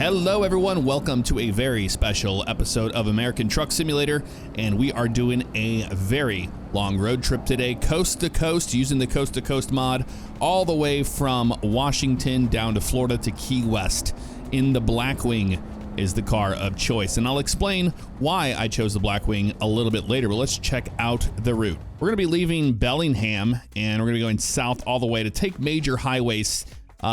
Hello everyone, welcome to a very special episode of American Truck Simulator, and we are doing a very long road trip today, coast to coast, using the coast to coast mod, all the way from Washington down to Florida to Key West. In the Blackwing is the car of choice, and I'll explain why I chose the Blackwing a little bit later, but let's check out the route. We're going to be leaving Bellingham, and we're going to be going south all the way to take major highways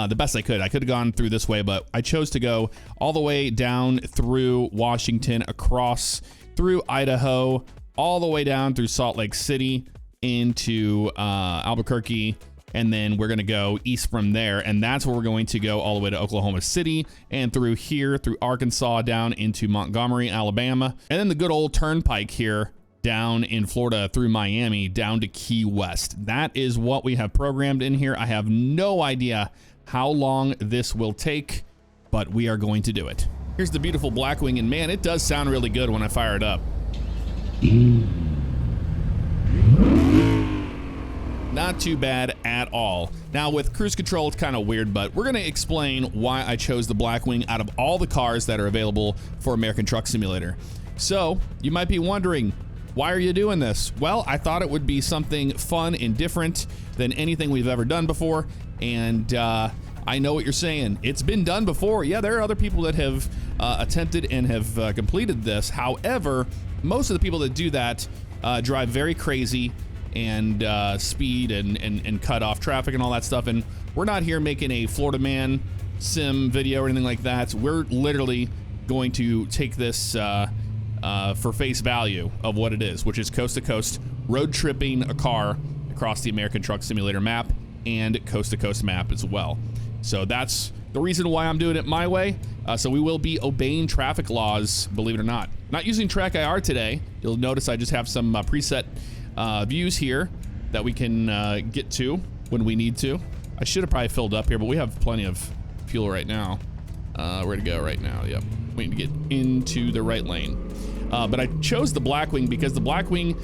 the best I could. I could have gone through this way, but I chose to go all the way down through Washington, across through Idaho, all the way down through Salt Lake City into Albuquerque, and then we're going to go east from there, and that's where we're going to go all the way to Oklahoma City, and through here, through Arkansas, down into Montgomery, Alabama, and then the good old turnpike here down in Florida through Miami, down to Key West. That is what we have programmed in here. I have no idea how long this will take, but we are going to do it. Here's the beautiful Blackwing, and man, it does sound really good when I fire it up. Not too bad at all. Now with cruise control, it's kind of weird, but we're gonna explain why I chose the Blackwing out of all the cars that are available for American Truck Simulator. So you might be wondering, why are you doing this? Well, I thought it would be something fun and different than anything we've ever done before, and I know what you're saying. It's been done before. Yeah, there are other people that have attempted and have completed this. However, most of the people that do that drive very crazy and speed and cut off traffic and all that stuff, and we're not here making a Florida Man sim video or anything like that. We're literally going to take this for face value of what it is, which is coast to coast road tripping a car across the American Truck Simulator map and coast to coast map as well. So that's the reason why I'm doing it my way. So we will be obeying traffic laws, believe it or not. Not using Track IR today. You'll notice I just have some preset views here that we can get to when we need to. I should have probably filled up here, but we have plenty of fuel right now. Where to go right now? Yep, we need to get into the right lane. But I chose the Blackwing because the Blackwing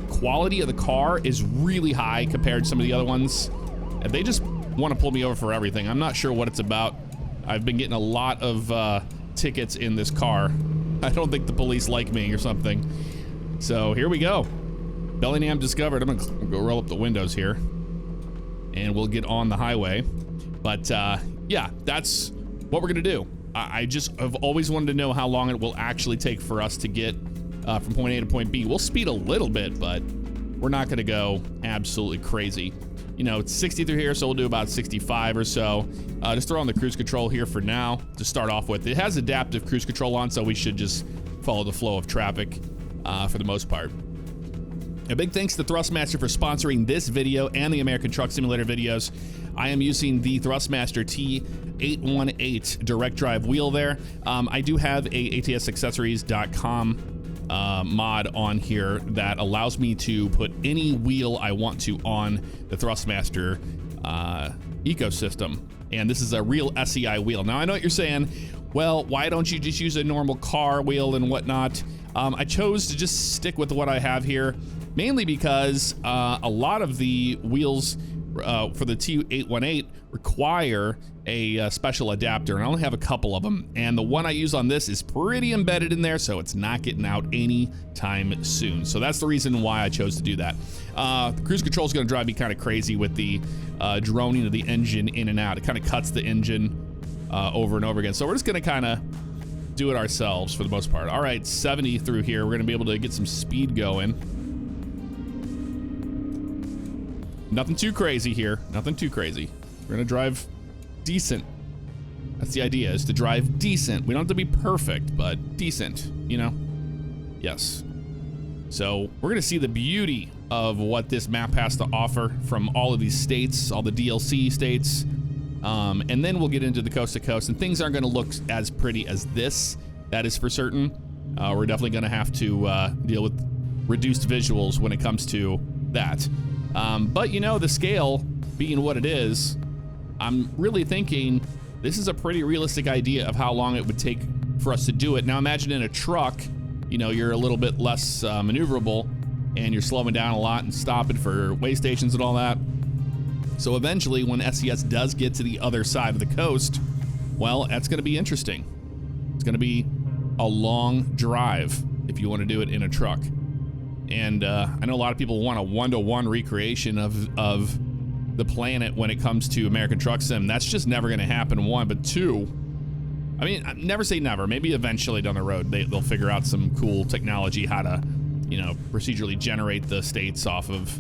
quality of the car is really high compared to some of the other ones. And they just want to pull me over for everything. I'm not sure what it's about. I've been getting a lot of tickets in this car. I don't think the police like me or something. So here we go. Bellingham discovered. I'm gonna go roll up the windows here and we'll get on the highway. But yeah, that's what we're gonna do. I just have always wanted to know how long it will actually take for us to get from point A to point B. We'll speed a little bit, but we're not gonna go absolutely crazy. You know, it's 60 through here, so we'll do about 65 or so. Just throw on the cruise control here for now to start off with. It has adaptive cruise control on, so we should just follow the flow of traffic for the most part. A big thanks to Thrustmaster for sponsoring this video and the American Truck Simulator videos. I am using the Thrustmaster T818 direct drive wheel there. I do have a atsaccessories.com mod on here that allows me to put any wheel I want to on the Thrustmaster ecosystem. And this is a real SEI wheel. Now I know what you're saying. Well, why don't you just use a normal car wheel and whatnot? I chose to just stick with what I have here, mainly because a lot of the wheels for the T818 require a special adapter, and I only have a couple of them, and the one I use on this is pretty embedded in there, so it's not getting out anytime soon. So that's the reason why I chose to do that. The cruise control is going to drive me kind of crazy with the droning of the engine in and out. It kind of cuts the engine over and over again, so we're just going to kind of do it ourselves for the most part. All right, 70 through here. We're going to be able to get some speed going. Nothing too crazy here. Nothing too crazy. We're going to drive decent. That's the idea, is to drive decent. We don't have to be perfect, but decent, you know? Yes. So we're going to see the beauty of what this map has to offer from all of these states, all the DLC states. And then we'll get into the coast to coast, and things aren't going to look as pretty as this. That is for certain. We're definitely going to have to deal with reduced visuals when it comes to that. But you know, the scale being what it is, I'm really thinking this is a pretty realistic idea of how long it would take for us to do it. Now imagine in a truck, you know, you're a little bit less maneuverable and you're slowing down a lot and stopping for way stations and all that. So eventually when SES does get to the other side of the coast, well, that's going to be interesting. It's going to be a long drive if you want to do it in a truck. And I know a lot of people want a one-to-one recreation of the planet when it comes to American Truck Sim. That's just never going to happen, one. But two, I mean, never say never. Maybe eventually down the road they'll figure out some cool technology how to, you know, procedurally generate the states off of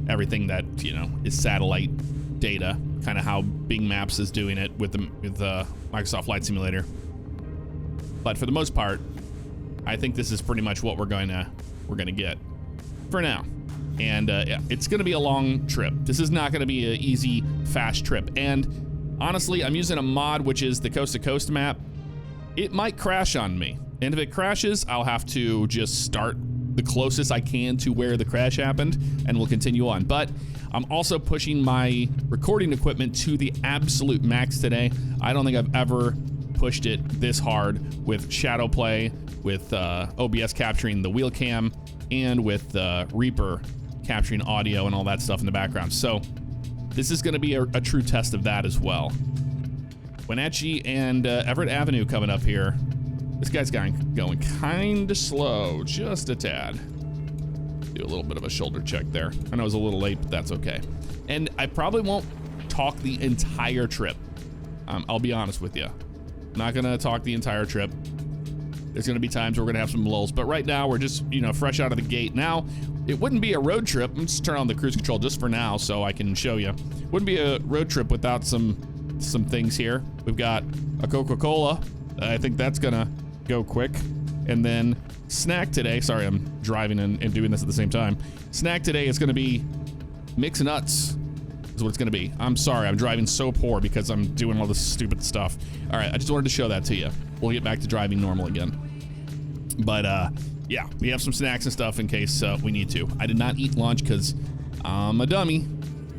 everything that, you know, is satellite data, kind of how Bing Maps is doing it with the Microsoft Flight Simulator. But for the most part, I think this is pretty much what we're going to get for now. And it's going to be a long trip. This is not going to be an easy, fast trip. And honestly, I'm using a mod, which is the Coast to Coast map. It might crash on me. And if it crashes, I'll have to just start the closest I can to where the crash happened, and we'll continue on. But I'm also pushing my recording equipment to the absolute max today. I don't think I've ever pushed it this hard with shadow play, with OBS capturing the wheel cam, and with Reaper capturing audio and all that stuff in the background. So this is going to be a true test of that as well. Wenatchee and Everett Avenue coming up here. This guy's going kind of slow, just a tad. Do a little bit of a shoulder check there. I know it was a little late, but that's okay. And I probably won't talk the entire trip. I'll be honest with you. I'm not gonna talk the entire trip. There's gonna be times where we're gonna have some lulls, but right now we're just, you know, fresh out of the gate. Now, it wouldn't be a road trip. I'm just turn on the cruise control just for now so I can show you. Wouldn't be a road trip without some things here. We've got a Coca-Cola. I think that's gonna go quick. And then snack today. Sorry, I'm driving and doing this at the same time. Snack today is gonna be mixed nuts. Is what it's gonna be. I'm sorry, I'm driving so poor because I'm doing all this stupid stuff. All right, I just wanted to show that to you. We'll get back to driving normal again. But yeah, we have some snacks and stuff in case we need to. I did not eat lunch because I'm a dummy,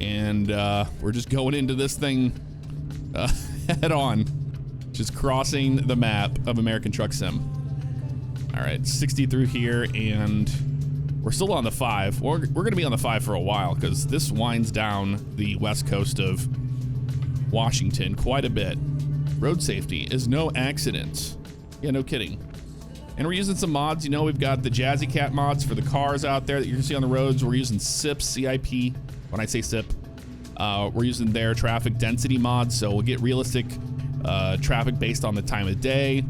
and we're just going into this thing head on, just crossing the map of American Truck Sim. All right, 60 through here, and we're still on the 5. We're going to be on the 5 for a while because this winds down the west coast of Washington quite a bit. Road safety is no accident. Yeah, no kidding. And we're using some mods. You know, we've got the Jazzy Cat mods for the cars out there that you can see on the roads. We're using CIP, C-I-P. When I say CIP, we're using their traffic density mods, so we'll get realistic traffic based on the time of day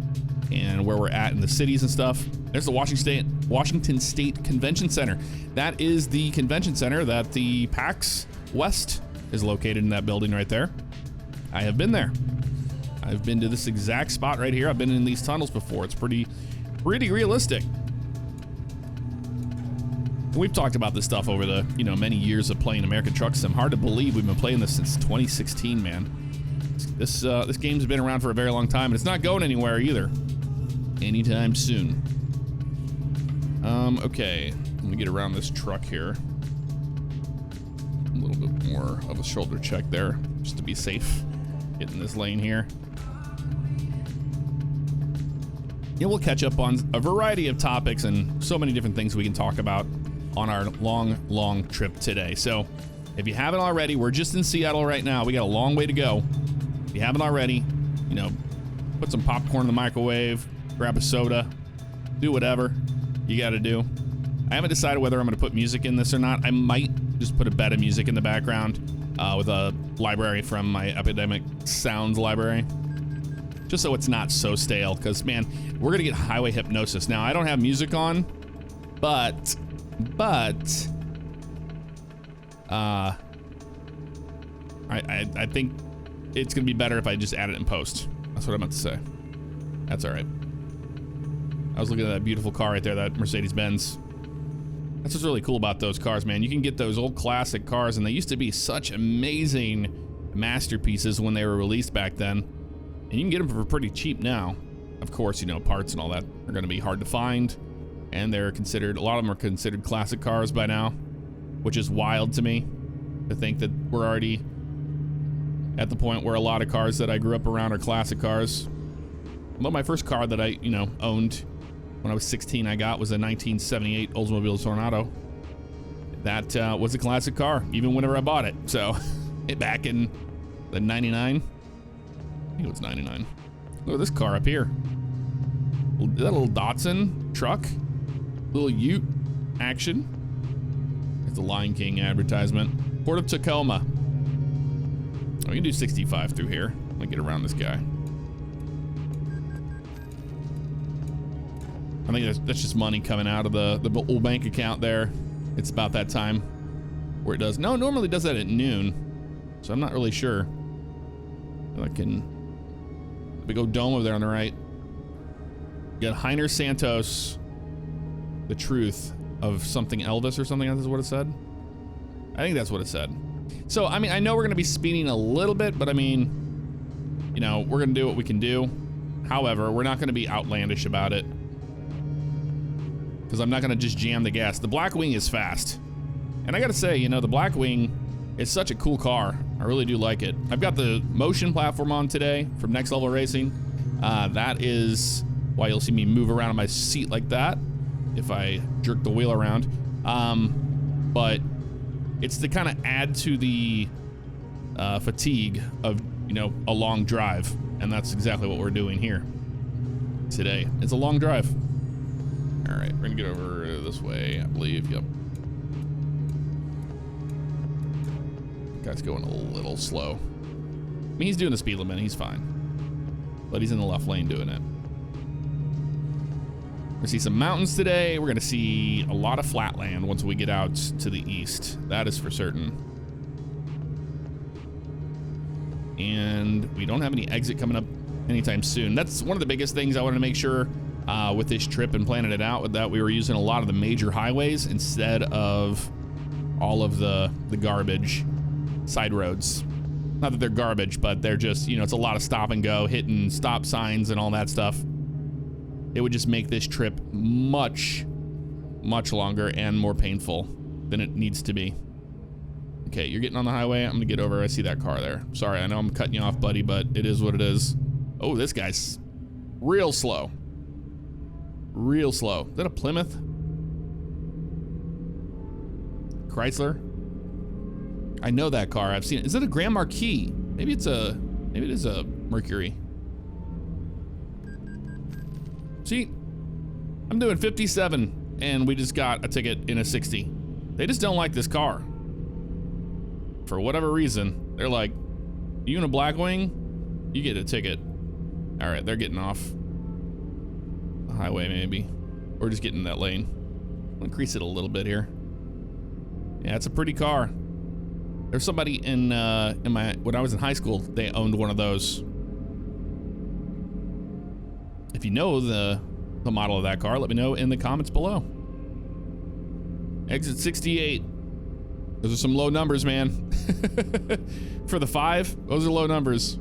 and where we're at in the cities and stuff. There's the Washington State Convention Center. That is the convention center that the PAX West is located in, that building right there. I have been there. I've been to this exact spot right here. I've been in these tunnels before. It's pretty realistic. We've talked about this stuff over the, you know, many years of playing American Truck Sim. Hard to believe we've been playing this since 2016, man. This game's been around for a very long time, and it's not going anywhere either anytime soon. Okay, let me get around this truck here. A little bit more of a shoulder check there, just to be safe. Get in this lane here. Yeah, we'll catch up on a variety of topics and so many different things we can talk about on our long trip today. So if you haven't already, we're just in Seattle right now. We got a long way to go. If you haven't already, you know, put some popcorn in the microwave, grab a soda, do whatever you got to do. I haven't decided whether I'm going to put music in this or not. I might just put a bed of music in the background with a library from my Epidemic Sounds library, just so it's not so stale, because, man, we're going to get highway hypnosis. Now, I don't have music on, but I think it's going to be better if I just add it in post. That's what I meant to say. That's all right. I was looking at that beautiful car right there, that Mercedes-Benz. That's what's really cool about those cars, man. You can get those old classic cars, and they used to be such amazing masterpieces when they were released back then. And you can get them for pretty cheap now. Of course, you know, parts and all that are going to be hard to find. And they're considered, a lot of them are considered classic cars by now, which is wild to me to think that we're already at the point where a lot of cars that I grew up around are classic cars. Well, my first car that I, you know, owned when I was 16, I got was a 1978 Oldsmobile Tornado. That was a classic car, even whenever I bought it. So, back in the 99. I think it was 99. Look at this car up here. Is that a little Datsun truck? Little Ute action. It's a Lion King advertisement. Port of Tacoma. Oh, we can do 65 through here. Let me get around this guy. I think that's just money coming out of the old bank account there. It's about that time where it does. No, it normally does that at noon. So I'm not really sure. I can. Big old dome over there on the right. You got Heiner Santos. The truth of something Elvis or something. That's what it said. I think that's what it said. So, I mean, I know we're going to be speeding a little bit, but I mean, you know, we're going to do what we can do. However, we're not going to be outlandish about it. Because I'm not going to just jam the gas. The Blackwing is fast. And I got to say, you know, the Blackwing is such a cool car. I really do like it. I've got the motion platform on today from Next Level Racing. That is why you'll see me move around in my seat like that if I jerk the wheel around. But it's to kind of add to the fatigue of, you know, a long drive. And that's exactly what we're doing here today. It's a long drive. All right, we're gonna get over this way, I believe. Yep. Guy's going a little slow. I mean, he's doing the speed limit. He's fine. But he's in the left lane doing it. We're gonna see some mountains today. We're gonna see a lot of flatland once we get out to the east. That is for certain. And we don't have any exit coming up anytime soon. That's one of the biggest things I wanted to make sure with this trip and planning it out, with that we were using a lot of the major highways instead of all of the garbage side roads. Not that they're garbage, but they're just, you know, it's a lot of stop and go, hitting stop signs and all that stuff. It would just make this trip much, much longer and more painful than it needs to be. Okay, you're getting on the highway. I'm gonna get over. I see that car there. Sorry, I know I'm cutting you off, buddy, but it is what it is. Oh, this guy's real slow. Real slow. Is that a Plymouth? Chrysler? I know that car. I've seen it. Is it a Grand Marquis? Maybe it is a Mercury. See, I'm doing 57 and we just got a ticket in a 60. They just don't like this car. For whatever reason, they're like, you in a Blackwing? You get a ticket. All right, they're getting off the highway maybe. Or just getting in that lane. I'll increase it a little bit here. Yeah, it's a pretty car. There's somebody when I was in high school, they owned one of those. If you know the model of that car, let me know in the comments below. Exit 68. Those are some low numbers, man. For the 5, those are low numbers.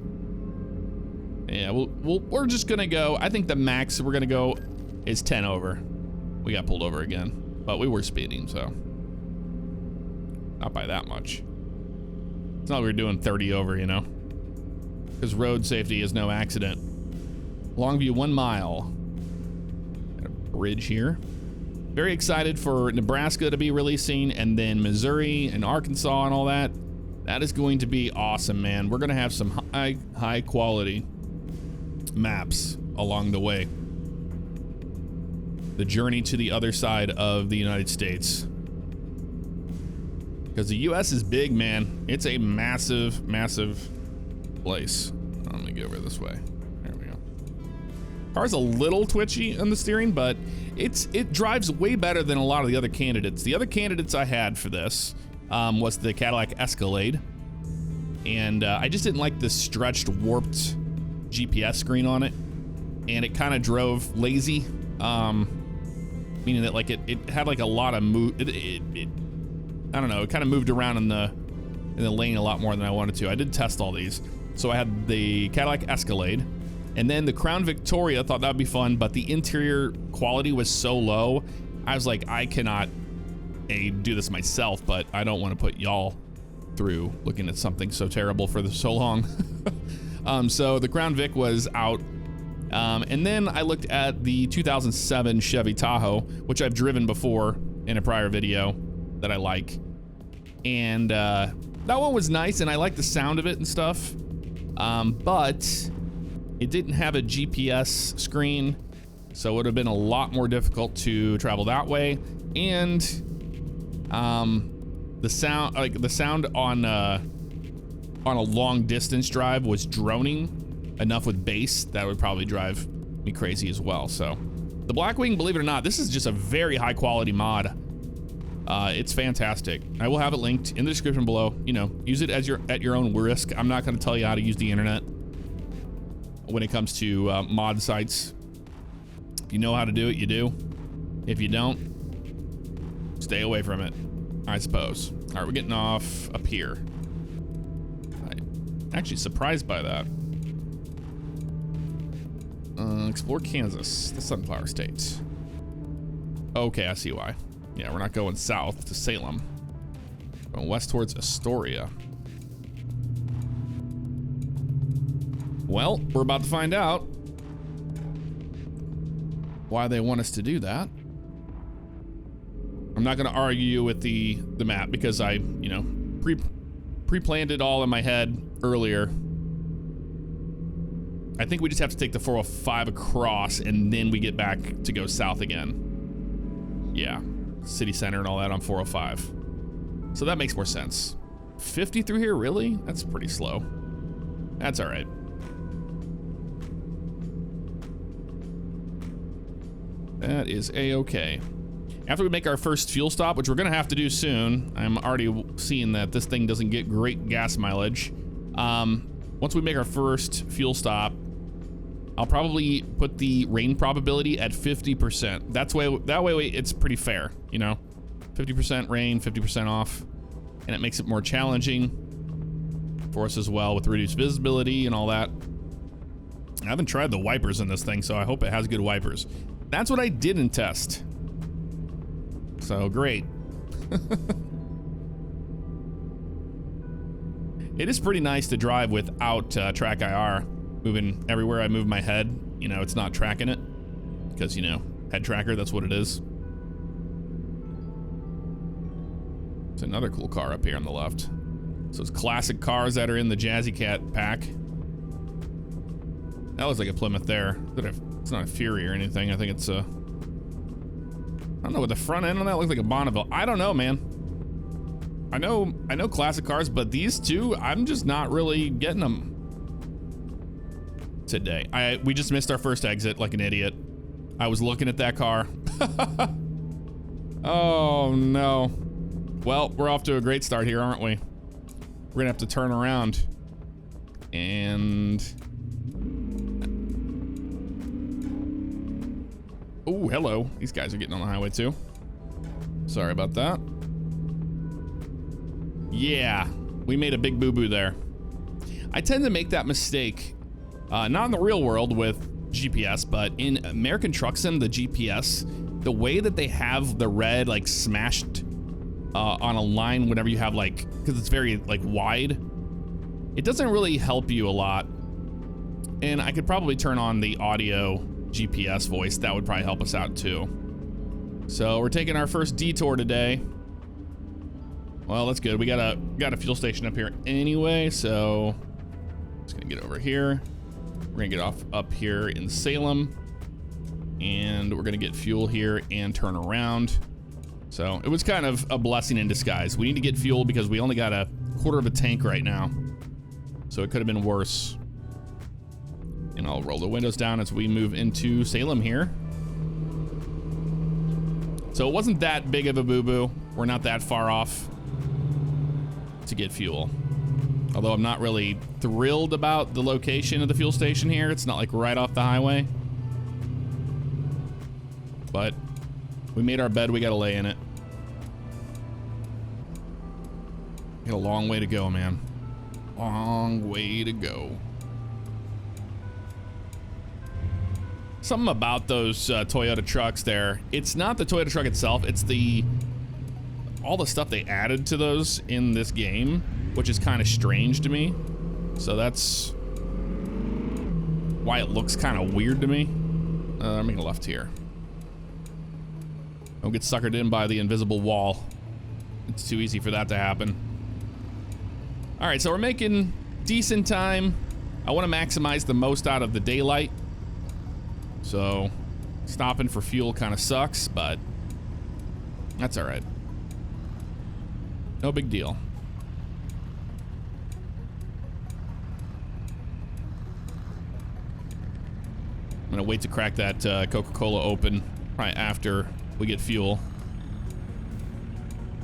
Yeah, we're just gonna go. I think the max we're gonna go is 10 over. We got pulled over again, but we were speeding, so not by that much. It's not like we're doing 30 over, you know, because road safety is no accident. Longview 1 mile. Got a bridge here. Very excited for Nebraska to be releasing, and then Missouri and Arkansas and all that. That is going to be awesome, man. We're gonna have some high quality maps along the way. The journey to the other side of the United States. Because the US is big, man. It's a massive, massive place. I'm gonna get over this way. There we go. Car's a little twitchy on the steering, but it drives way better than a lot of the other candidates. The other candidates I had for this was the Cadillac Escalade. And I just didn't like the stretched, warped GPS screen on it. And it kind of drove lazy. Meaning that like it had like a lot of move. I don't know, it kind of moved around in the lane a lot more than I wanted to. I did test all these. So I had the Cadillac Escalade, and then the Crown Victoria. Thought that would be fun, but the interior quality was so low. I was like, I cannot do this myself, but I don't want to put y'all through looking at something so terrible for so long. So the Crown Vic was out. And then I looked at the 2007 Chevy Tahoe, which I've driven before in a prior video that I like. And that one was nice, and I like the sound of it and stuff. But It didn't have a GPS screen, so it would have been a lot more difficult to travel that way. And the sound on a long distance drive was droning enough with bass that would probably drive me crazy as well. So the Blackwing, believe it or not, this is just a very high quality mod. It's fantastic. I will have it linked in the description below. You know, use it as at your own risk. I'm not going to tell you how to use the internet when it comes to mod sites. If you know how to do it, you do. If you don't, stay away from it, I suppose. All right, we're getting off up here. I'm actually surprised by that. Explore Kansas, the Sunflower State. Okay, I see why. Yeah, we're not going south to Salem. Going west towards Astoria. Well, we're about to find out why they want us to do that. I'm not going to argue with the map because I, you know, pre-planned it all in my head earlier. I think we just have to take the 405 across and then we get back to go south again. Yeah, city center and all that on 405. So that makes more sense. 50 through here, really? That's pretty slow. That's all right. That is a-okay. After we make our first fuel stop, which we're gonna have to do soon, I'm already seeing that this thing doesn't get great gas mileage. Once we make our first fuel stop, I'll probably put the rain probability at 50%. That way it's pretty fair, you know? 50% rain, 50% off, and it makes it more challenging for us as well with reduced visibility and all that. I haven't tried the wipers in this thing, so I hope it has good wipers. That's what I didn't test. So great. It is pretty nice to drive without track IR. Moving everywhere I move my head, you know, it's not tracking it. Because, you know, head tracker, that's what it is. There's another cool car up here on the left. So it's classic cars that are in the Jazzy Cat pack. That looks like a Plymouth there. It's not a Fury or anything. I think it's a... I don't know what the front end on that looks like. A Bonneville. I don't know, man. I know classic cars, but these two, I'm just not really getting them today. We just missed our first exit like an idiot. I was looking at that car. Oh no. Well, we're off to a great start here, aren't we? We're gonna have to turn around and... Oh, hello. These guys are getting on the highway too. Sorry about that. Yeah, we made a big boo-boo there. I tend to make that mistake, not in the real world with GPS, but in American Truck Sim, the GPS, the way that they have the red like smashed on a line whenever you have like, because it's very like wide, it doesn't really help you a lot. And I could probably turn on the audio GPS voice. That would probably help us out too. So we're taking our first detour today. Well, that's good. We got a fuel station up here anyway, so just gonna get over here. We're gonna get off up here in Salem, and we're gonna get fuel here and turn around. So it was kind of a blessing in disguise. We need to get fuel because we only got a quarter of a tank right now, so it could have been worse. And I'll roll the windows down as we move into Salem here. So it wasn't that big of a boo-boo. We're not that far off to get fuel. Although I'm not really thrilled about the location of the fuel station here. It's not like right off the highway. But we made our bed, we gotta lay in it. Got a long way to go, man. Long way to go. Something about those Toyota trucks there. It's not the Toyota truck itself, it's all the stuff they added to those in this game, which is kind of strange to me. So that's why it looks kind of weird to me. I'm making a left here. Don't get suckered in by the invisible wall. It's too easy for that to happen. All right, so we're making decent time. I want to maximize the most out of the daylight. So stopping for fuel kind of sucks, but that's all right. No big deal. I'm gonna wait to crack that Coca-Cola open right after we get fuel.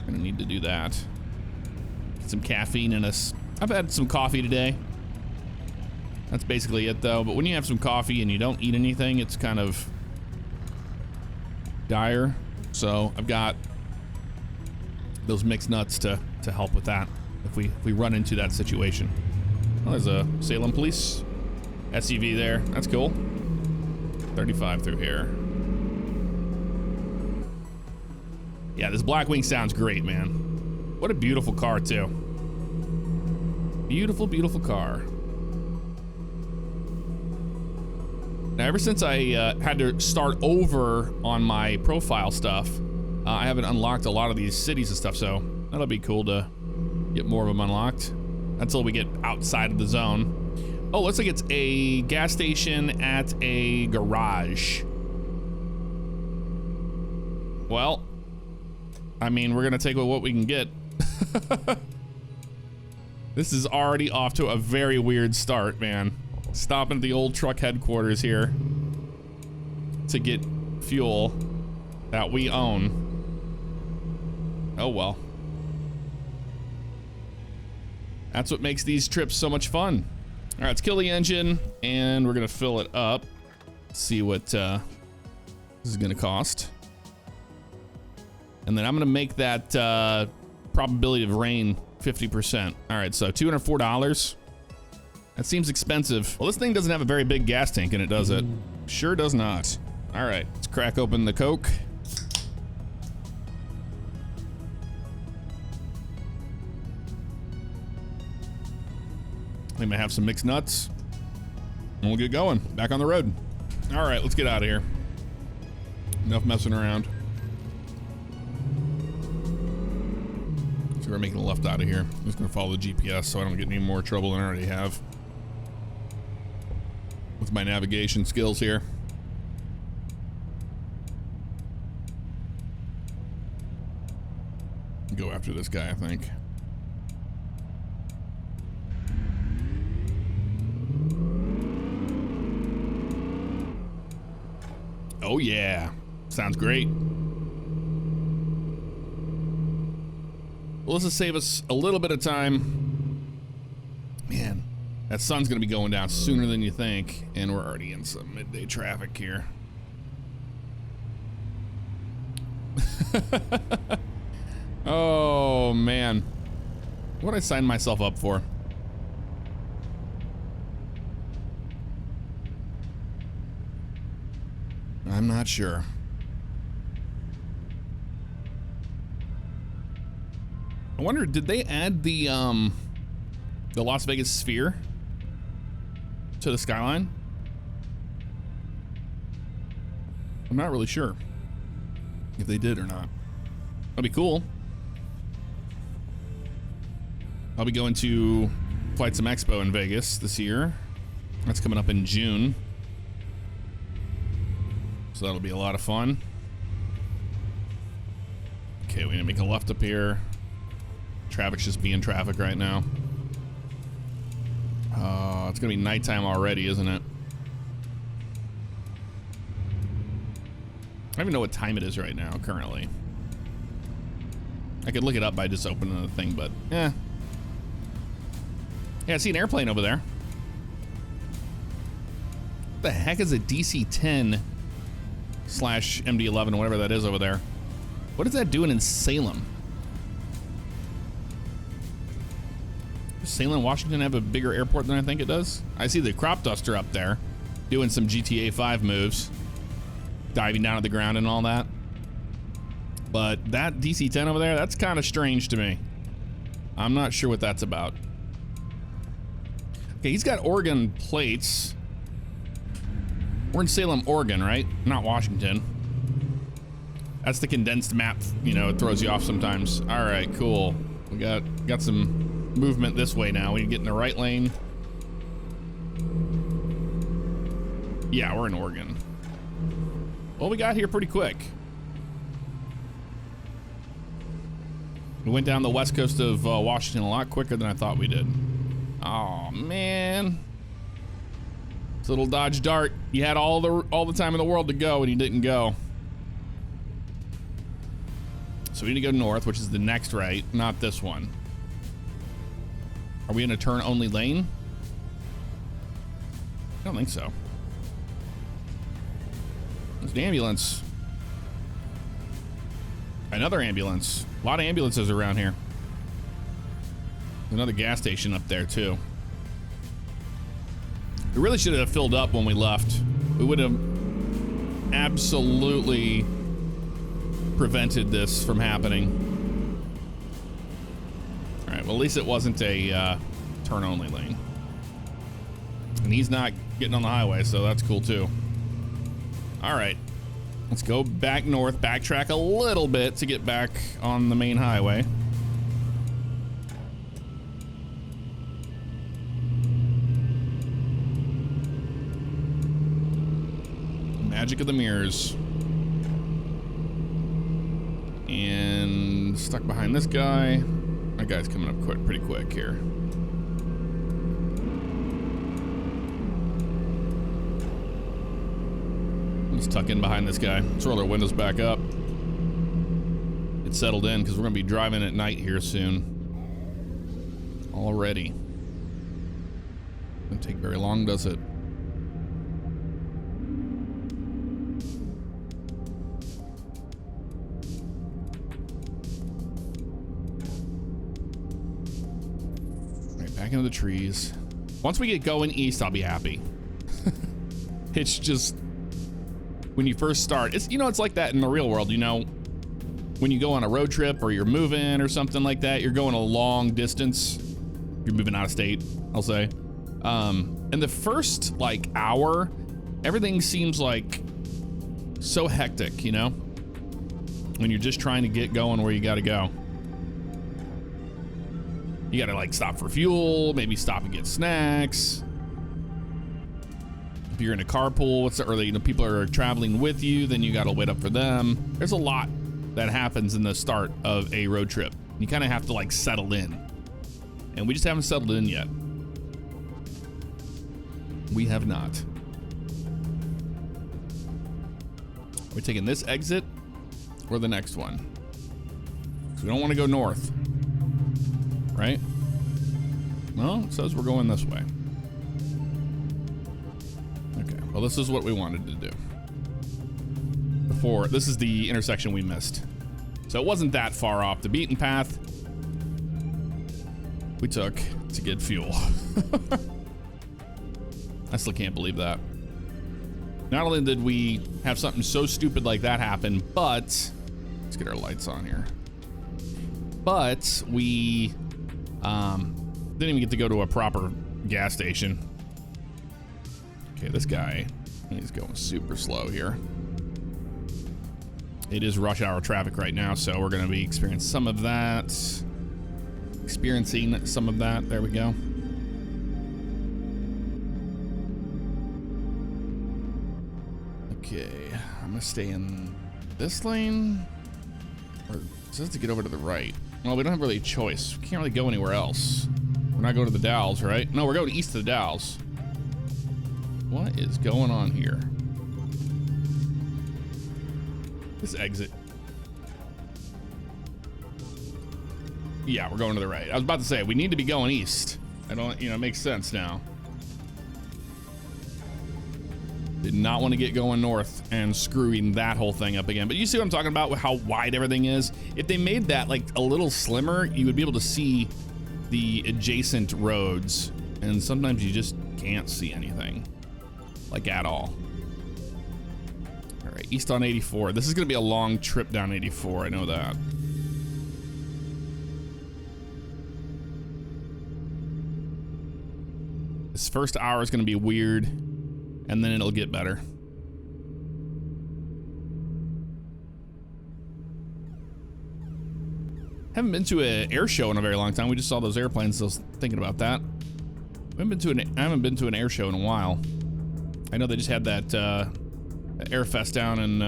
Gonna need to do that. Get some caffeine in us. I've had some coffee today. That's basically it though. But when you have some coffee and you don't eat anything, it's kind of dire. So I've got those mixed nuts to help with that if we run into that situation. Oh, there's a Salem police SUV there. That's cool. 35 through here. Yeah, this Blackwing sounds great, man. What a beautiful car too. Beautiful, beautiful car. Now, ever since I had to start over on my profile stuff, I haven't unlocked a lot of these cities and stuff, so that'll be cool to get more of them unlocked until we get outside of the zone. Oh, looks like it's a gas station at a garage. Well, I mean, we're gonna take what we can get. This is already off to a very weird start, man. Stopping at the old truck headquarters here to get fuel that we own. Oh well. That's what makes these trips so much fun. All right, let's kill the engine and we're gonna fill it up. See what this is gonna cost. And then I'm gonna make that probability of rain 50%. All right, so $204. That seems expensive. Well, this thing doesn't have a very big gas tank in it, does it? Sure does not. All right, let's crack open the Coke. We may have some mixed nuts. And we'll get going. Back on the road. All right, let's get out of here. Enough messing around. So we're making a left out of here. I'm just gonna follow the GPS so I don't get any more trouble than I already have with my navigation skills here. Go after this guy, I think. Oh yeah, sounds great. Well, this will save us a little bit of time. Man, that sun's gonna be going down sooner than you think, and we're already in some midday traffic here. Oh man, what did I sign myself up for? I'm not sure. I wonder, did they add the Las Vegas Sphere to the skyline? I'm not really sure if they did or not. That'd be cool. I'll be going to Flight Sim Expo in Vegas this year. That's coming up in June. So that'll be a lot of fun. Okay, we need to make a left up here. Traffic's just being traffic right now. It's gonna be nighttime already, isn't it? I don't even know what time it is right now, currently. I could look it up by just opening the thing, but yeah. Yeah, I see an airplane over there. What the heck is a DC-10 slash MD-11, whatever that is over there? What is that doing in Salem? Does Salem, Washington have a bigger airport than I think it does? I see the crop duster up there doing some GTA 5 moves, diving down to the ground and all that. But that DC-10 over there, that's kind of strange to me. I'm not sure what that's about. Okay, he's got Oregon plates. We're in Salem, Oregon, right? Not Washington. That's the condensed map, you know, it throws you off sometimes. All right, cool. We got some movement this way now. We get in the right lane. Yeah, we're in Oregon. Well, we got here pretty quick. We went down the west coast of Washington a lot quicker than I thought we did. Oh man. This little Dodge Dart. You had all the time in the world to go and you didn't go. So we need to go north, which is the next right, not this one. Are we in a turn-only lane? I don't think so. There's an ambulance. Another ambulance. A lot of ambulances around here. There's another gas station up there, too. We really should have filled up when we left. We would have absolutely prevented this from happening. All right, well, at least it wasn't a turn-only lane. And he's not getting on the highway, so that's cool, too. All right, let's go back north, backtrack a little bit to get back on the main highway. Magic of the mirrors. And stuck behind this guy. That guy's coming up pretty quick here. Let's tuck in behind this guy. Let's roll our windows back up. It's settled in because we're going to be driving at night here soon. Already. Doesn't take very long, does it? Back into the trees. Once we get going east, I'll be happy. It's just when you first start, it's, you know, it's like that in the real world, you know, when you go on a road trip or you're moving or something like that, you're going a long distance, you're moving out of state, I'll say. And the first like hour, everything seems like so hectic, you know, when you're just trying to get going where you got to go. You gotta like stop for fuel, maybe stop and get snacks. If you're in a carpool, or you know, people are traveling with you, then you gotta wait up for them. There's a lot that happens in the start of a road trip. You kind of have to like settle in, and we just haven't settled in yet. We have not. Are we taking this exit or the next one? So we don't want to go north. Right? Well, it says we're going this way. Okay, well, this is what we wanted to do. Before, this is the intersection we missed. So it wasn't that far off the beaten path we took to get fuel. I still can't believe that. Not only did we have something so stupid like that happen, but let's get our lights on here. But we didn't even get to go to a proper gas station. Okay, this guy, he's going super slow here. It is rush hour traffic right now, so we're going to be experiencing some of that. There we go. Okay, I'm going to stay in this lane. Or it says to get over to the right. Well, we don't have really a choice. We can't really go anywhere else. We're not going to the Dalles, right? No, we're going east of the Dalles. What is going on here? This exit. Yeah, we're going to the right. I was about to say, we need to be going east. I don't, you know, it makes sense now. Did not want to get going north and screwing that whole thing up again. But you see what I'm talking about with how wide everything is? If they made that like a little slimmer, you would be able to see the adjacent roads. And sometimes you just can't see anything, like at all. All right, east on 84. This is going to be a long trip down 84. I know that. This first hour is going to be weird. And then it'll get better. Haven't been to an air show in a very long time. We just saw those airplanes, so I was thinking about that. I haven't been to an air show in a while. I know they just had that Air Fest down in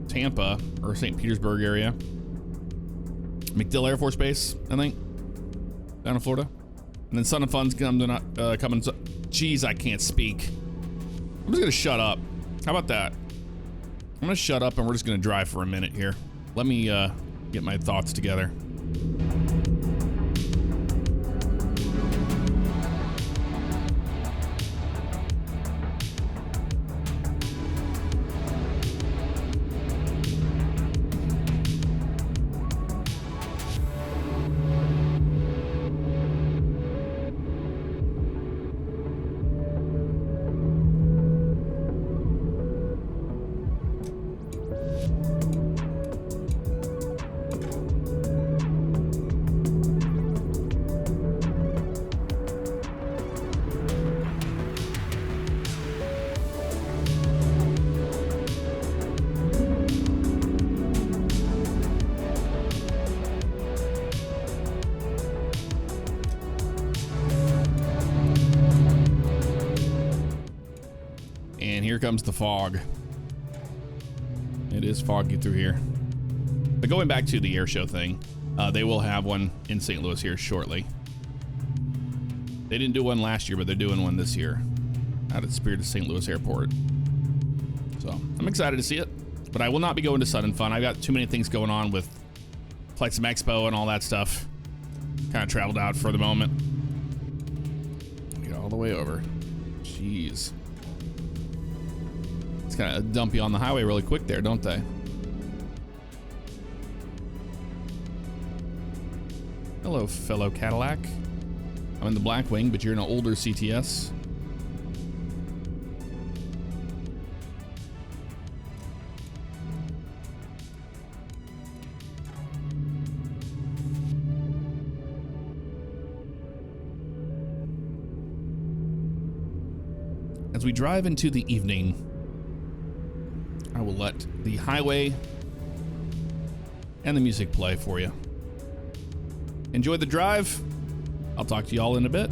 Tampa or St. Petersburg area. MacDill Air Force Base, I think, down in Florida. And then Sun and Fun's coming. Jeez, I can't speak. I'm just gonna shut up. How about that? I'm gonna shut up and we're just gonna drive for a minute here. Let me get my thoughts together. And here comes the fog. It is foggy through here. But going back to the air show thing, they will have one in St. Louis here shortly. They didn't do one last year, but they're doing one this year out at Spirit of St. Louis Airport. So I'm excited to see it, but I will not be going to Sun and Fun. I got too many things going on with Flight Sim Expo and all that stuff. Kind of traveled out for the moment. Get all the way over. Jeez. It's kind of dumpy on the highway really quick there, don't they? Hello, fellow Cadillac. I'm in the Blackwing, but you're in an older CTS. As we drive into the evening, I will let the highway and the music play for you. Enjoy the drive. I'll talk to you all in a bit.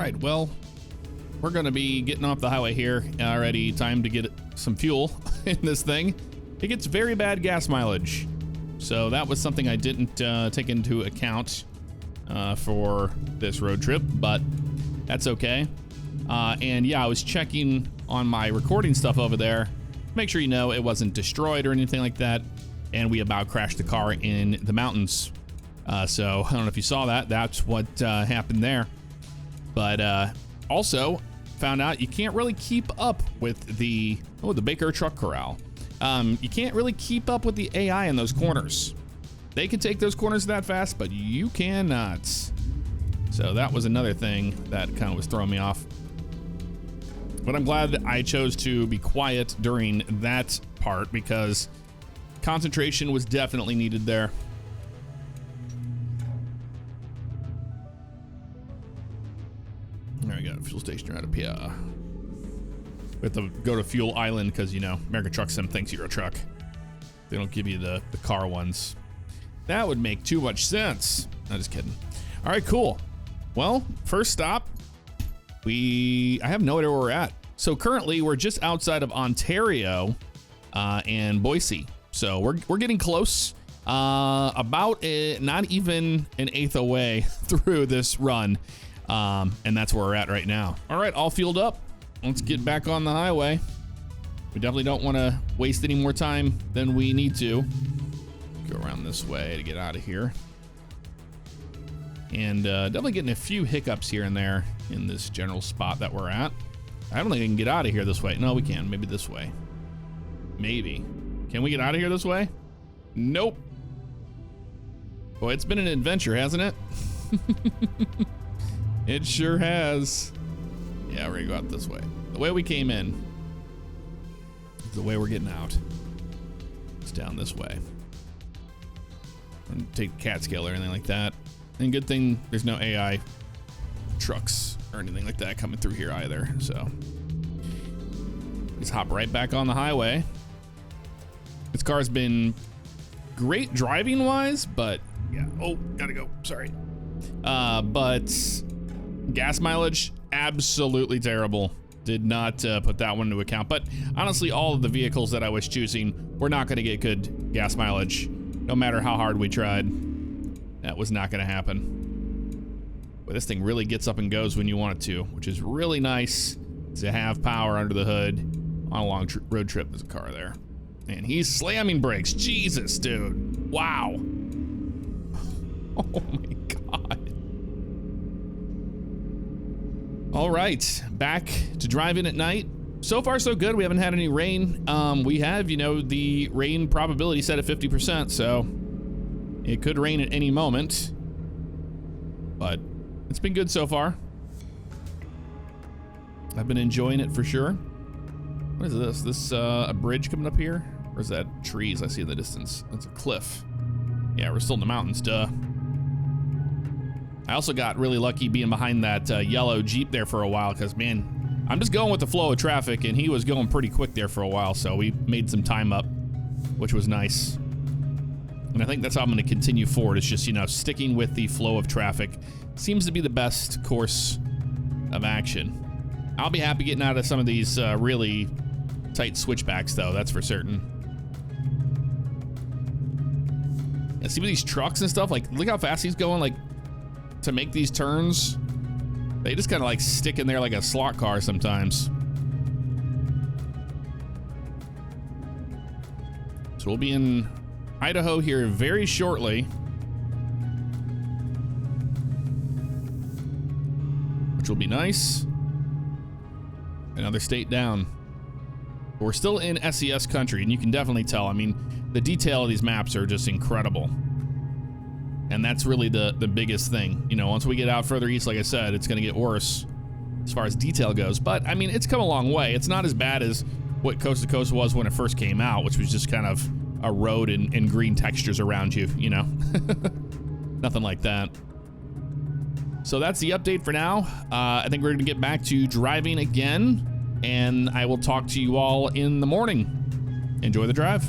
right, well, we're going to be getting off the highway here. Already time to get some fuel in this thing. It gets very bad gas mileage. So that was something I didn't take into account for this road trip, but that's okay. And yeah, I was checking on my recording stuff over there. Make sure you know it wasn't destroyed or anything like that. And we about crashed the car in the mountains. So I don't know if you saw that. That's what happened there. But also found out you can't really keep up with the Baker Truck Corral. You can't really keep up with the AI in those corners. They can take those corners that fast, but you cannot. So that was another thing that kind of was throwing me off. But I'm glad that I chose to be quiet during that part because concentration was definitely needed there. There we go, fuel station right up here. We have to go to Fuel Island because, you know, American Truck Sim thinks you're a truck. They don't give you the car ones. That would make too much sense. I'm just kidding. All right, cool. Well, first stop, I have no idea where we're at. So currently we're just outside of Ontario and Boise. So we're getting close. Not even an eighth away through this run. And that's where we're at right now. All right, all fueled up. Let's get back on the highway. We definitely don't want to waste any more time than we need to. Go around this way to get out of here. And definitely getting a few hiccups here and there in this general spot that we're at. I don't think I can get out of here this way. No, we can. Maybe this way. Maybe. Can we get out of here this way? Nope. Boy, it's been an adventure, hasn't it? It sure has. Yeah, we're gonna go out this way. The way we came in is the way we're getting out. It's down this way. And take cat scale or anything like that. And good thing there's no AI trucks or anything like that coming through here either. So just hop right back on the highway. This car's been great driving wise, but yeah. Oh, gotta go. Sorry. But gas mileage, absolutely terrible. Did not put that one into account. But honestly, all of the vehicles that I was choosing were not going to get good gas mileage, no matter how hard we tried. That was not going to happen. But this thing really gets up and goes when you want it to, which is really nice to have power under the hood on a long road trip. There's a car there. And he's slamming brakes. Jesus, dude. Wow. Oh my God. All right, back to driving at night. So far, so good. We haven't had any rain. We have, you know, the rain probability set at 50%, so it could rain at any moment. But it's been good so far. I've been enjoying it for sure. What is this? This a bridge coming up here? Or is that trees I see in the distance? That's a cliff. Yeah, we're still in the mountains, duh. I also got really lucky being behind that yellow Jeep there for a while because, man, I'm just going with the flow of traffic, and he was going pretty quick there for a while, so we made some time up, which was nice. And I think that's how I'm going to continue forward. It's just, you know, sticking with the flow of traffic seems to be the best course of action. I'll be happy getting out of some of these really tight switchbacks, though, that's for certain. And see with these trucks and stuff, like, look how fast he's going, like, to make these turns. They just kind of like stick in there like a slot car sometimes. So we'll be in Idaho here very shortly, which will be nice. Another state down. But we're still in SES country, and you can definitely tell. I mean, the detail of these maps are just incredible. And that's really the biggest thing. You know, once we get out further east, like I said, it's going to get worse as far as detail goes. But, I mean, it's come a long way. It's not as bad as what Coast to Coast was when it first came out, which was just kind of a road and green textures around you, you know? Nothing like that. So that's the update for now. I think we're going to get back to driving again, and I will talk to you all in the morning. Enjoy the drive.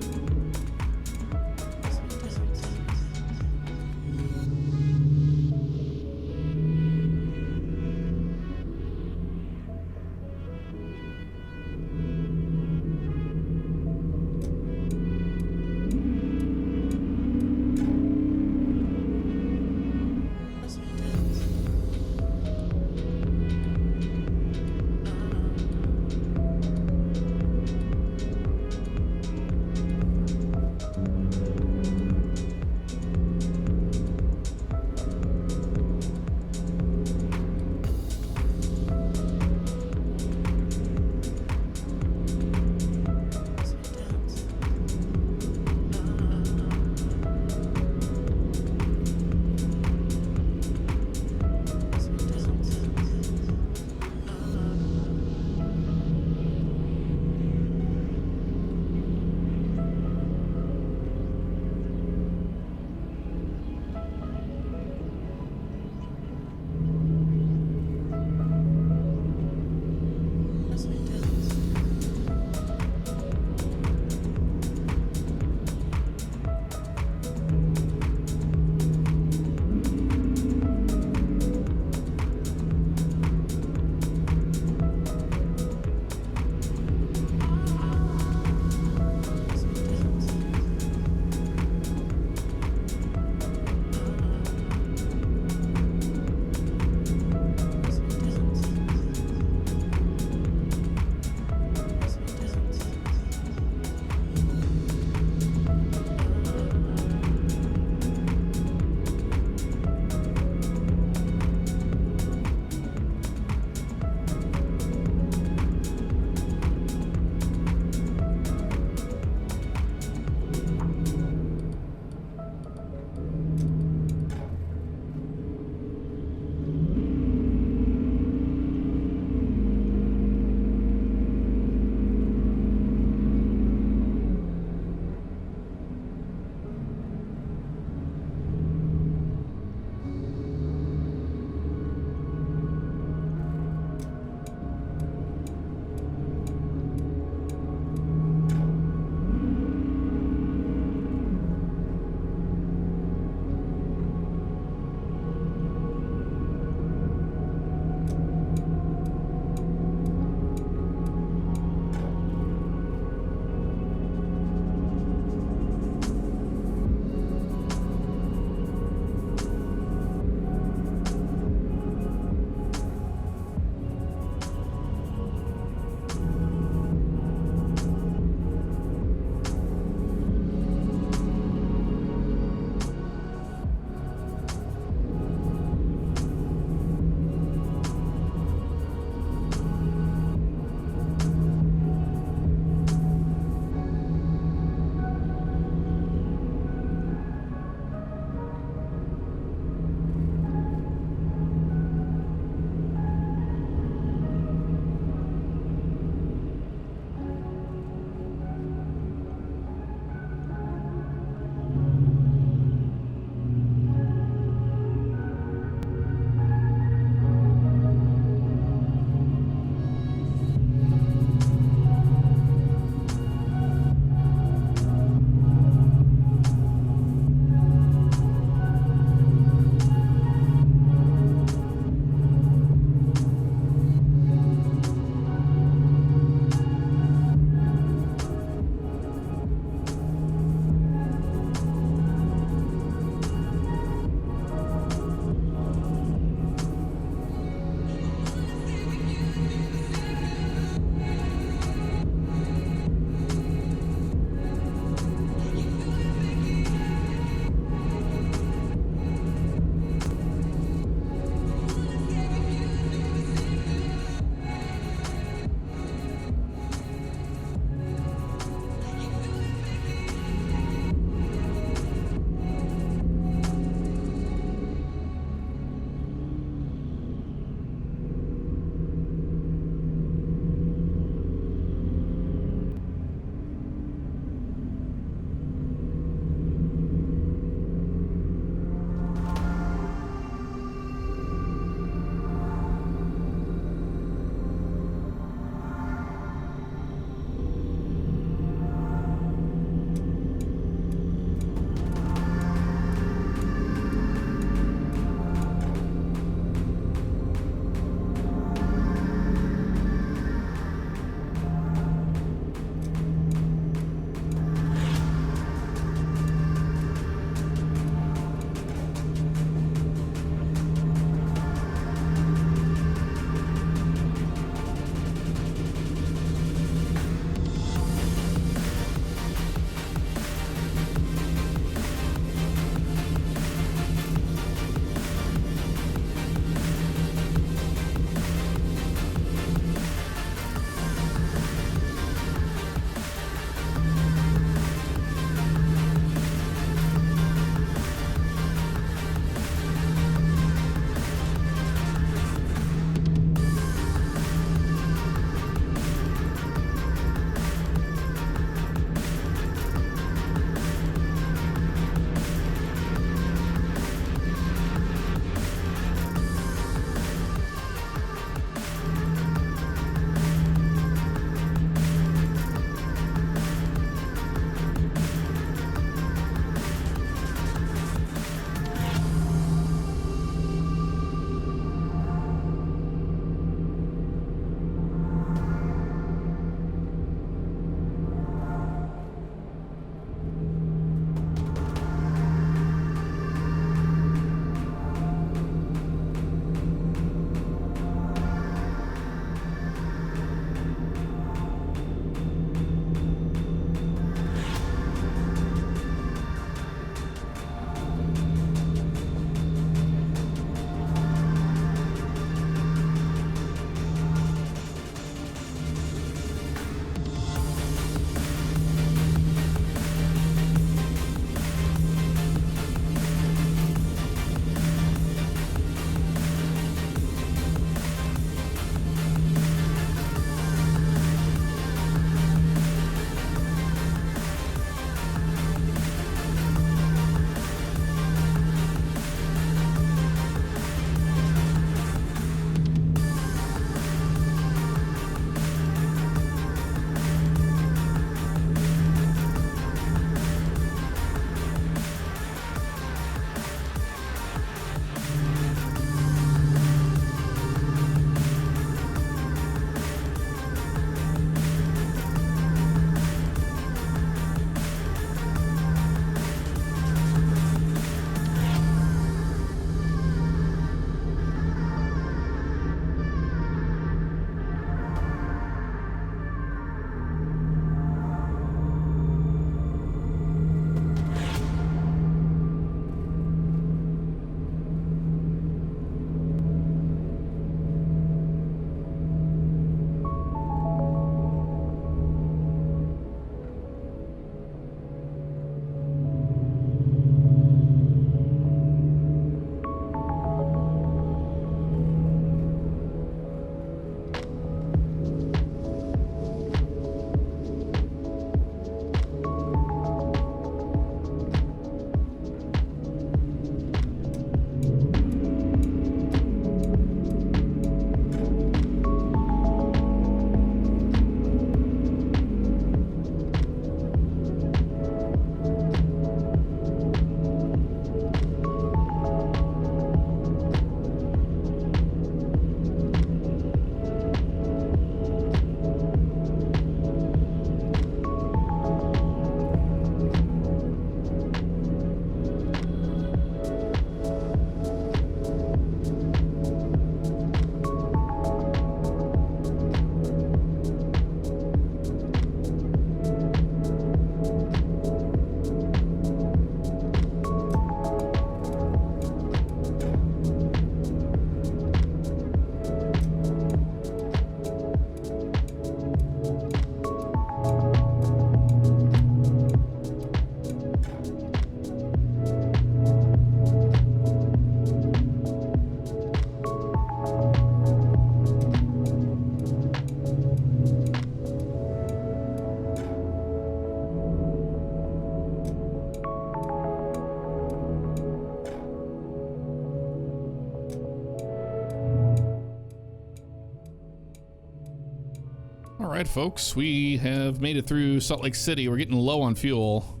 right, folks, we have made it through Salt Lake City. We're getting low on fuel.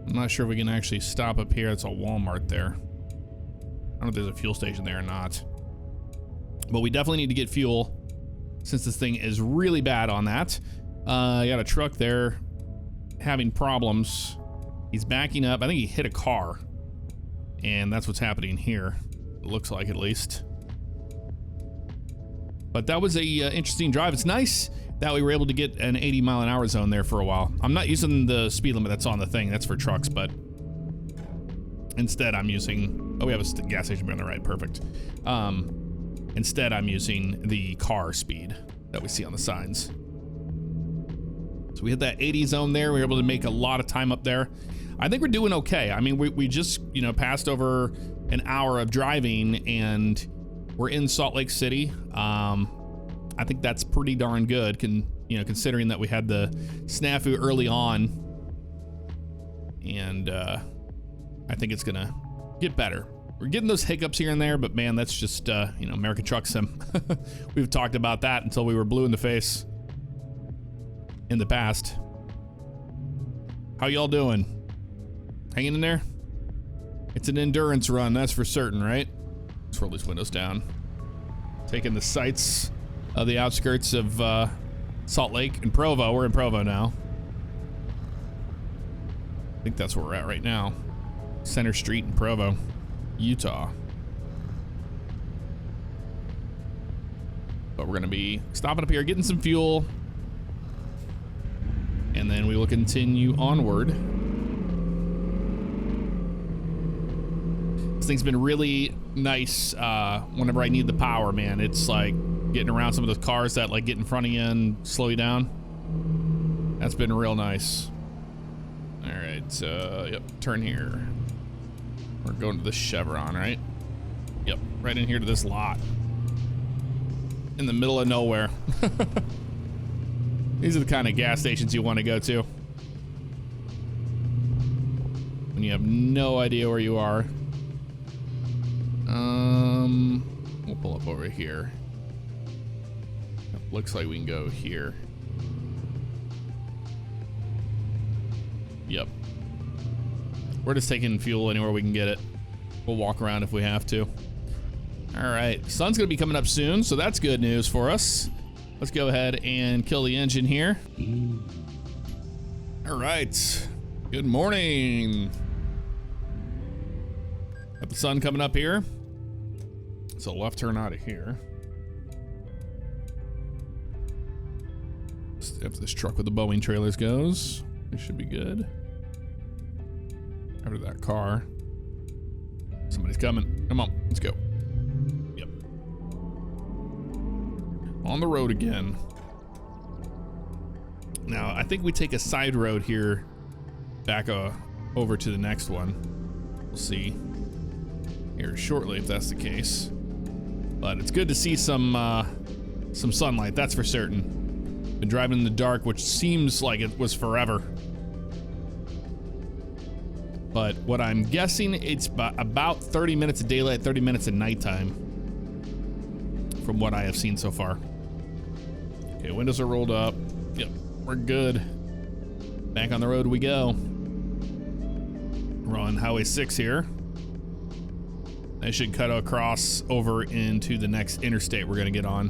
I'm not sure if we can actually stop up here. It's a Walmart there. I don't know if there's a fuel station there or not. But we definitely need to get fuel since this thing is really bad on that. I got a truck there having problems. He's backing up. I think he hit a car. And that's what's happening here. It looks like, at least. But that was a interesting drive. It's nice that we were able to get an 80-mile-an-hour zone there for a while. I'm not using the speed limit that's on the thing. That's for trucks, but instead I'm using... Oh, we have a gas station on the right. Perfect. Instead, I'm using the car speed that we see on the signs. So we hit that 80 zone there. We were able to make a lot of time up there. I think we're doing okay. I mean, we just, you know, passed over an hour of driving and we're in Salt Lake City. I think that's pretty darn good, considering that we had the snafu early on. And I think it's gonna get better. We're getting those hiccups here and there, but man, that's just, American Truck Sim. We've talked about that until we were blue in the face in the past. How y'all doing? Hanging in there? It's an endurance run, that's for certain, right? Let's roll these windows down. Taking the sights of the outskirts of Salt Lake and Provo. We're in Provo now. I think that's where we're at right now. Center Street in Provo, Utah. But we're gonna be stopping up here, getting some fuel, and then we will continue onward. This thing's been really nice whenever I need the power, man. It's like getting around some of those cars that like get in front of you and slow you down. That's been real nice. All right, yep, turn here. We're going to the Chevron, right? Yep, right in here to this lot. In the middle of nowhere. These are the kind of gas stations you want to go to when you have no idea where you are. We'll pull up over here. Looks like we can go here. Yep. We're just taking fuel anywhere we can get it. We'll walk around if we have to. All right, sun's gonna be coming up soon, so that's good news for us. Let's go ahead and kill the engine here. All right, good morning. Got the sun coming up here. So left turn out of here. After this truck with the Boeing trailers goes, it should be good. After that car. Somebody's coming. Come on, let's go. Yep. On the road again. Now, I think we take a side road here back over to the next one. We'll see here shortly if that's the case. But it's good to see some sunlight, that's for certain. Been driving in the dark, which seems like it was forever. But what I'm guessing, it's about 30 minutes of daylight, 30 minutes of nighttime, from what I have seen so far. Okay, windows are rolled up. Yep, we're good. Back on the road we go. We're on Highway 6 here. That should cut across over into the next interstate we're gonna get on.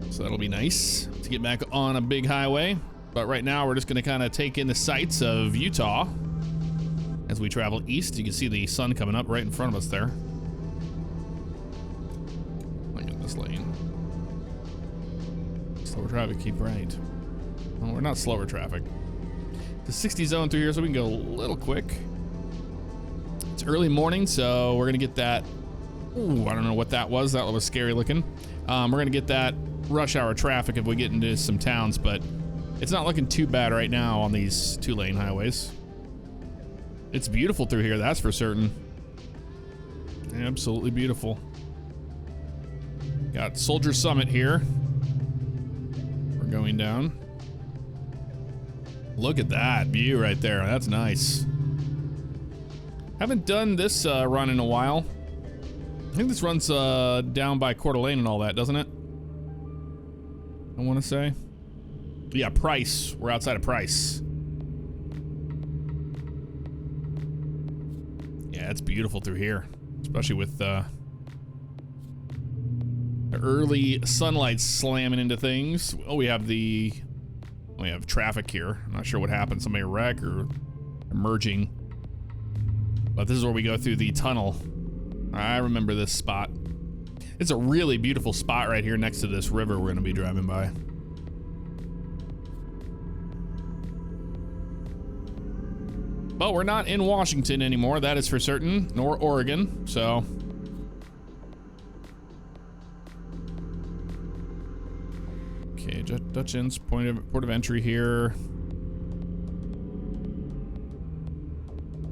So that'll be nice to get back on a big highway. But right now we're just gonna kind of take in the sights of Utah as we travel east. You can see the sun coming up right in front of us there. Like in this lane. Slower traffic, keep right. Well, we're not slower traffic. The 60 zone through here, so we can go a little quick. It's early morning, so we're gonna get that. Ooh, I don't know what that was. That was scary looking. We're gonna get that rush hour traffic if we get into some towns, but it's not looking too bad right now on these 2-lane highways. It's beautiful through here, that's for certain. Absolutely beautiful. Got Soldier Summit here. We're going down. Look at that view right there. That's nice. Haven't done this run in a while. I think this runs down by Coeur d'Alene and all that, doesn't it? I want to say. Yeah, Price. We're outside of Price. Yeah, it's beautiful through here, especially with the early sunlight slamming into things. Oh, we have traffic here. I'm not sure what happened. Somebody wreck or merging. But this is where we go through the tunnel. I remember this spot. It's a really beautiful spot right here next to this river we're going to be driving by. But we're not in Washington anymore, that is for certain, nor Oregon, so. Okay, Dutch Inn's port of entry here.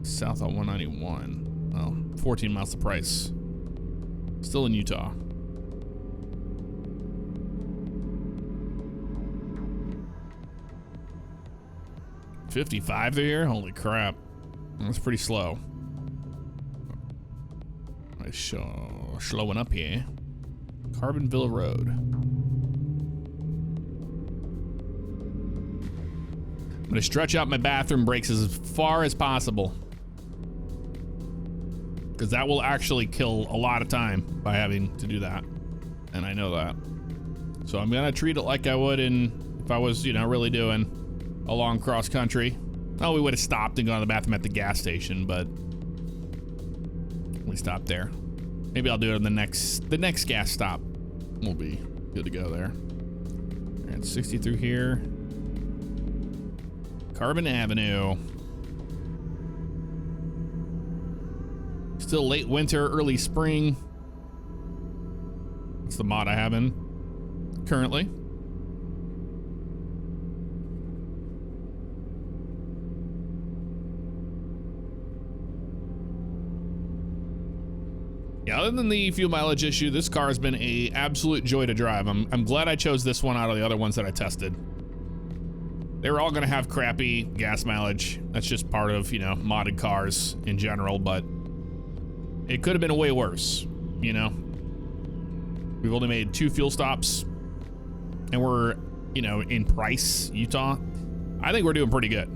South on 191. Oh, 14 miles to Price. Still in Utah. $55 there? Holy crap. That's pretty slow. Nice slowing up here. Carbonville Road. I'm gonna stretch out my bathroom breaks as far as possible, because that will actually kill a lot of time by having to do that, and I know that. So I'm gonna treat it like I would if I was, really doing a long cross country. Oh, we would have stopped and gone to the bathroom at the gas station, but we stopped there. Maybe I'll do it on the next gas stop. We'll be good to go there. And 60 through here. Carbon Avenue. Still late winter, early spring. That's the mod I have in currently. Yeah, other than the fuel mileage issue, this car has been an absolute joy to drive. I'm glad I chose this one out of the other ones that I tested. They were all going to have crappy gas mileage. That's just part of, modded cars in general, but it could have been way worse, We've only made 2 fuel stops, and we're, in Price, Utah. I think we're doing pretty good.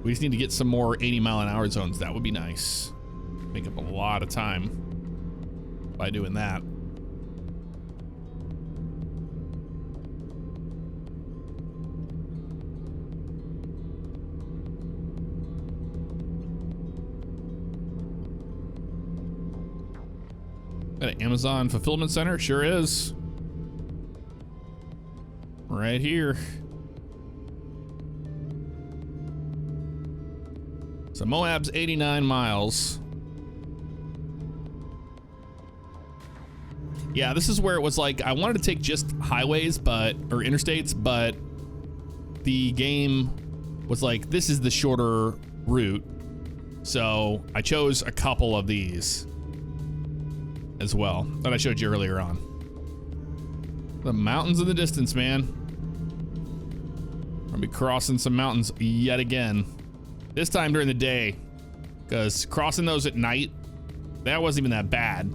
We just need to get some more 80-mile-an-hour zones. That would be nice. Make up a lot of time by doing that. At an Amazon fulfillment center? Sure is. Right here. So Moab's 89 miles. Yeah, this is where it was like, I wanted to take just highways, or interstates, but the game was like, this is the shorter route. So I chose a couple of these as well that I showed you earlier on. The mountains in the distance, man. I'll be crossing some mountains yet again. This time during the day, because crossing those at night, that wasn't even that bad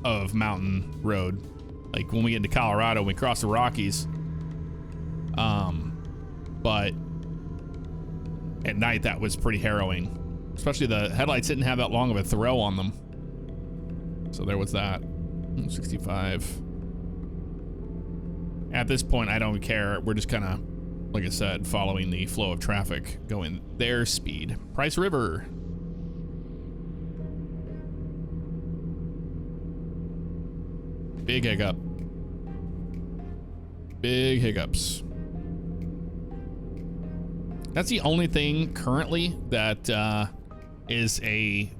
of mountain road. Like when we get into Colorado, we cross the Rockies. But at night that was pretty harrowing. Especially the headlights didn't have that long of a throw on them. So there was that. 65. At this point, I don't care. We're just kind of, like I said, following the flow of traffic, going their speed. Price River. Big hiccup. Big hiccups. That's the only thing currently that is a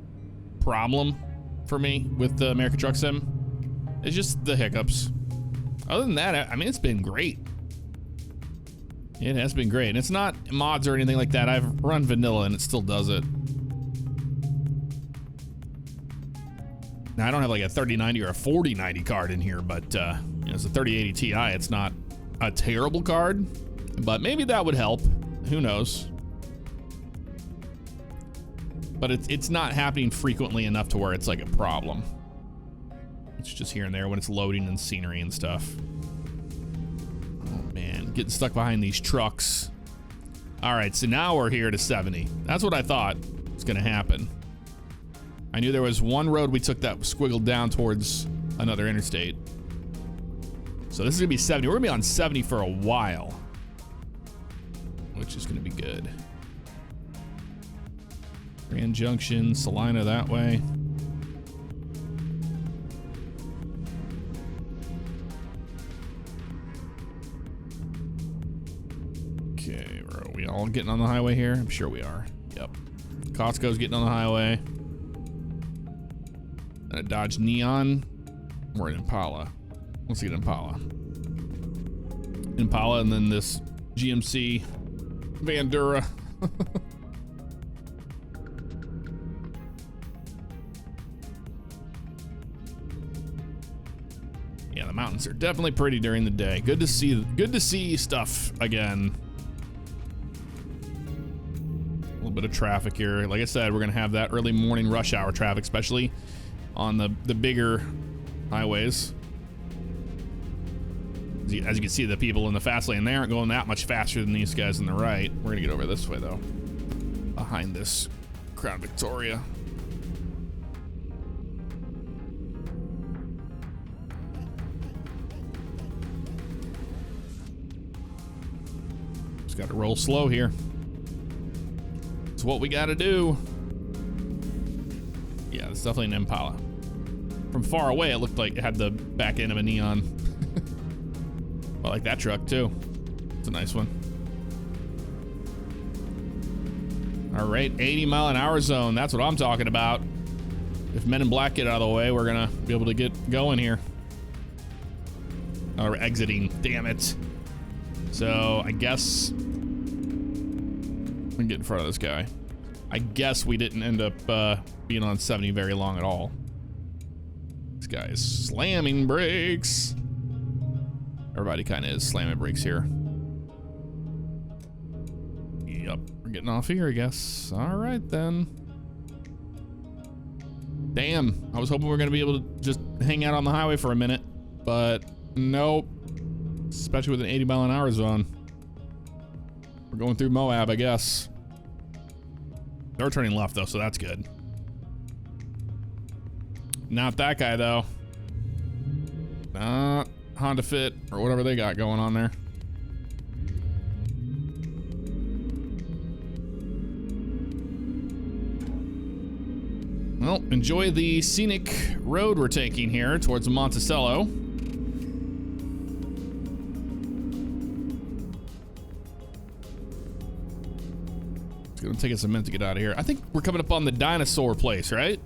problem for me with the American Truck Sim. It's just the hiccups. Other than that, I mean, it's been great. It has been great. And it's not mods or anything like that. I've run vanilla and it still does it. Now, I don't have like a 3090 or a 4090 card in here, but it's a 3080 Ti. It's not a terrible card, but maybe that would help. Who knows? but it's not happening frequently enough to where it's like a problem. It's just here and there when it's loading and scenery and stuff. Oh man, getting stuck behind these trucks. All right, so now we're here to 70. That's what I thought was gonna happen. I knew there was one road we took that squiggled down towards another interstate. So this is gonna be 70. We're gonna be on 70 for a while, which is gonna be good. Grand Junction, Salina that way. Okay, are we all getting on the highway here? I'm sure we are. Yep. Costco's getting on the highway. And a Dodge Neon. We're an Impala. Let's get Impala. Impala and then this GMC Bandura. Yeah, the mountains are definitely pretty during the day. Good to see stuff again. A little bit of traffic here. Like I said, we're gonna have that early morning rush hour traffic, especially on the bigger highways. As you can see, the people in the fast lane, they aren't going that much faster than these guys on the right. We're gonna get over this way though, behind this Crown Victoria. Just got to roll slow here. It's what we got to do. Yeah, it's definitely an Impala. From far away, it looked like it had the back end of a Neon. I like that truck too. It's a nice one. All right, 80-mile-an-hour zone. That's what I'm talking about. If Men in Black get out of the way, we're gonna be able to get going here. Or exiting, damn it. So I guess I'm gonna get in front of this guy. I guess we didn't end up being on 70 very long at all. This guy is slamming brakes. Everybody kind of is slamming brakes here. Yep, we're getting off here, I guess. All right, then. Damn, I was hoping we were gonna be able to just hang out on the highway for a minute, but nope. Especially with an 80-mile-an-hour zone. We're going through Moab, I guess. They're turning left, though, so that's good. Not that guy, though. Not Honda Fit or whatever they got going on there. Well, enjoy the scenic road we're taking here towards Monticello. It's gonna take us a minute to get out of here. I think we're coming up on the dinosaur place, right?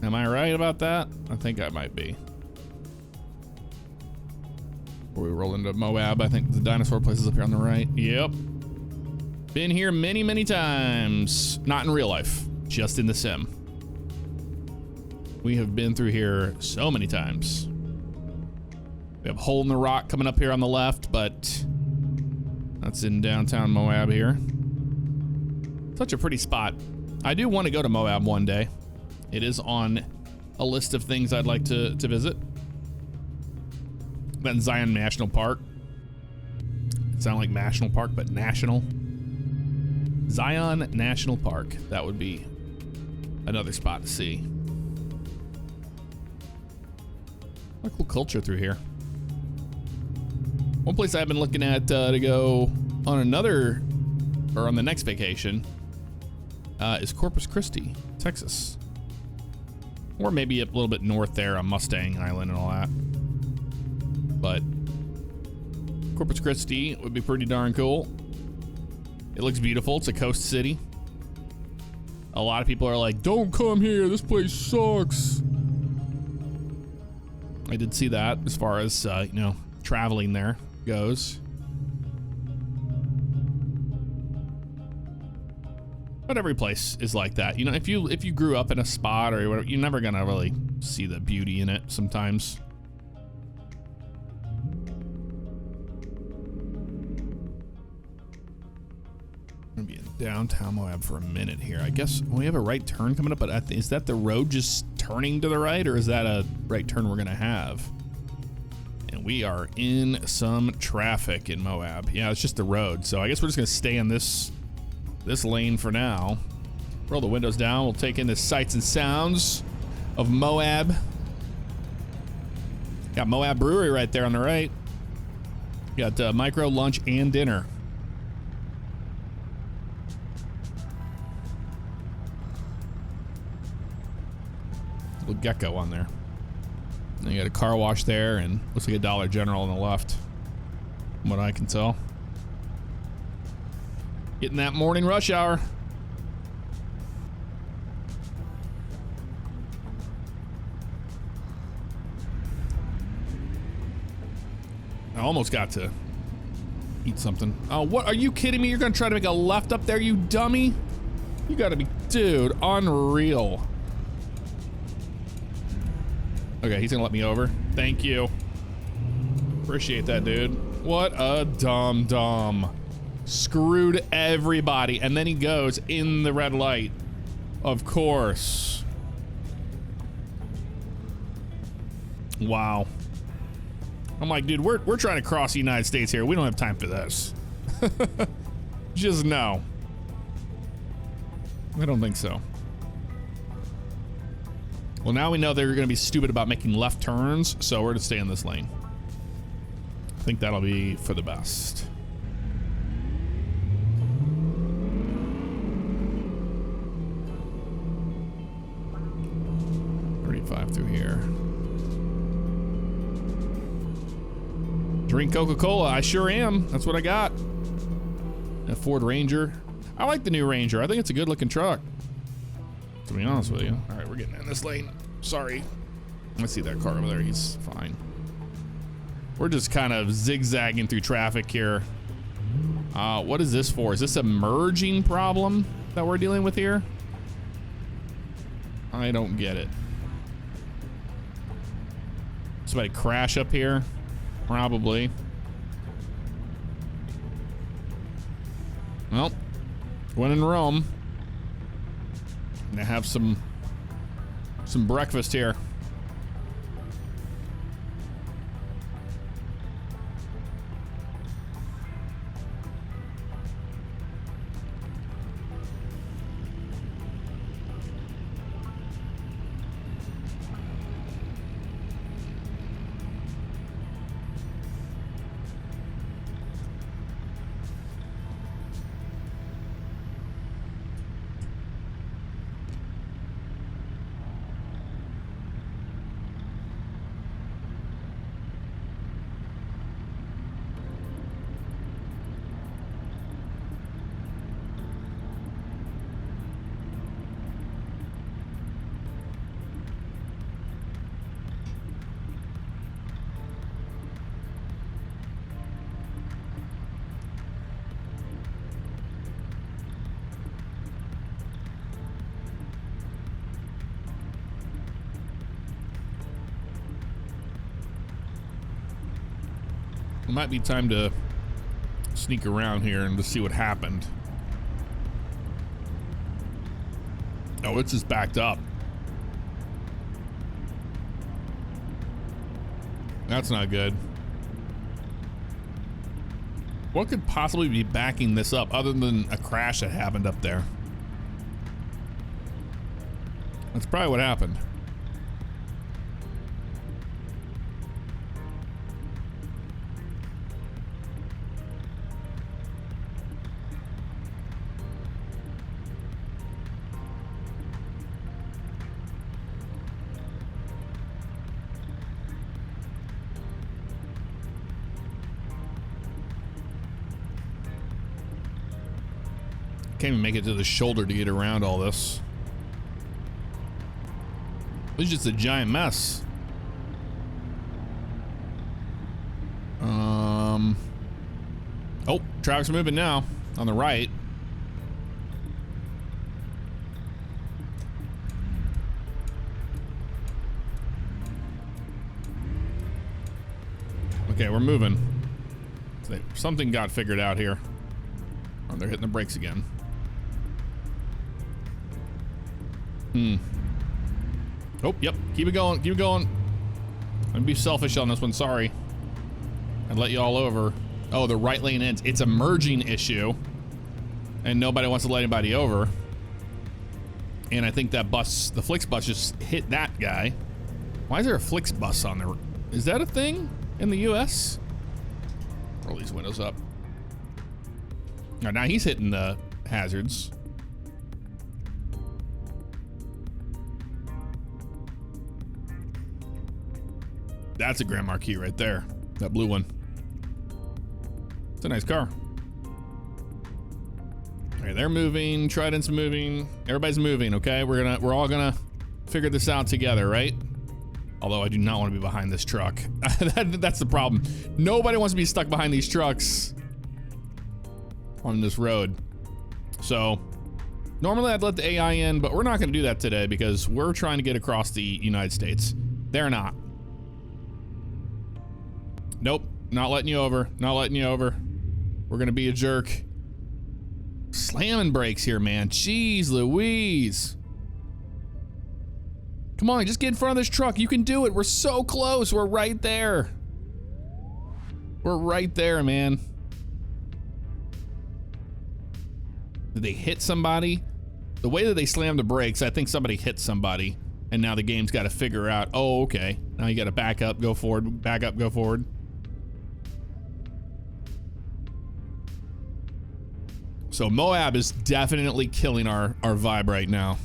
Am I right about that? I think I might be. Before we roll into Moab, I think the dinosaur place is up here on the right. Yep. Been here many, many times. Not in real life, just in the sim. We have been through here so many times. We have Hole in the Rock coming up here on the left, but that's in downtown Moab here. Such a pretty spot. I do want to go to Moab one day. It is on a list of things I'd like to visit. Then Zion National Park. It sounds like National Park, but national. Zion National Park. That would be another spot to see. A cool culture through here. One place I've been looking at to go on another, or on the next vacation, is Corpus Christi, Texas. Or maybe a little bit north there on Mustang Island and all that. But Corpus Christi would be pretty darn cool. It looks beautiful. It's a coast city. A lot of people are like, don't come here, this place sucks. I did see that as far as, you know, traveling there goes. But every place is like that. You know, if you grew up in a spot or whatever, you're never gonna really see the beauty in it sometimes. I'm gonna be in downtown Moab for a minute here. I guess we have a right turn coming up, but is that the road just turning to the right, or is that a right turn we're gonna have? And we are in some traffic in Moab. Yeah, it's just the road. So I guess we're just gonna stay in this lane for now. Roll the windows down. We'll take in the sights and sounds of Moab. Got Moab Brewery right there on the right. Got micro, lunch, and dinner. Little gecko on there. And you got a car wash there, and looks like a Dollar General on the left, from what I can tell. Getting that morning rush hour. I almost got to eat something. Oh, what? Are you kidding me? You're gonna try to make a left up there, you dummy? You gotta be, dude, unreal. Okay, he's gonna let me over. Thank you. Appreciate that, dude. What a dumb. Screwed everybody, and then he goes in the red light. Of course. Wow. I'm like, dude, we're trying to cross the United States here. We don't have time for this. Just no. I don't think so. Well, now we know they're going to be stupid about making left turns, so we're going to stay in this lane. I think that'll be for the best. Through here. Drink Coca-Cola. I sure am. That's what I got. A Ford Ranger. I like the new Ranger. I think it's a good looking truck, to be honest with you. All right, we're getting in this lane. Sorry. I see that car over there. He's fine. We're just kind of zigzagging through traffic here. What is this for? Is this a merging problem that we're dealing with here? I don't get it. Somebody crash up here? Probably. Well, when in Rome, gonna have some breakfast here. Might be time to sneak around here and to see what happened. Oh, it's just backed up. That's not good. What could possibly be backing this up other than a crash that happened up there? That's probably what happened. Can't even make it to the shoulder to get around all this. It's just a giant mess. Oh, traffic's moving now on the right. Okay, we're moving. Something got figured out here. Oh, they're hitting the brakes again. Oh, yep. Keep it going. Keep it going. I'm gonna be selfish on this one. Sorry. I'd let you all over. Oh, the right lane ends. It's a merging issue. And nobody wants to let anybody over. And I think that bus, the Flix bus, just hit that guy. Why is there a Flix bus on there? Is that a thing in the US? Roll these windows up. Oh, now he's hitting the hazards. That's a Grand Marquis right there. That blue one. It's a nice car. All right, they're moving. Trident's moving. Everybody's moving. Okay, we're all gonna figure this out together, right? Although I do not want to be behind this truck. That's the problem. Nobody wants to be stuck behind these trucks on this road. So normally I'd let the AI in, but we're not going to do that today because we're trying to get across the United States. They're not. Nope, not letting you over. Not letting you over. We're going to be a jerk. Slamming brakes here, man. Jeez Louise. Come on, just get in front of this truck. You can do it. We're so close. We're right there. We're right there, man. Did they hit somebody? The way that they slammed the brakes, I think somebody hit somebody. And now the game's got to figure out, oh, okay. Now you got to back up, go forward, back up, go forward. So Moab is definitely killing our vibe right now.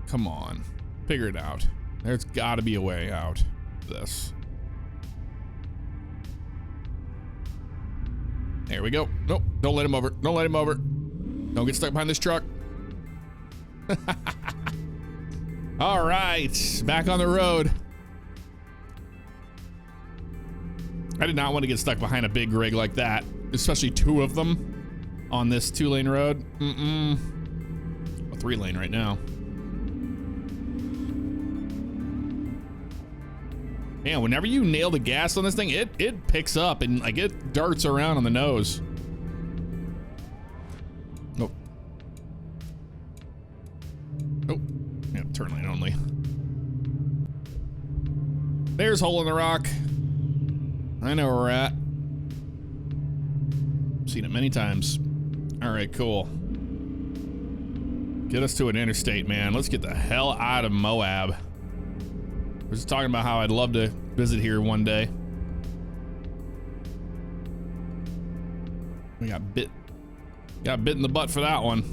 Come on, figure it out. There's got to be a way out of this. There we go. Nope, don't let him over. Don't let him over. Don't get stuck behind this truck. All right, back on the road. I did not want to get stuck behind a big rig like that, especially two of them on this 2-lane road. A 3-lane right now. Man, whenever you nail the gas on this thing, it picks up and like it darts around on the nose. Nope. Nope. Yep, turn lane only. There's Hole in the Rock. I know where we're at. Seen it many times. All right, cool. Get us to an interstate, man. Let's get the hell out of Moab. We're just talking about how I'd love to visit here one day. We got bit in the butt for that one.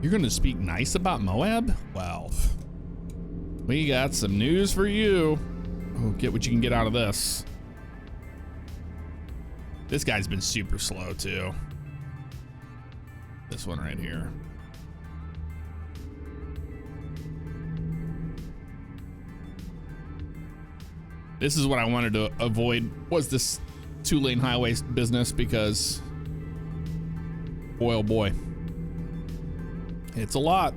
You're gonna speak nice about Moab? Well, we got some news for you. Oh, get what you can get out of this. This guy's been super slow too. This one right here. This is what I wanted to avoid, was this 2-lane highway business, because boy, oh boy, it's a lot.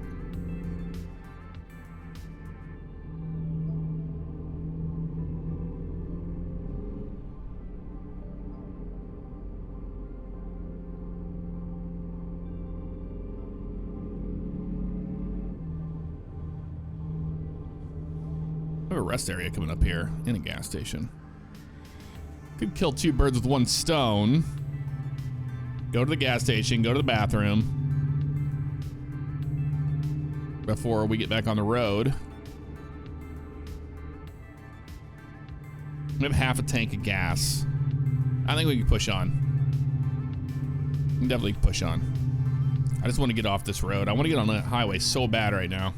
I have a rest area coming up here in a gas station. Could kill 2 birds with 1 stone. Go to the gas station, go to the bathroom before we get back on the road. We have half a tank of gas. I think we can push on. We can definitely push on. I just want to get off this road. I want to get on the highway so bad right now.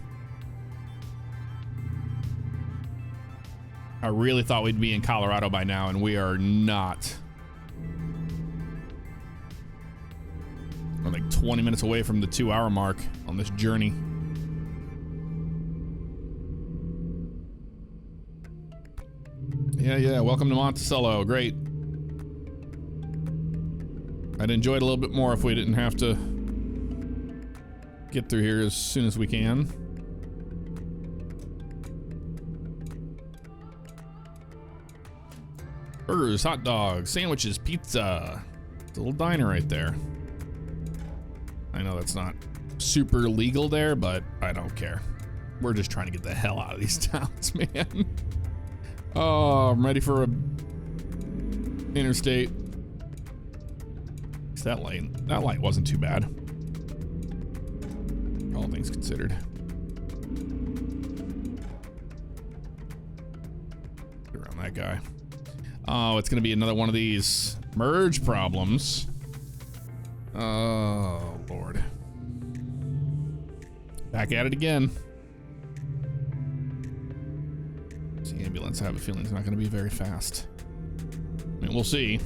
I really thought we'd be in Colorado by now, and we are not. We're like 20 minutes away from the 2-hour mark on this journey. Yeah, welcome to Monticello. Great. I'd enjoy it a little bit more if we didn't have to get through here as soon as we can. Burgers, hot dogs, sandwiches, pizza. It's a little diner right there. I know that's not super legal there, but I don't care. We're just trying to get the hell out of these towns, man. Oh, I'm ready for a interstate. That light wasn't too bad. All things considered. Get around that guy. Oh, it's gonna be another one of these merge problems. Oh, Lord. Back at it again. This ambulance, I have a feeling, is not gonna be very fast. I mean, we'll see.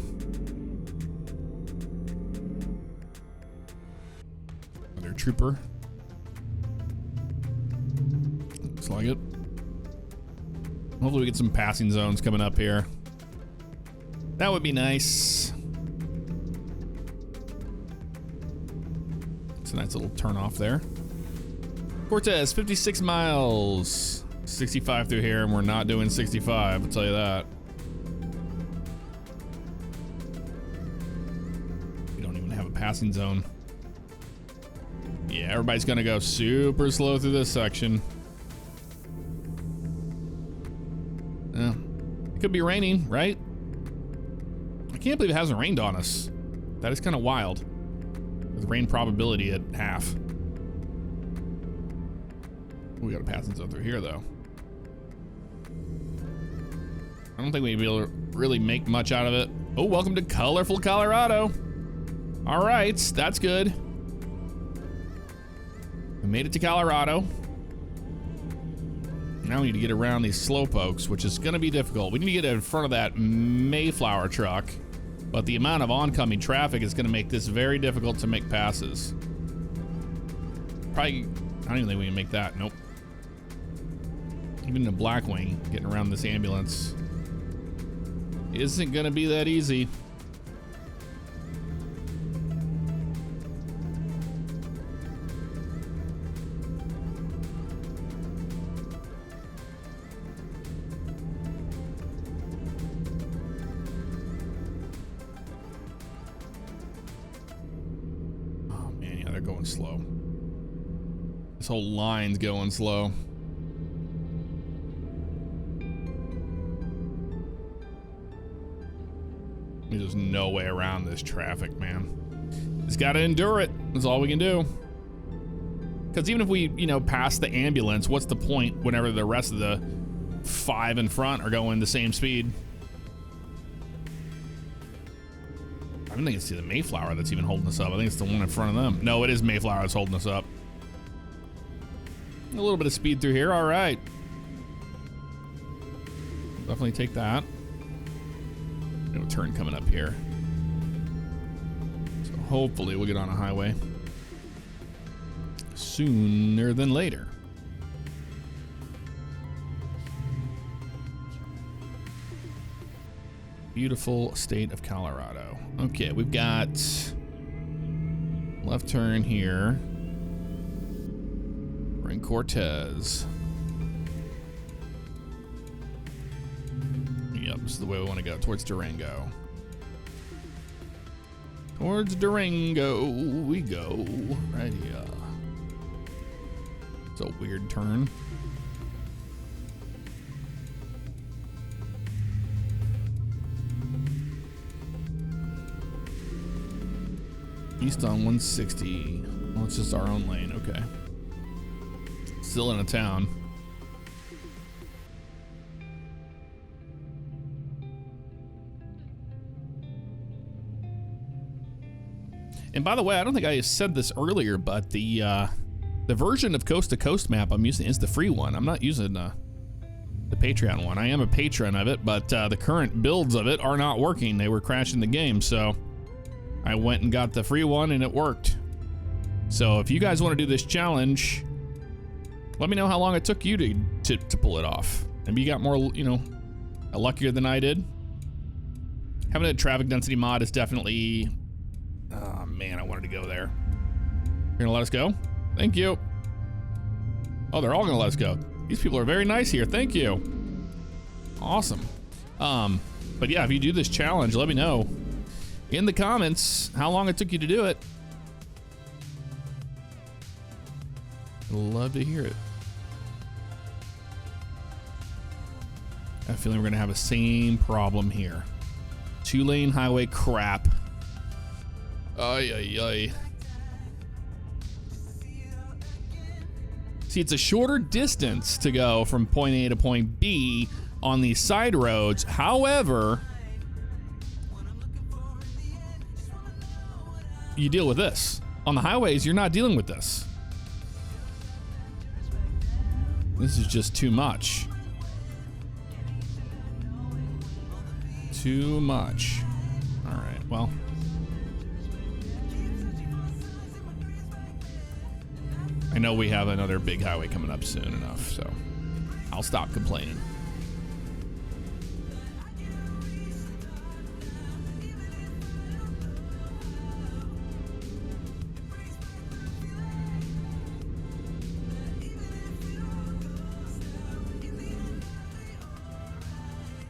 Another trooper. Looks like it. Hopefully we get some passing zones coming up here. That would be nice. It's a nice little turn off there. Cortez, 56 miles. 65 through here, and we're not doing 65, I'll tell you that. We don't even have a passing zone. Yeah, everybody's gonna go super slow through this section. It could be raining, right? I can't believe it hasn't rained on us. That is kind of wild. With rain probability at half. We got a passing zone through here, though. I don't think we'd be able to really make much out of it. Oh, welcome to colorful Colorado. All right, that's good. We made it to Colorado. Now we need to get around these slowpokes, which is gonna be difficult. We need to get in front of that Mayflower truck, but the amount of oncoming traffic is gonna make this very difficult to make passes. Probably, I don't even think we can make that, nope. Even the Blackwing, getting around this ambulance isn't gonna be that easy. Oh man, yeah, they're going slow. This whole line's going slow. There's no way around this traffic, man. Just gotta endure it. That's all we can do. Because even if we, you know, pass the ambulance, what's the point whenever the rest of the 5 in front are going the same speed? I don't think it's the Mayflower that's even holding us up. I think it's the one in front of them. No, it is Mayflower that's holding us up. A little bit of speed through here. All right. Definitely take that. No turn coming up here. So hopefully we'll get on a highway sooner than later. Beautiful state of Colorado. Okay, we've got left turn here. We're in Cortez. Yep, this is the way we want to go, towards Durango. Towards Durango we go, right here. It's a weird turn. East on 160. Well, it's just our own lane, okay. Still in a town. And by the way, I don't think I said this earlier, but the version of Coast to Coast map I'm using is the free one. I'm not using the Patreon one. I am a patron of it, but the current builds of it are not working. They were crashing the game, so I went and got the free one and it worked. So if you guys want to do this challenge, let me know how long it took you to pull it off. Maybe you got more, you know, luckier than I did. Having a traffic density mod is definitely... Oh man, I wanted to go there. You're gonna let us go? Thank you. Oh, they're all gonna let us go. These people are very nice here. Thank you. Awesome. But yeah, if you do this challenge, let me know in the comments how long it took you to do it. I'd love to hear it. I have a feeling we're gonna have the same problem here. 2-lane highway crap. Ay, ay, ay. See, it's a shorter distance to go from point A to point B on these side roads. However, you deal with this. On the highways, you're not dealing with this. This is just too much. Too much. All right, well. I know we have another big highway coming up soon enough, so I'll stop complaining.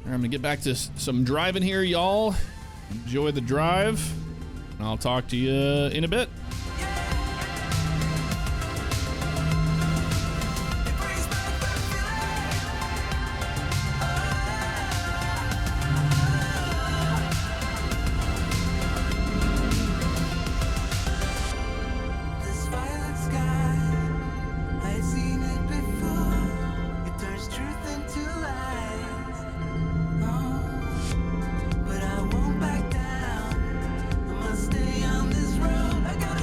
I'm gonna get back to some driving here, y'all. Enjoy the drive. I'll talk to you in a bit. But I won't back down. I must stay on this road. I gotta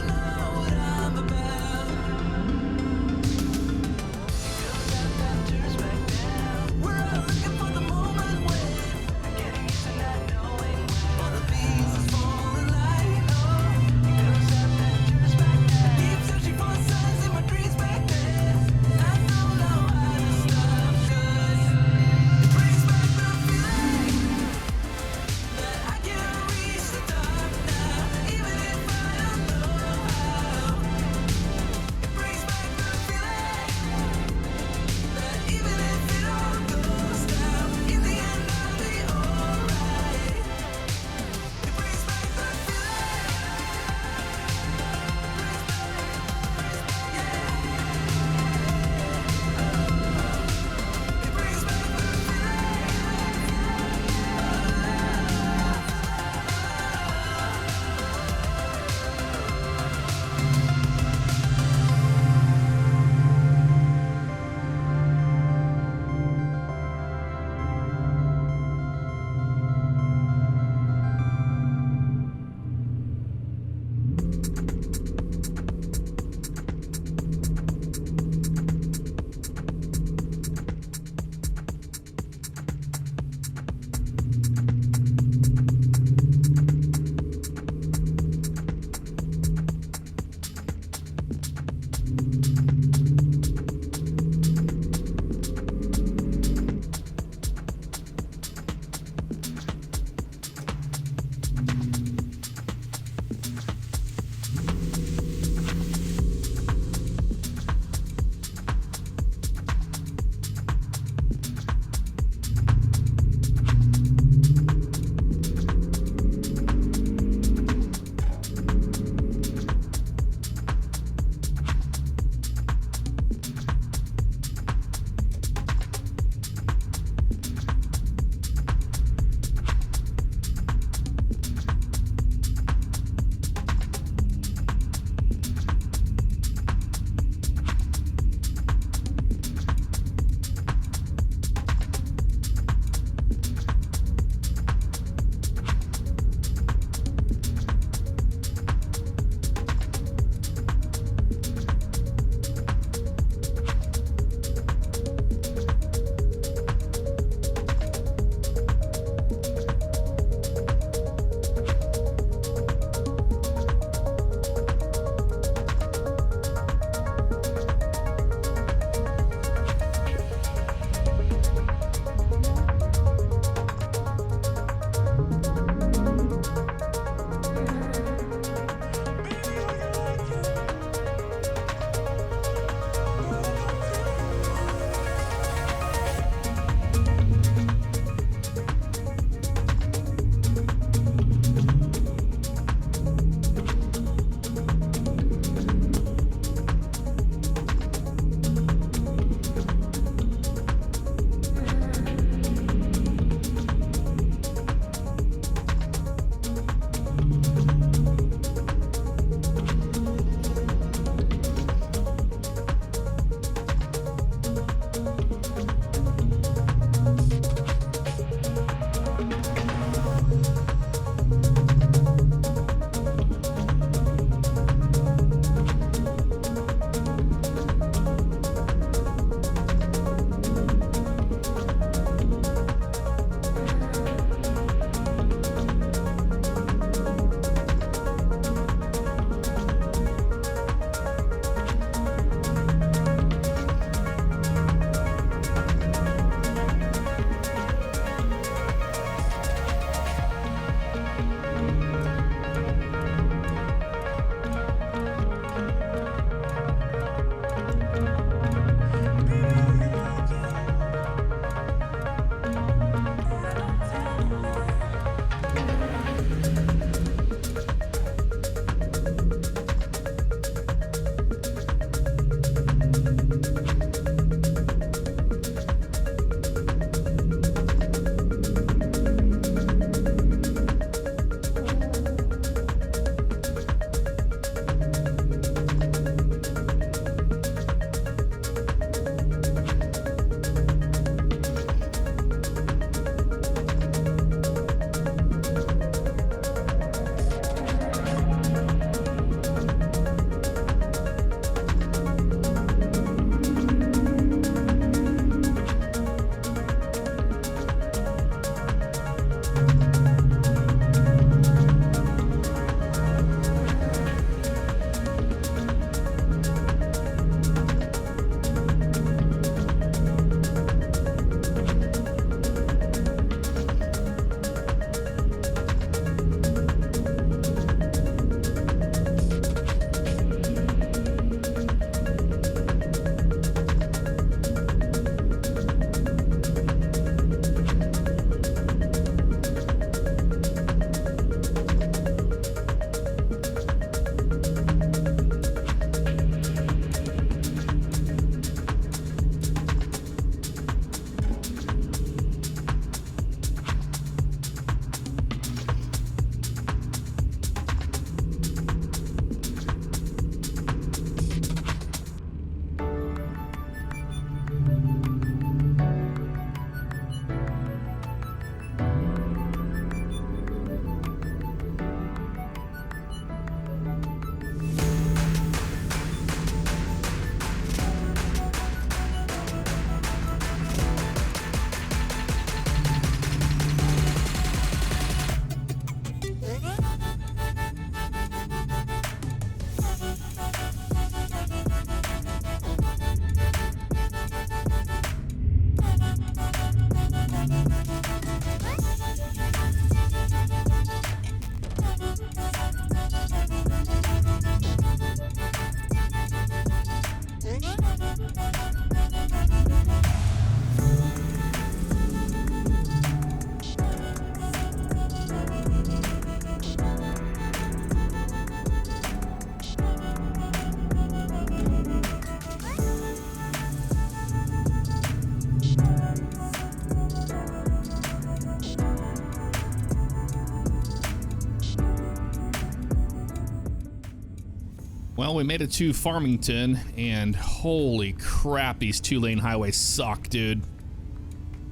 Well, we made it to Farmington, and holy crap, these 2-lane highways suck, dude.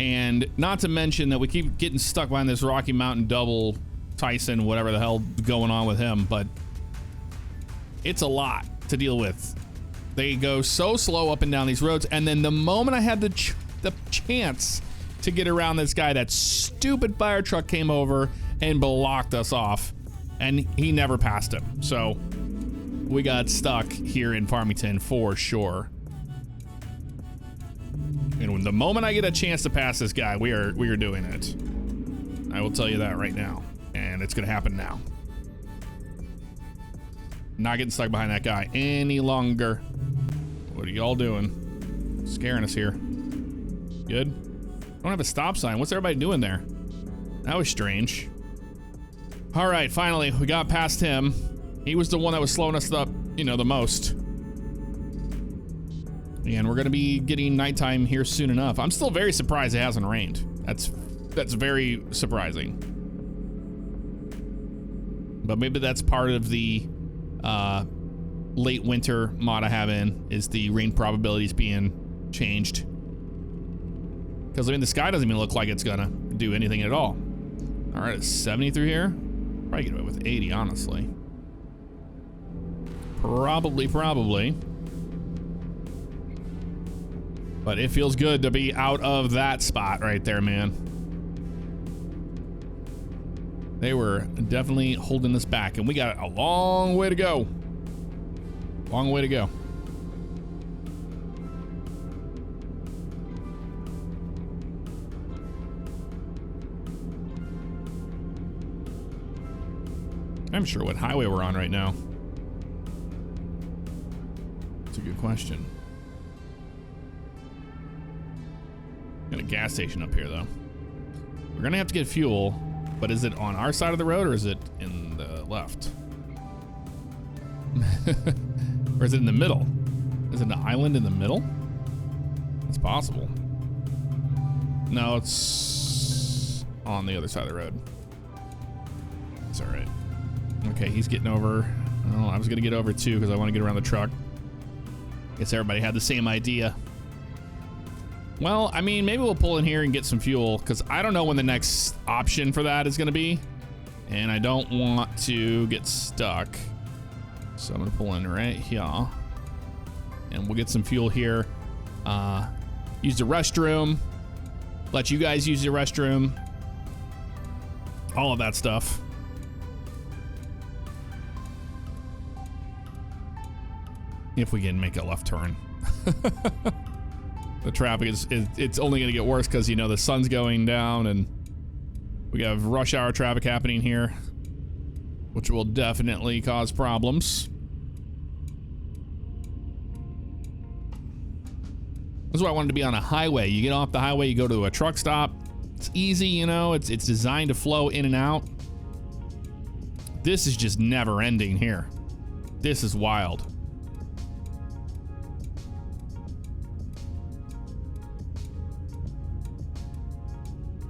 And not to mention that we keep getting stuck behind this Rocky Mountain double Tyson, whatever the hell going on with him, but it's a lot to deal with. They go so slow up and down these roads, and then the moment I had the chance to get around this guy, that stupid fire truck came over and blocked us off, and he never passed him. So we got stuck here in Farmington for sure. And the moment I get a chance to pass this guy, we are doing it. I will tell you that right now, and it's gonna happen now. Not getting stuck behind that guy any longer. What are y'all doing? Scaring us here. Good. Don't have a stop sign. What's everybody doing there? That was strange. All right, finally, we got past him. He was the one that was slowing us up, you know, the most. And we're gonna be getting nighttime here soon enough. I'm still very surprised it hasn't rained. That's very surprising. But maybe that's part of the late winter mod I have in, is the rain probabilities being changed. Because I mean, the sky doesn't even look like it's gonna do anything at all. All right, it's 70 through here. Probably get away with 80, honestly. Probably. But it feels good to be out of that spot right there, man. They were definitely holding us back, and we got a long way to go. Long way to go. I'm sure what highway we're on right now. That's a good question. Got a gas station up here, though. We're gonna have to get fuel, but is it on our side of the road or is it in the left? Or is it in the middle? Is it an island in the middle? It's possible. No, it's on the other side of the road. It's all right. Okay, he's getting over. Oh, I was gonna get over too because I want to get around the truck. Guess everybody had the same idea. Well, I mean, maybe we'll pull in here and get some fuel because I don't know when the next option for that is gonna be, and I don't want to get stuck. So I'm gonna pull in right here, and we'll get some fuel here. Use the restroom. Let you guys use the restroom. All of that stuff. If we can make a left turn. The traffic it's only gonna get worse because, you know, the sun's going down and we have rush hour traffic happening here, which will definitely cause problems. That's why I wanted to be on a highway. You get off the highway, you go to a truck stop. It's easy, you know, it's designed to flow in and out. This is just never ending here. This is wild.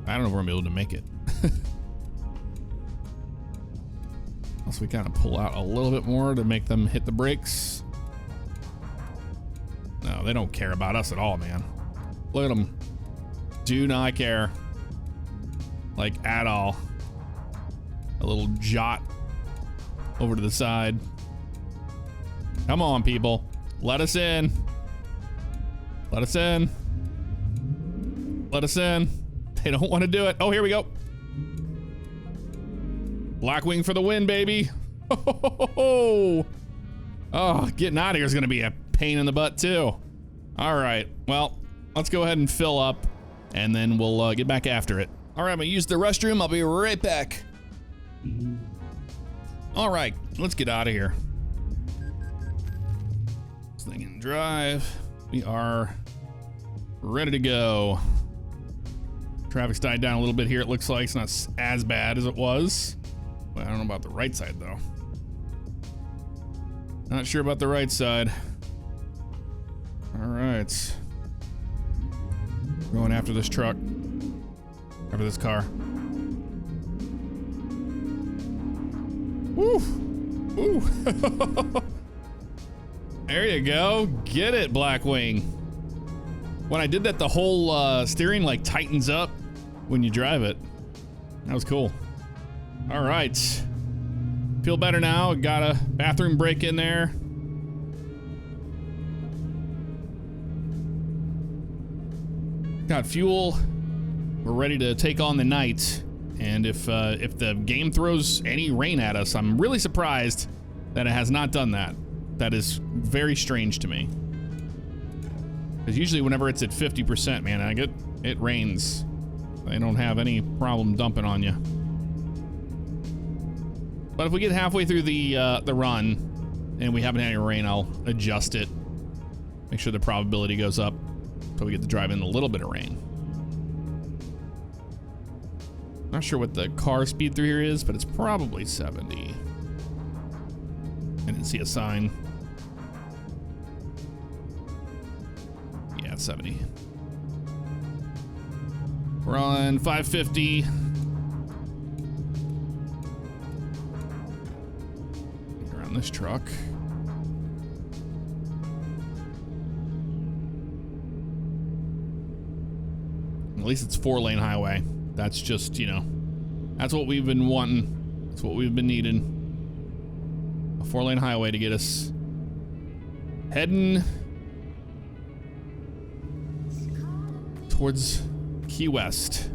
I don't know if we're gonna be able to make it. Unless we kind of pull out a little bit more to make them hit the brakes. No, they don't care about us at all, man. Look at them. Do not care. Like, at all. A little jot over to the side. Come on, people. Let us in. Let us in. Let us in. They don't want to do it. Oh, here we go. Blackwing for the win, baby. Oh, getting out of here is going to be a pain in the butt, too. All right. Well, let's go ahead and fill up, and then we'll get back after it. All right, I'm going to use the restroom. I'll be right back. All right, let's get out of here. This thing can drive. We are ready to go. Traffic's died down a little bit here. It looks like it's not as bad as it was. Well, I don't know about the right side, though. Not sure about the right side. All right. Going after this truck. After this car. Woo! Ooh. There you go. Get it, Blackwing. When I did that, the whole steering like tightens up when you drive it. That was cool. All right. Feel better now. Got a bathroom break in there. Got fuel. We're ready to take on the night. And if the game throws any rain at us, I'm really surprised that it has not done that. That is very strange to me. Because usually whenever it's at 50%, man, it rains. They don't have any problem dumping on you. But if we get halfway through the run and we haven't had any rain, I'll adjust it. Make sure the probability goes up so we get to drive in a little bit of rain. Not sure what the car speed through here is, but it's probably 70. I didn't see a sign. Yeah, 70. We're on 550. Around this truck. At least it's 4-lane highway. That's just, you know, that's what we've been wanting. That's what we've been needing. A 4-lane highway to get us heading towards Key West.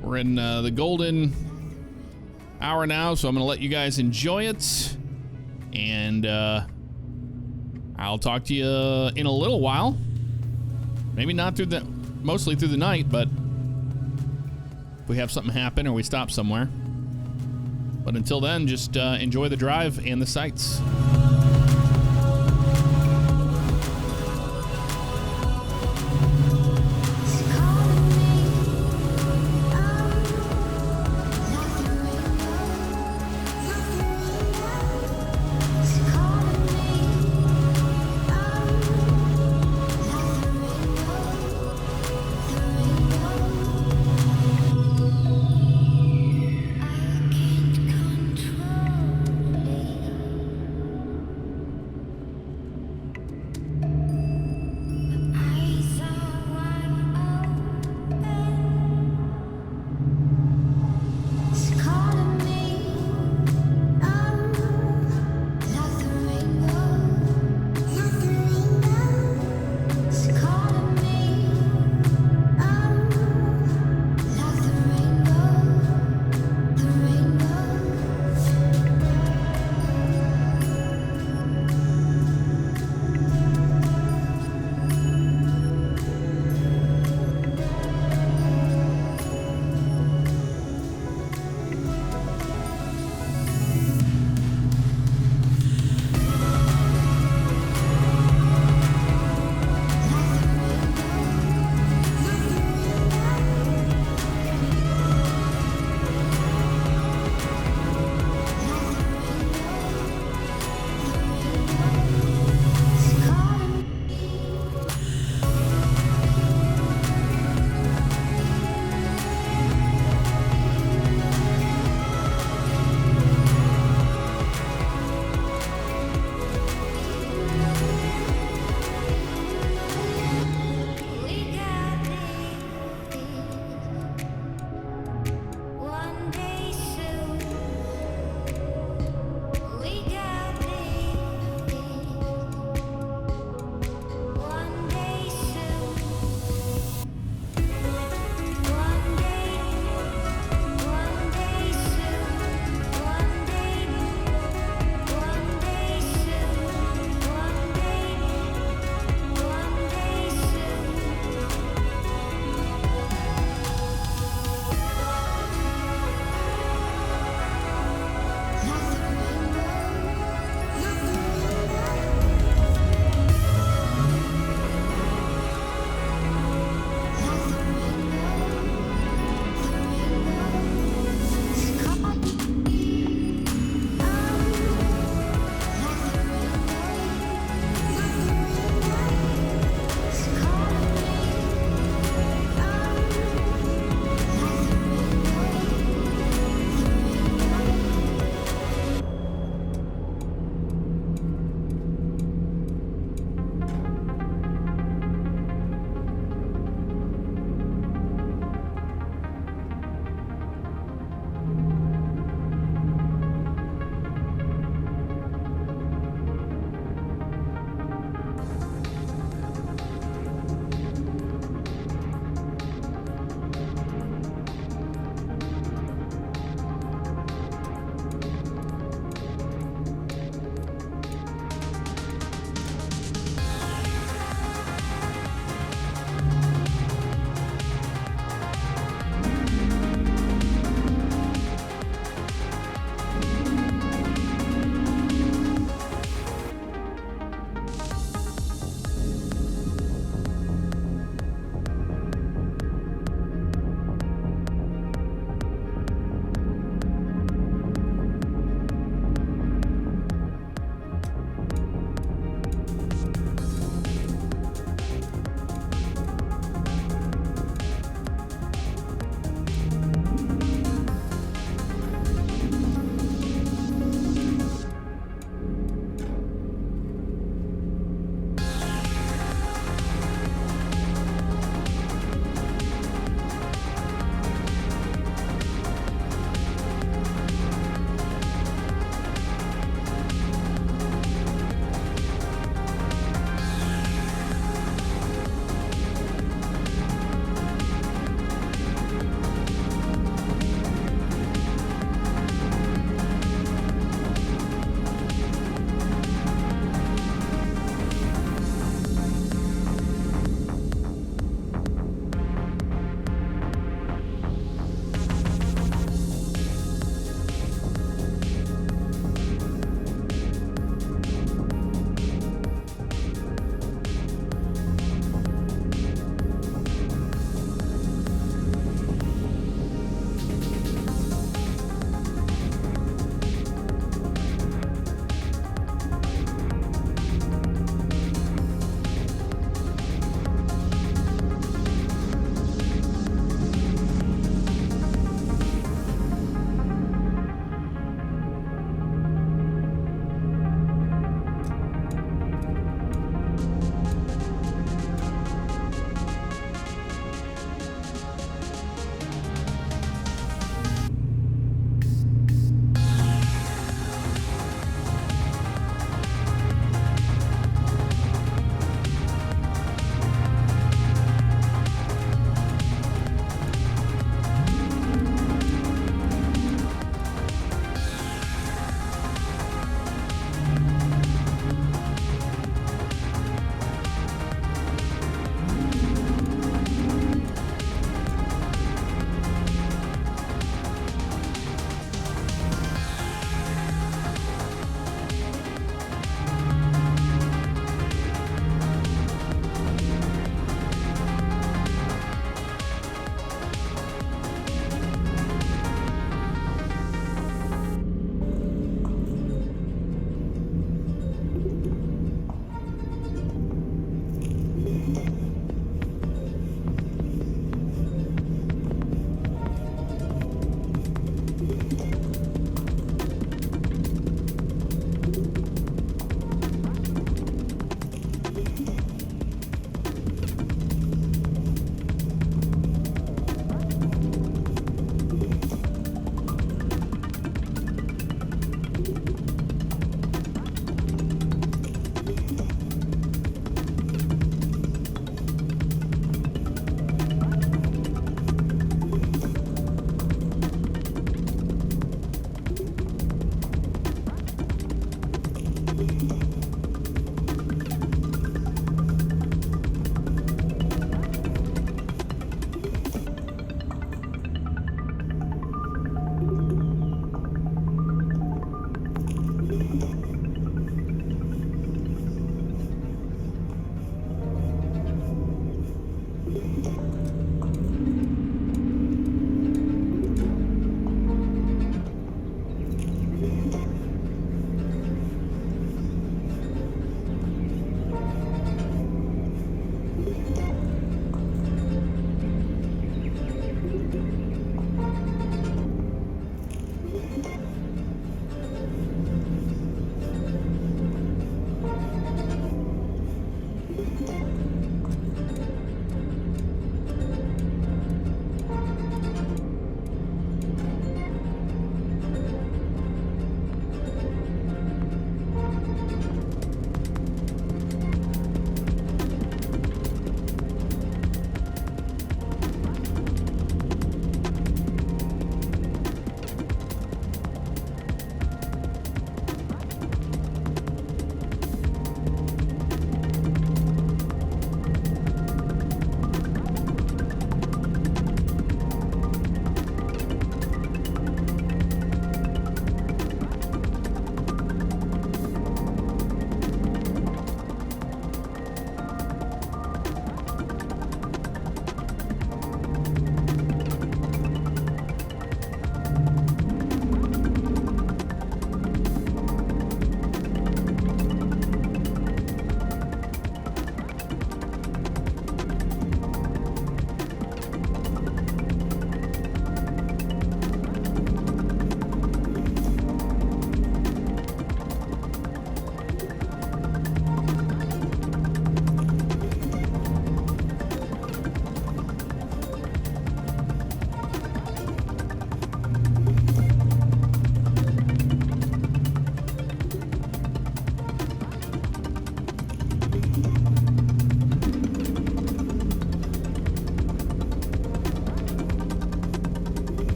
We're in the golden hour now, so I'm going to let you guys enjoy it. And I'll talk to you in a little while. Maybe not mostly through the night, but if we have something happen or we stop somewhere. But until then, just enjoy the drive and the sights.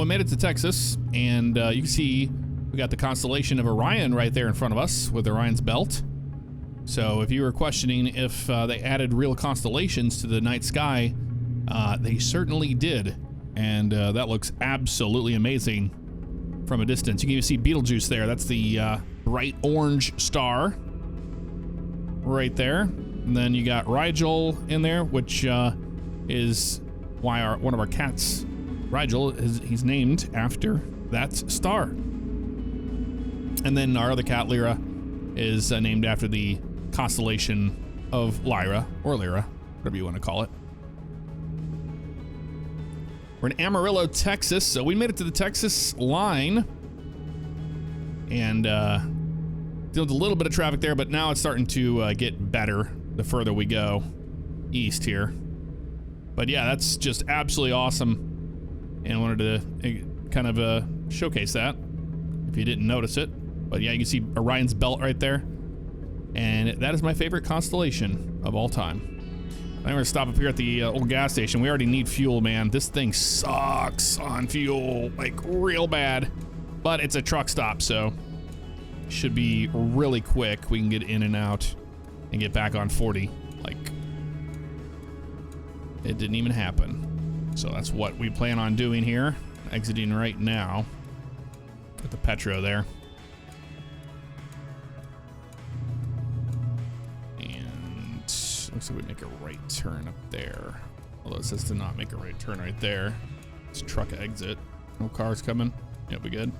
we made it to Texas, and you can see we got the constellation of Orion right there in front of us with Orion's belt. So if you were questioning if they added real constellations to the night sky, they certainly did. And that looks absolutely amazing from a distance. You can even see Betelgeuse there. That's the bright orange star right there. And then you got Rigel in there, which is why one of our cats, Rigel, he's named after that star. And then our other cat, Lyra, is named after the constellation of Lyra, or Lyra, whatever you want to call it. We're in Amarillo, Texas, so we made it to the Texas line. And dealt with a little bit of traffic there, but now it's starting to get better the further we go east here. But yeah, that's just absolutely awesome. And I wanted to kind of showcase that, if you didn't notice it. But yeah, you can see Orion's belt right there. And that is my favorite constellation of all time. I'm gonna stop up here at the old gas station. We already need fuel, man. This thing sucks on fuel, like real bad. But it's a truck stop, so should be really quick. We can get in and out and get back on 40. Like, it didn't even happen. So that's what we plan on doing here. Exiting right now. Got the Petro there. Looks like we make a right turn up there. Although it says to not make a right turn right there. It's truck exit. No cars coming. Yeah, we good.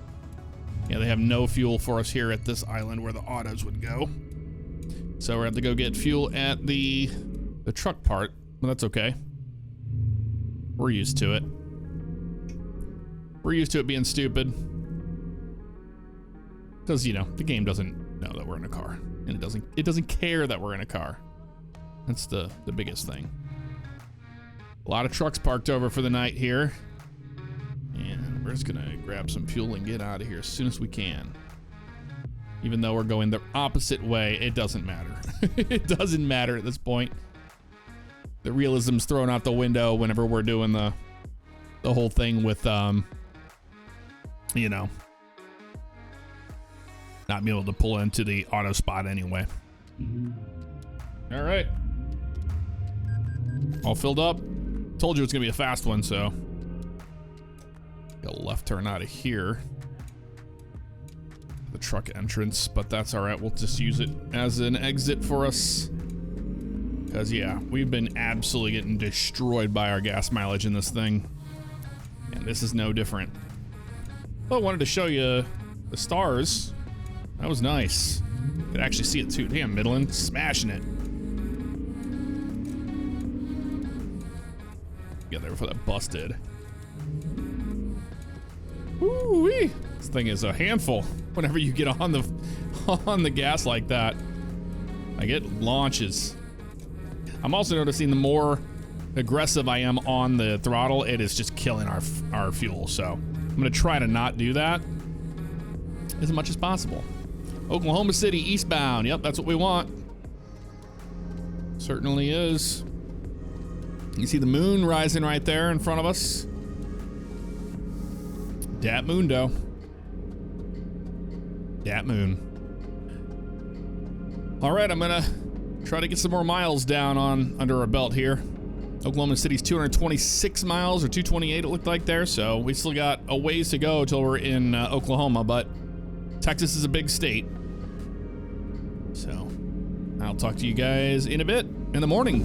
Yeah, they have no fuel for us here at this island where the autos would go. So we're gonna have to go get fuel at the truck part, but that's okay. We're used to it. We're used to it being stupid. Because, you know, the game doesn't know that we're in a car. And it doesn't care that we're in a car. That's the biggest thing. A lot of trucks parked over for the night here. And we're just gonna grab some fuel and get out of here as soon as we can. Even though we're going the opposite way, it doesn't matter. It doesn't matter at this point. The realism's thrown out the window whenever we're doing the whole thing with, you know, not being able to pull into the auto spot anyway. All right. All filled up. Told you it's gonna be a fast one, so got a left turn out of here. The truck entrance, but that's all right. We'll just use it as an exit for us. Because yeah, we've been absolutely getting destroyed by our gas mileage in this thing. And this is no different. But I wanted to show you the stars. That was nice. Could actually see it too. Damn, Midland, smashing it. Get there before that busted. Woo-wee. This thing is a handful. Whenever you get on the gas like that, I get launches. I'm also noticing the more aggressive I am on the throttle, it is just killing our fuel. So I'm gonna try to not do that as much as possible. Oklahoma City eastbound. Yep, that's what we want. Certainly is. You see the moon rising right there in front of us. Dat Mundo. Dat moon. All right, I'm gonna try to get some more miles down under our belt here. Oklahoma City's 226 miles or 228 it looked like there, so we still got a ways to go till we're in Oklahoma, but Texas is a big state. So I'll talk to you guys in a bit in the morning.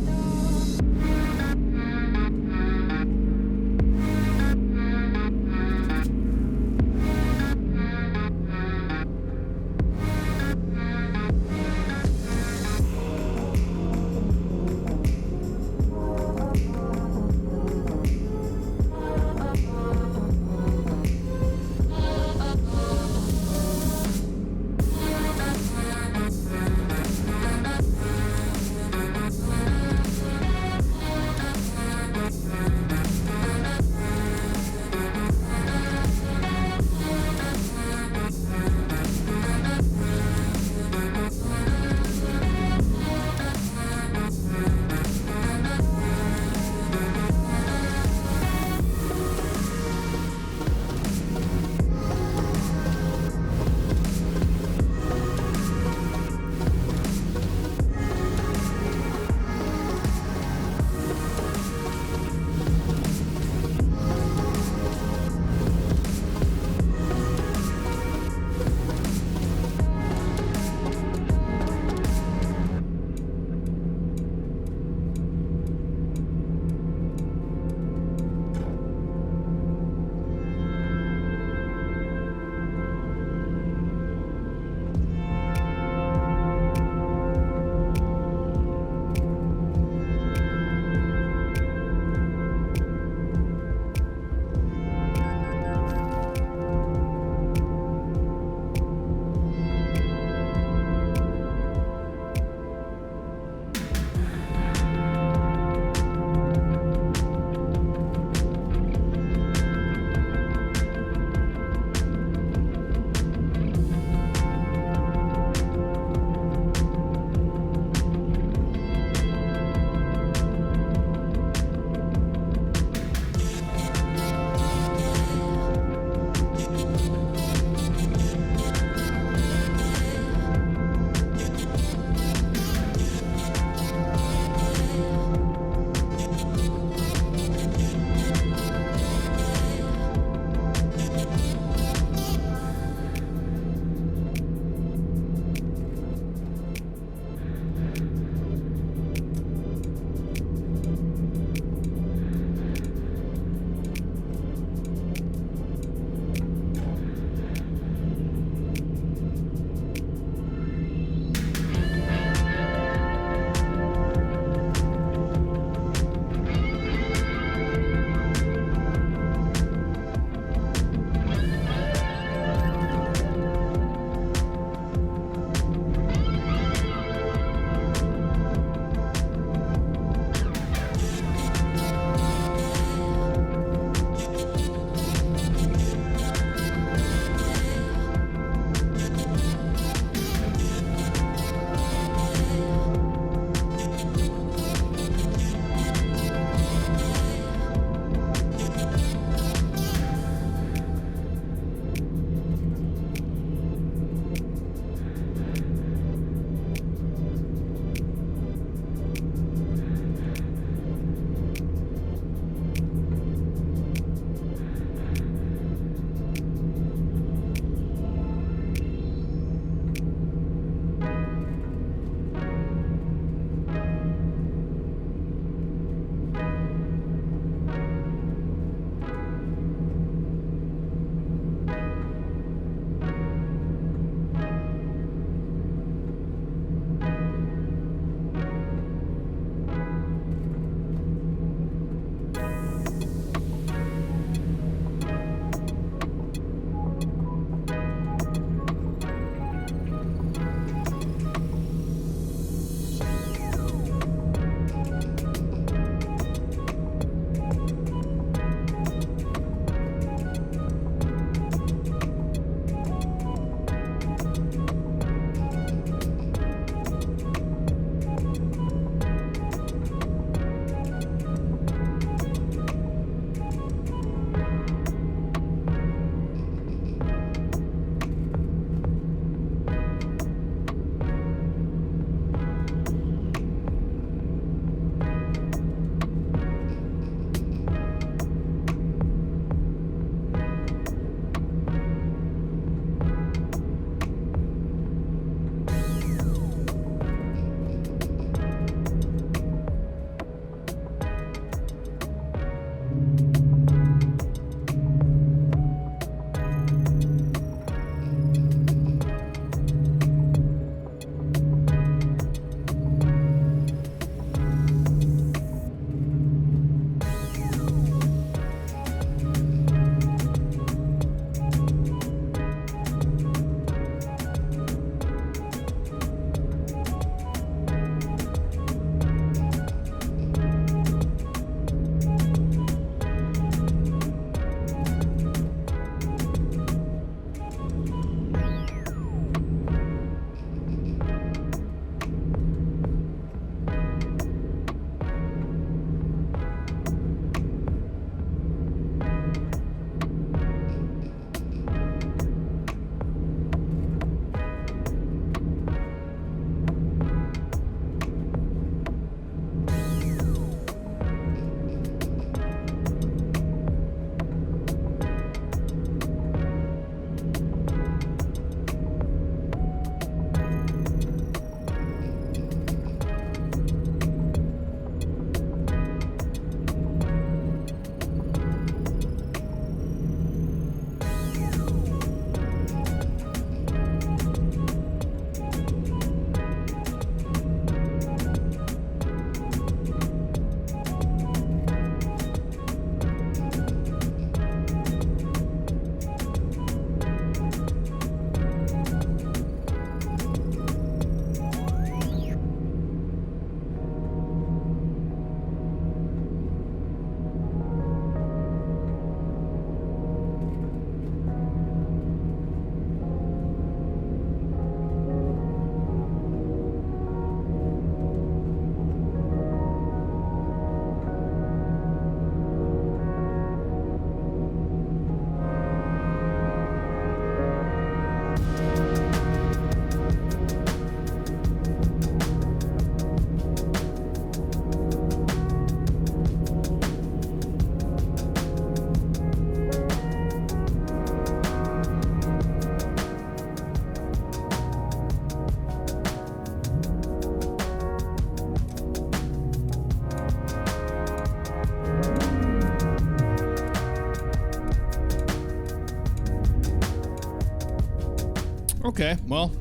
Okay, well,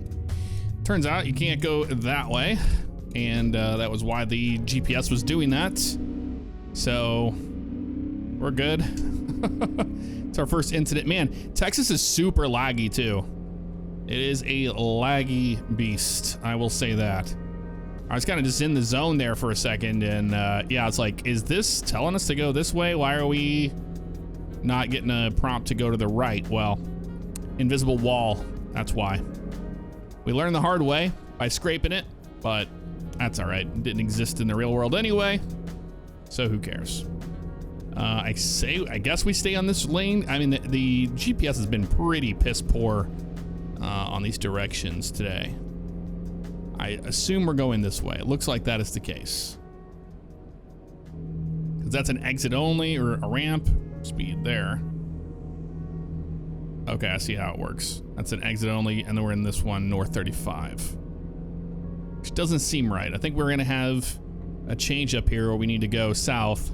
turns out you can't go that way. And that was why the GPS was doing that. So we're good. It's our first incident. Man, Texas is super laggy too. It is a laggy beast, I will say that. I was kind of just in the zone there for a second, and yeah, it's like, is this telling us to go this way? Why are we not getting a prompt to go to the right? Well, invisible wall, that's why. We learned the hard way by scraping it, but that's all right. It didn't exist in the real world anyway, so who cares? I guess we stay on this lane. I mean, the GPS has been pretty piss poor on these directions today. I assume we're going this way. It looks like that is the case. Because that's an exit only, or a ramp. Speed there. Okay, I see how it works. That's an exit only, and then we're in this one, North 35. Which doesn't seem right. I think we're gonna have a change up here where we need to go south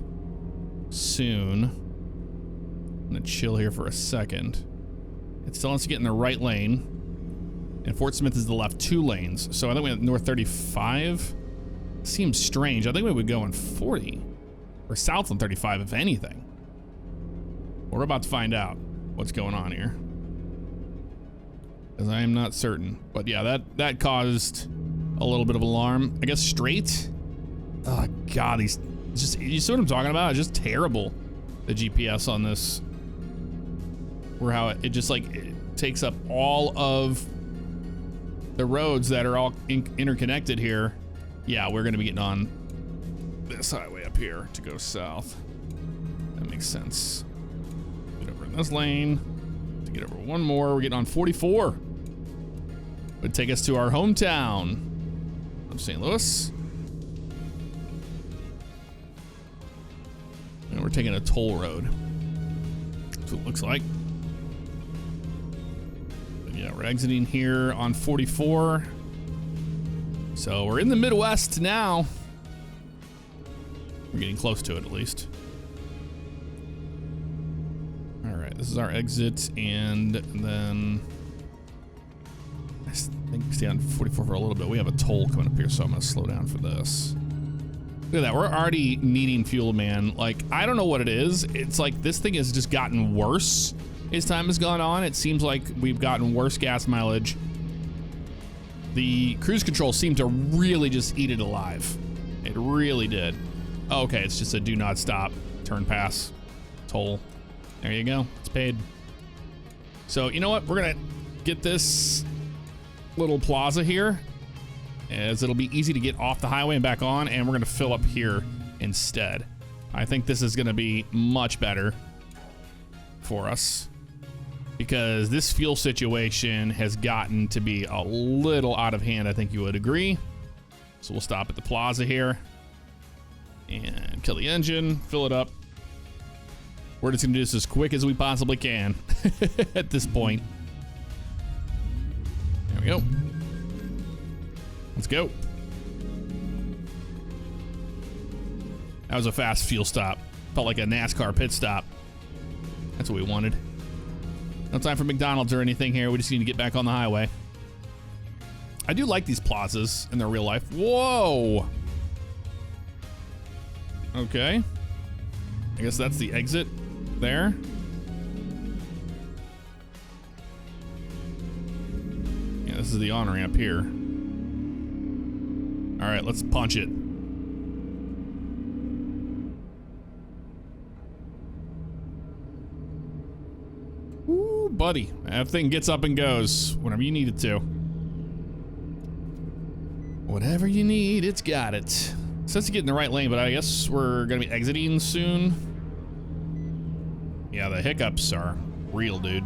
soon. I'm gonna chill here for a second. It's telling us to get in the right lane. And Fort Smith is the left 2 lanes. So I think we have North 35. Seems strange. I think we would go in 40. Or south on 35, if anything. We're about to find out what's going on here. Because I am not certain. But yeah, that caused a little bit of alarm. I guess straight? Oh God, you see what I'm talking about? It's just terrible, the GPS on this. Where how it just like, it takes up all of the roads that are all interconnected here. Yeah, we're gonna be getting on this highway up here to go south. That makes sense. Get over in this lane. To get over one more, we're getting on 44. Would take us to our hometown of St. Louis. And we're taking a toll road. That's what it looks like. Yeah, we're exiting here on 44. So we're in the Midwest now. We're getting close to it, at least. All right, this is our exit, and then I think we stay on 44 for a little bit. We have a toll coming up here, so I'm gonna slow down for this. Look at that, we're already needing fuel, man. Like, I don't know what it is. It's like this thing has just gotten worse as time has gone on. It seems like we've gotten worse gas mileage. The cruise control seemed to really just eat it alive. It really did. Oh, okay, it's just a do not stop, turn pass, toll. There you go, it's paid. So you know what? We're gonna get this little plaza here, as it'll be easy to get off the highway and back on, and we're gonna fill up here instead. I think this is gonna be much better for us, because this fuel situation has gotten to be a little out of hand, I think you would agree. So we'll stop at the plaza here and kill the engine, fill it up. We're just gonna do this as quick as we possibly can at this point. There we go. Let's go. That was a fast fuel stop. Felt like a NASCAR pit stop. That's what we wanted. No time for McDonald's or anything here. We just need to get back on the highway. I do like these plazas in their real life. Whoa. Okay. I guess that's the exit there. Yeah, this is the on-ramp here. All right, let's punch it. Ooh, buddy. That thing gets up and goes whenever you need it to. Whatever you need, it's got it. Says to get in the right lane, but I guess we're gonna be exiting soon. Yeah, the hiccups are real, dude.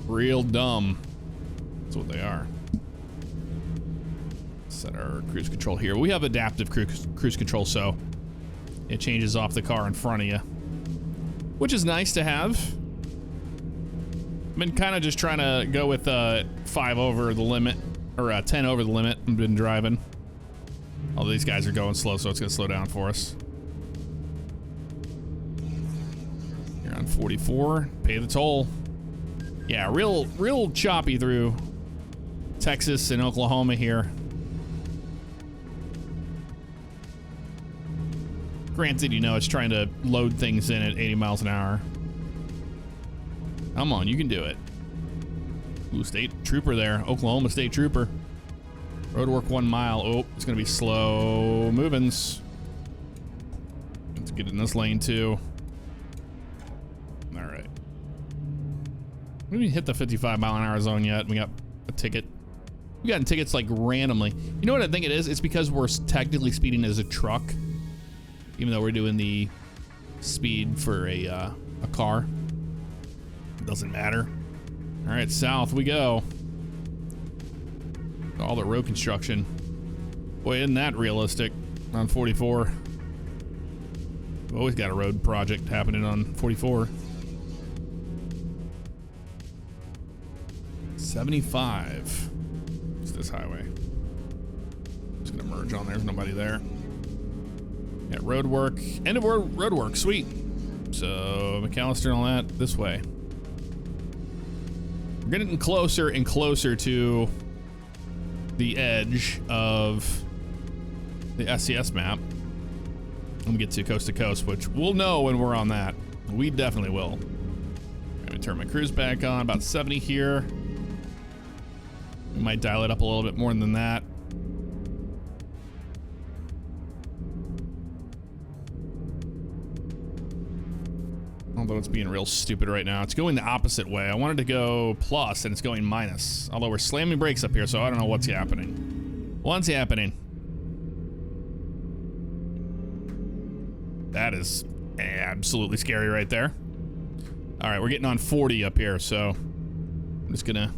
Real dumb. That's what they are. Set our cruise control here. We have adaptive cruise control, so it changes off the car in front of you, which is nice to have. I've been kind of just trying to go with 5 over the limit, or 10 over the limit. I've been driving. All these guys are going slow, so it's gonna slow down for us. You're on 44, pay the toll. Yeah, real choppy through Texas and Oklahoma here. Granted, you know, it's trying to load things in at 80 miles an hour. Come on, you can do it. Ooh, state trooper there. Oklahoma State Trooper. Roadwork 1 mile. Oh, it's going to be slow movings. Let's get in this lane, too. All right. We didn't hit the 55 mile an hour zone yet. We got a ticket. We got tickets like randomly. You know what I think it is? It's because we're technically speeding as a truck, even though we're doing the speed for a car. It doesn't matter. All right, south we go. All the road construction. Boy, isn't that realistic on 44. We've always got a road project happening on 44. 75. It's this highway. Just gonna merge on there. There's nobody there. Yeah, road work. End of road work. Sweet. So McAllister and all that this way. We're getting closer and closer to the edge of the SCS map. Let me get to coast, which we'll know when we're on that. We definitely will. I'm gonna turn my cruise back on. About 70 here. We might dial it up a little bit more than that. Although it's being real stupid right now. It's going the opposite way. I wanted to go plus and it's going minus. Although we're slamming brakes up here, so I don't know what's happening. What's happening? That is absolutely scary right there. All right, we're getting on 40 up here, so I'm just gonna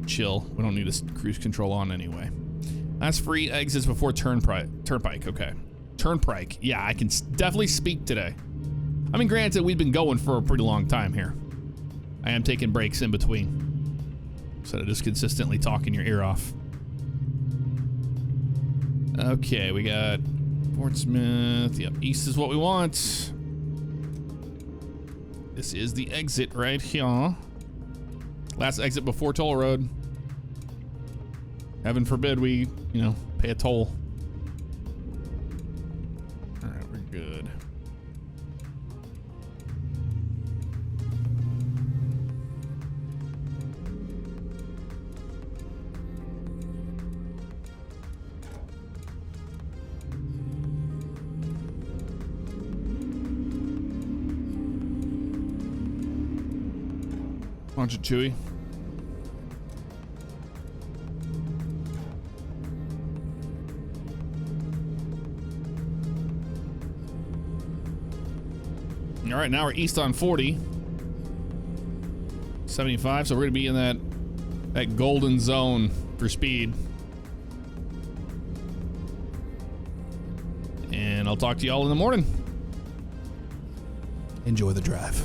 chill. We don't need a cruise control on anyway. That's free exits before turnpike. Okay. Turnpike. Yeah, I can definitely speak today. I mean, granted, we've been going for a pretty long time here. I am taking breaks in between, instead of just consistently talking your ear off. Okay, we got Portsmouth. Yep, east is what we want. This is the exit right here. Last exit before toll road. Heaven forbid we, you know, pay a toll. All right, we're good. Bunch of Chewy. All right, now we're east on 40. 75, so we're gonna be in that golden zone for speed. And I'll talk to y'all in the morning. Enjoy the drive.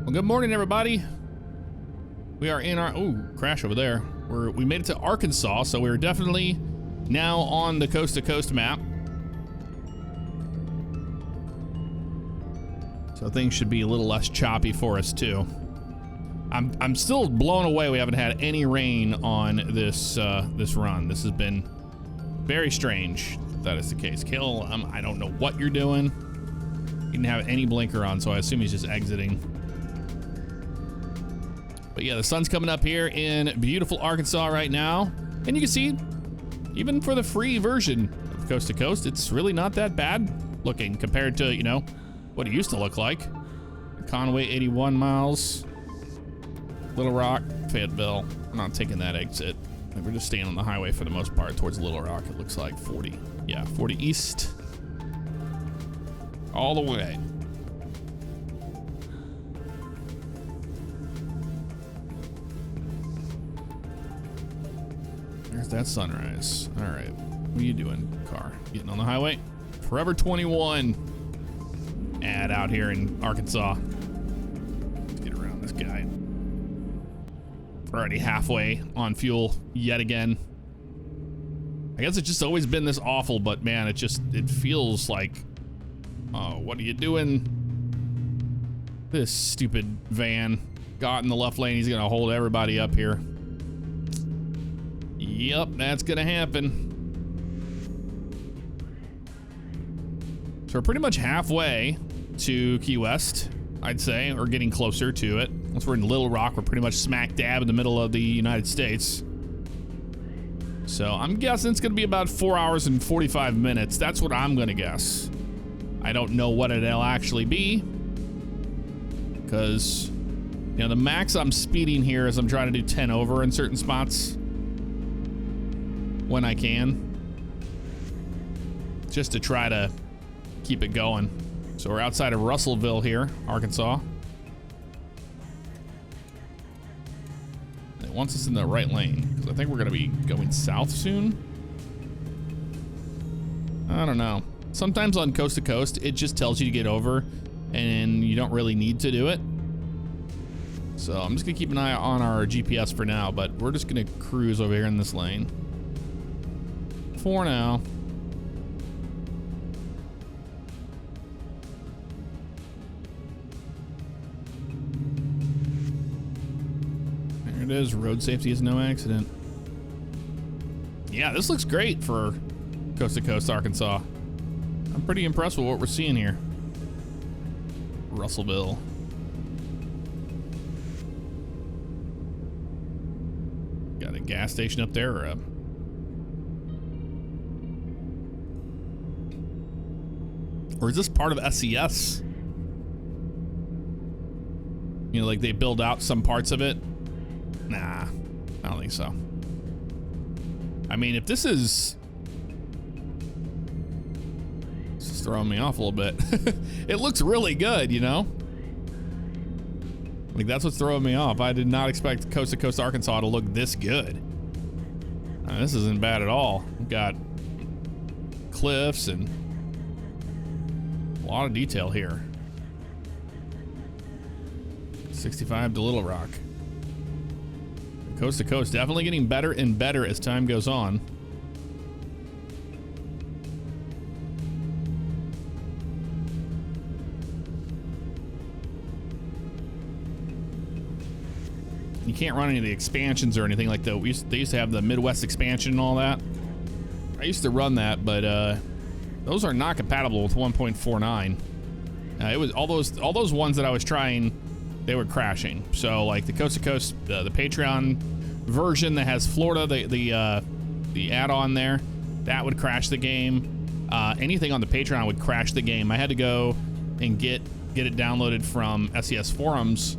Well, good morning, everybody. We are in our, crash over there. We made it to Arkansas, so we're definitely now on the coast to coast map. So things should be a little less choppy for us too. I'm still blown away we haven't had any rain on this this run. This has been very strange if that is the case. Kill, I don't know what you're doing. He didn't have any blinker on, so I assume he's just exiting. But yeah, the sun's coming up here in beautiful Arkansas right now. And you can see, even for the free version of Coast to Coast, it's really not that bad looking compared to, you know, what it used to look like. Conway, 81 miles. Little Rock, Fayetteville. I'm not taking that exit. We're just staying on the highway for the most part towards Little Rock. It looks like 40. Yeah, 40 east. All the way. There's that sunrise. All right. What are you doing, car? Getting on the highway? Forever 21. Ad out here in Arkansas. Let's get around this guy. We're already halfway on fuel yet again. I guess it's just always been this awful, but man, it feels like, oh, what are you doing? This stupid van got in the left lane. He's gonna hold everybody up here. Yep, that's gonna happen. So we're pretty much halfway to Key West, I'd say, or getting closer to it. Once we're in Little Rock, we're pretty much smack dab in the middle of the United States. So I'm guessing it's gonna be about 4 hours and 45 minutes. That's what I'm gonna guess. I don't know what it'll actually be, because, you know, the max I'm speeding here is I'm trying to do 10 over in certain spots when I can, just to try to keep it going. So we're outside of Russellville here, Arkansas. And it wants us in the right lane, because I think we're gonna be going south soon. I don't know. Sometimes on Coast to Coast, it just tells you to get over, and you don't really need to do it. So I'm just gonna keep an eye on our GPS for now, but we're just gonna cruise over here in this lane for now. There it is. Road safety is no accident. Yeah, this looks great for Coast to Coast Arkansas. I'm pretty impressed with what we're seeing here. Russellville. Got a gas station up there, or a... Or is this part of SES? You know, like they build out some parts of it? Nah, I don't think so. I mean, if this is... This is throwing me off a little bit. It looks really good, you know? Like, that's what's throwing me off. I did not expect Coast to Coast Arkansas to look this good. This isn't bad at all. We've got cliffs and a lot of detail here. 65 to Little Rock. Coast to Coast definitely getting better and better as time goes on. You can't run any of the expansions or anything like that. They used to have the Midwest expansion and all that. I used to run that, but those are not compatible with 1.49. It was all those ones that I was trying, they were crashing. So like the Coast to Coast, the Patreon version that has Florida, the add-on there, that would crash the game. Anything on the Patreon would crash the game. I had to go and get it downloaded from SES forums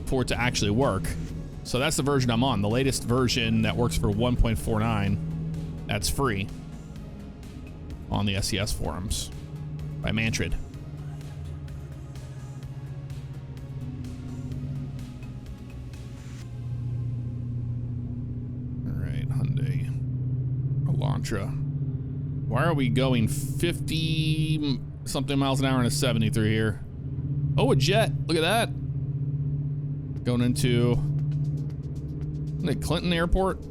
for it to actually work. So that's the version I'm on, the latest version that works for 1.49. That's free on the SES forums by Mantrid. All right, Hyundai Elantra. Why are we going 50 something miles an hour in a 70 through here? Oh, a jet. Look at that. Going into the Clinton Airport.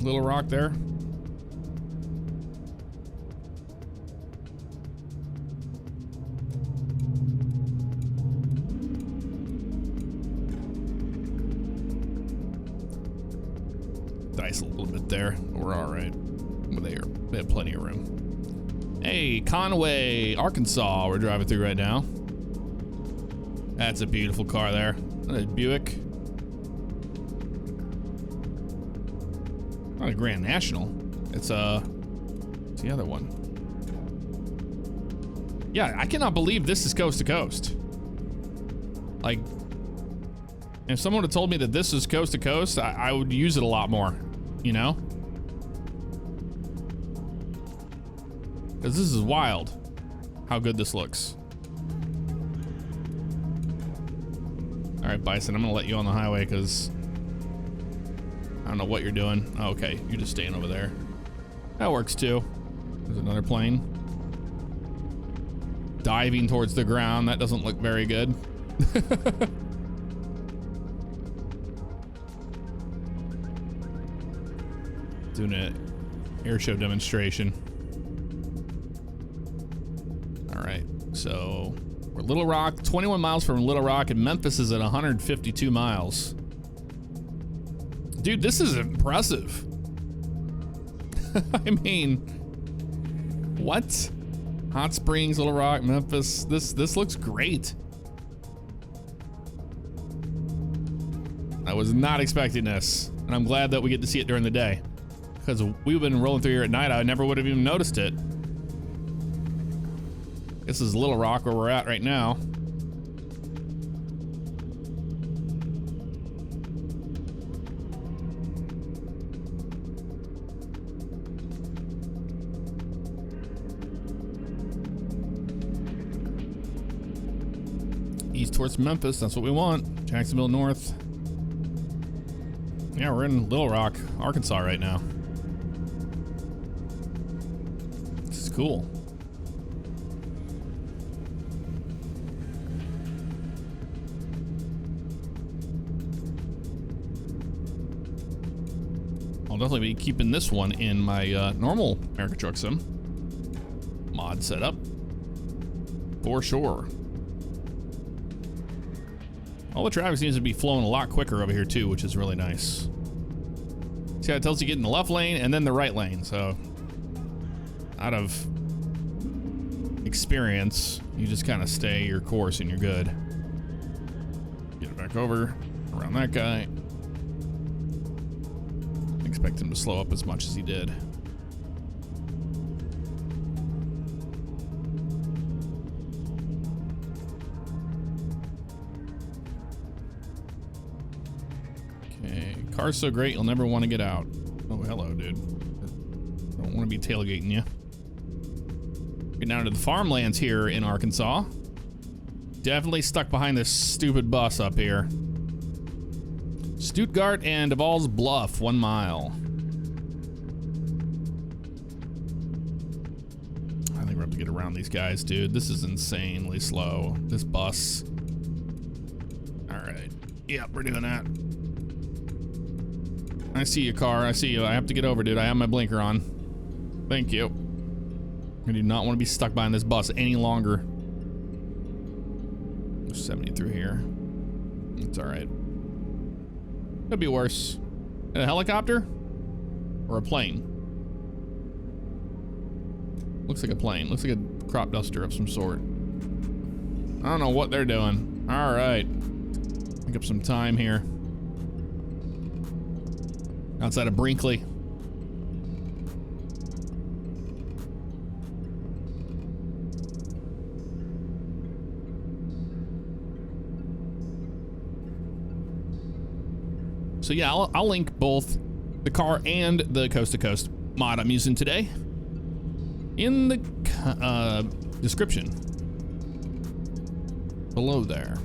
Little Rock there. Dice a little bit there. We're all right. They have plenty of room. Hey, Conway, Arkansas. We're driving through right now. That's a beautiful car there. A Buick. Not a Grand National. It's the other one. Yeah, I cannot believe this is coast to coast. Like, if someone had told me that this is coast to coast, I would use it a lot more, you know? Because this is wild how good this looks. All right, Bison, I'm gonna let you on the highway because I don't know what you're doing. Oh, okay, you're just staying over there. That works too. There's another plane. Diving towards the ground. That doesn't look very good. Doing an air show demonstration. All right, so we're Little Rock, 21 miles from Little Rock, and Memphis is at 152 miles. Dude, this is impressive. I mean, what? Hot Springs, Little Rock, Memphis. This looks great. I was not expecting this, and I'm glad that we get to see it during the day. Because we've been rolling through here at night, I never would have even noticed it. This is Little Rock where we're at right now. East towards Memphis, that's what we want. Jacksonville North. Yeah, we're in Little Rock, Arkansas right now. This is cool. I'll definitely be keeping this one in my normal American Truck Sim mod setup for sure. All the traffic seems to be flowing a lot quicker over here too, which is really nice. See how it tells you get in the left lane and then the right lane. So out of experience, you just kind of stay your course and you're good. Get it back over around that guy. Expect him to slow up as much as he did. Okay, car's so great you'll never want to get out. Oh, hello, dude. Don't want to be tailgating you. Get down to the farmlands here in Arkansas. Definitely stuck behind this stupid bus up here. Stuttgart and Devall's Bluff, 1 mile. I think we're have to get around these guys, dude. This is insanely slow. This bus. All right. Yep, we're doing that. I see you, car. I see you. I have to get over, dude. I have my blinker on. Thank you. I do not want to be stuck behind this bus any longer. 70 through here. It's all right. Could be worse. A helicopter? Or a plane? Looks like a plane. Looks like a crop duster of some sort. I don't know what they're doing. All right. Pick up some time here. Outside of Brinkley. So yeah, I'll link both the car and the coast to coast mod I'm using today in the description below there.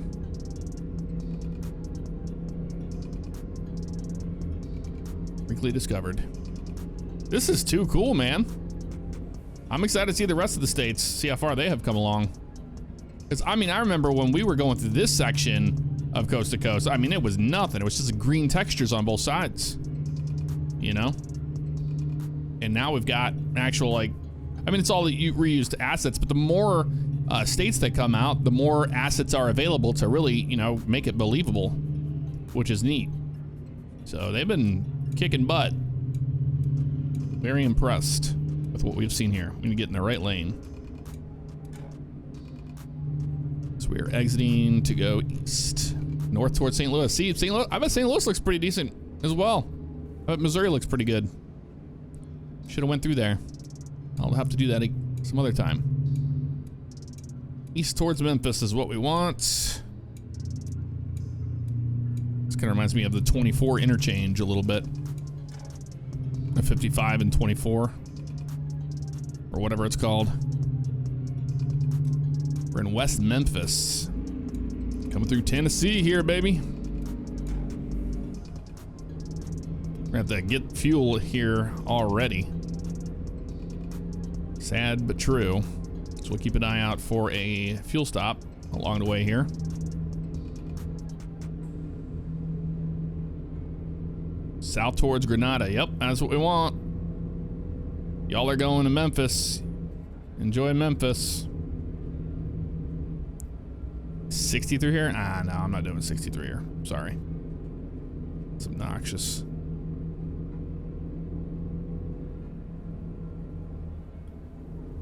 Brinkley discovered. This is too cool, man. I'm excited to see the rest of the states, see how far they have come along. Because I mean, I remember when we were going through this section of coast to coast. I mean, it was nothing. It was just green textures on both sides, you know? And now we've got actual, like, I mean, it's all reused assets, but the more states that come out, the more assets are available to really, you know, make it believable, which is neat. So they've been kicking butt. Very impressed with what we've seen here. We need to get in the right lane. So we are exiting to go east, north towards St. Louis. See, St. Louis, I bet St. Louis looks pretty decent as well. I bet Missouri looks pretty good. Should have went through there. I'll have to do that some other time. East towards Memphis is what we want. This kind of reminds me of the 24 interchange a little bit. The 55 and 24, or whatever it's called. We're in West Memphis. Coming through Tennessee here, baby. We're gonna have to get fuel here already. Sad but true. So we'll keep an eye out for a fuel stop along the way here. South towards Grenada. Yep, that's what we want. Y'all are going to Memphis. Enjoy Memphis. 60 through here? Ah, no, I'm not doing 63 here. Sorry. It's obnoxious.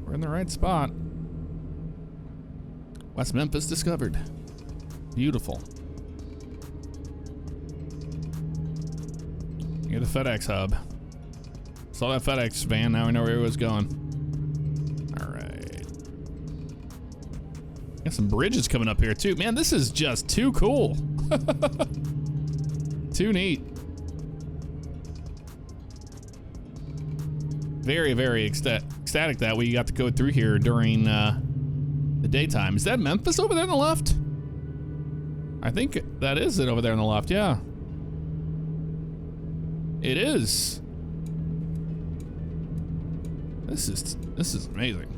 We're in the right spot. West Memphis discovered. Beautiful. Near the FedEx hub. Saw that FedEx van, now we know where it was going. All right. Got some bridges coming up here too. Man, this is just too cool. Too neat. Very, very ecstatic that we got to go through here during the daytime. Is that Memphis over there on the left? I think that is it over there on the left, yeah. It is. This is amazing.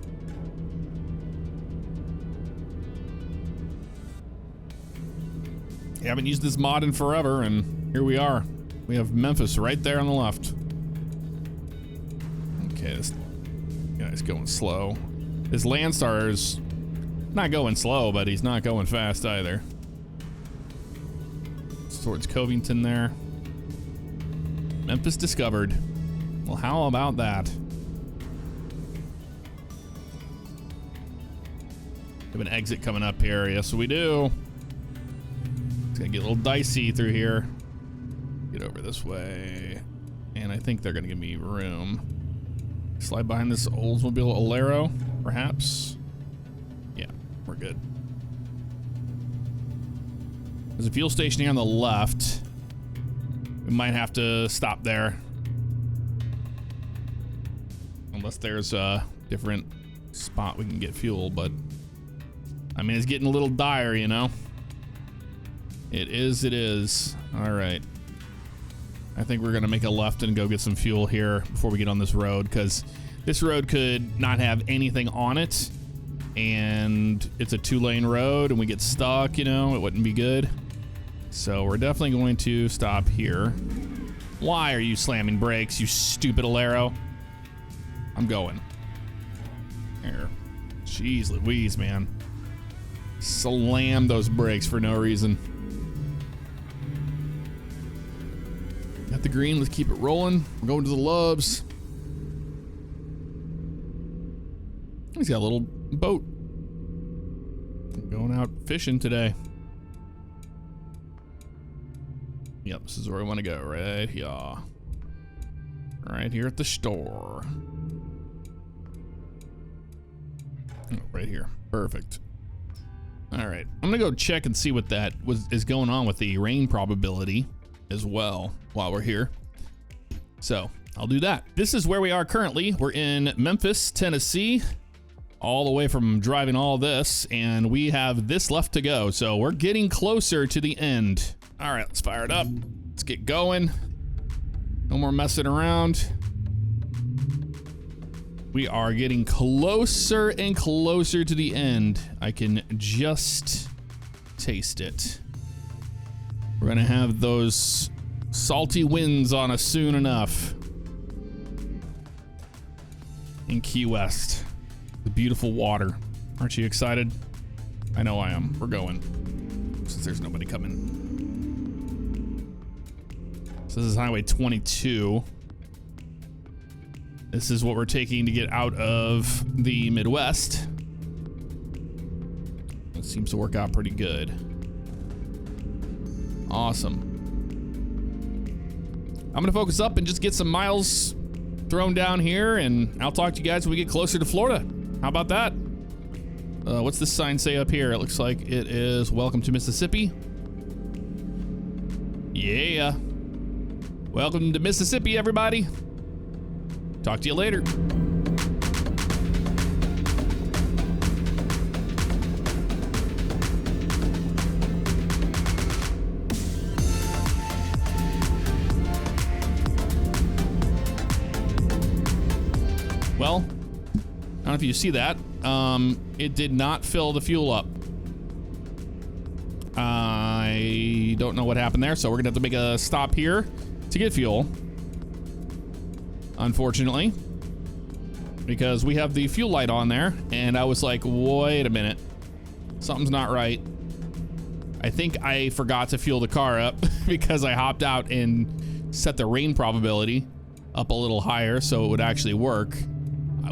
I haven't used this mod in forever, and here we are. We have Memphis right there on the left. Okay, this guy's going slow. This Landstar's not going slow, but he's not going fast either. It's towards Covington there. Memphis discovered. Well, how about that? We have an exit coming up here. Yes, we do. It's gonna get a little dicey through here. Get over this way. And I think they're gonna give me room. Slide behind this Oldsmobile Alero, perhaps. Yeah, we're good. There's a fuel station here on the left. We might have to stop there. Unless there's a different spot we can get fuel, but I mean, it's getting a little dire, you know? It is. All right. I think we're gonna make a left and go get some fuel here before we get on this road, because this road could not have anything on it, and it's a 2-lane road and we get stuck, you know, it wouldn't be good. So we're definitely going to stop here. Why are you slamming brakes, you stupid Alero? I'm going. Here. Jeez Louise, man. Slam those brakes for no reason. Got the green, let's keep it rolling. We're going to the Loves. He's got a little boat. Going out fishing today. Yep, this is where we want to go, right here. Right here at the store. Oh, right here, perfect. All right, I'm gonna go check and see what that is going on with the rain probability as well while we're here. So I'll do that. This is where we are currently. We're in Memphis, Tennessee, all the way from driving all this, and we have this left to go. So we're getting closer to the end. All right, let's fire it up. Let's get going. No more messing around. We are getting closer and closer to the end. I can just taste it. We're gonna have those salty winds on us soon enough. In Key West. The beautiful water. Aren't you excited? I know I am. We're going. Since there's nobody coming. So this is Highway 22. This is what we're taking to get out of the Midwest. It seems to work out pretty good. Awesome. I'm gonna focus up and just get some miles thrown down here, and I'll talk to you guys when we get closer to Florida. How about that? What's this sign say up here? It looks like it is Welcome to Mississippi. Yeah. Welcome to Mississippi, everybody. Talk to you later. Well, I don't know if you see that. It did not fill the fuel up. I don't know what happened there, so we're gonna have to make a stop here to get fuel. Unfortunately, because we have the fuel light on there, and I was like, wait a minute, something's not right. I think I forgot to fuel the car up because I hopped out and set the rain probability up a little higher so it would actually work.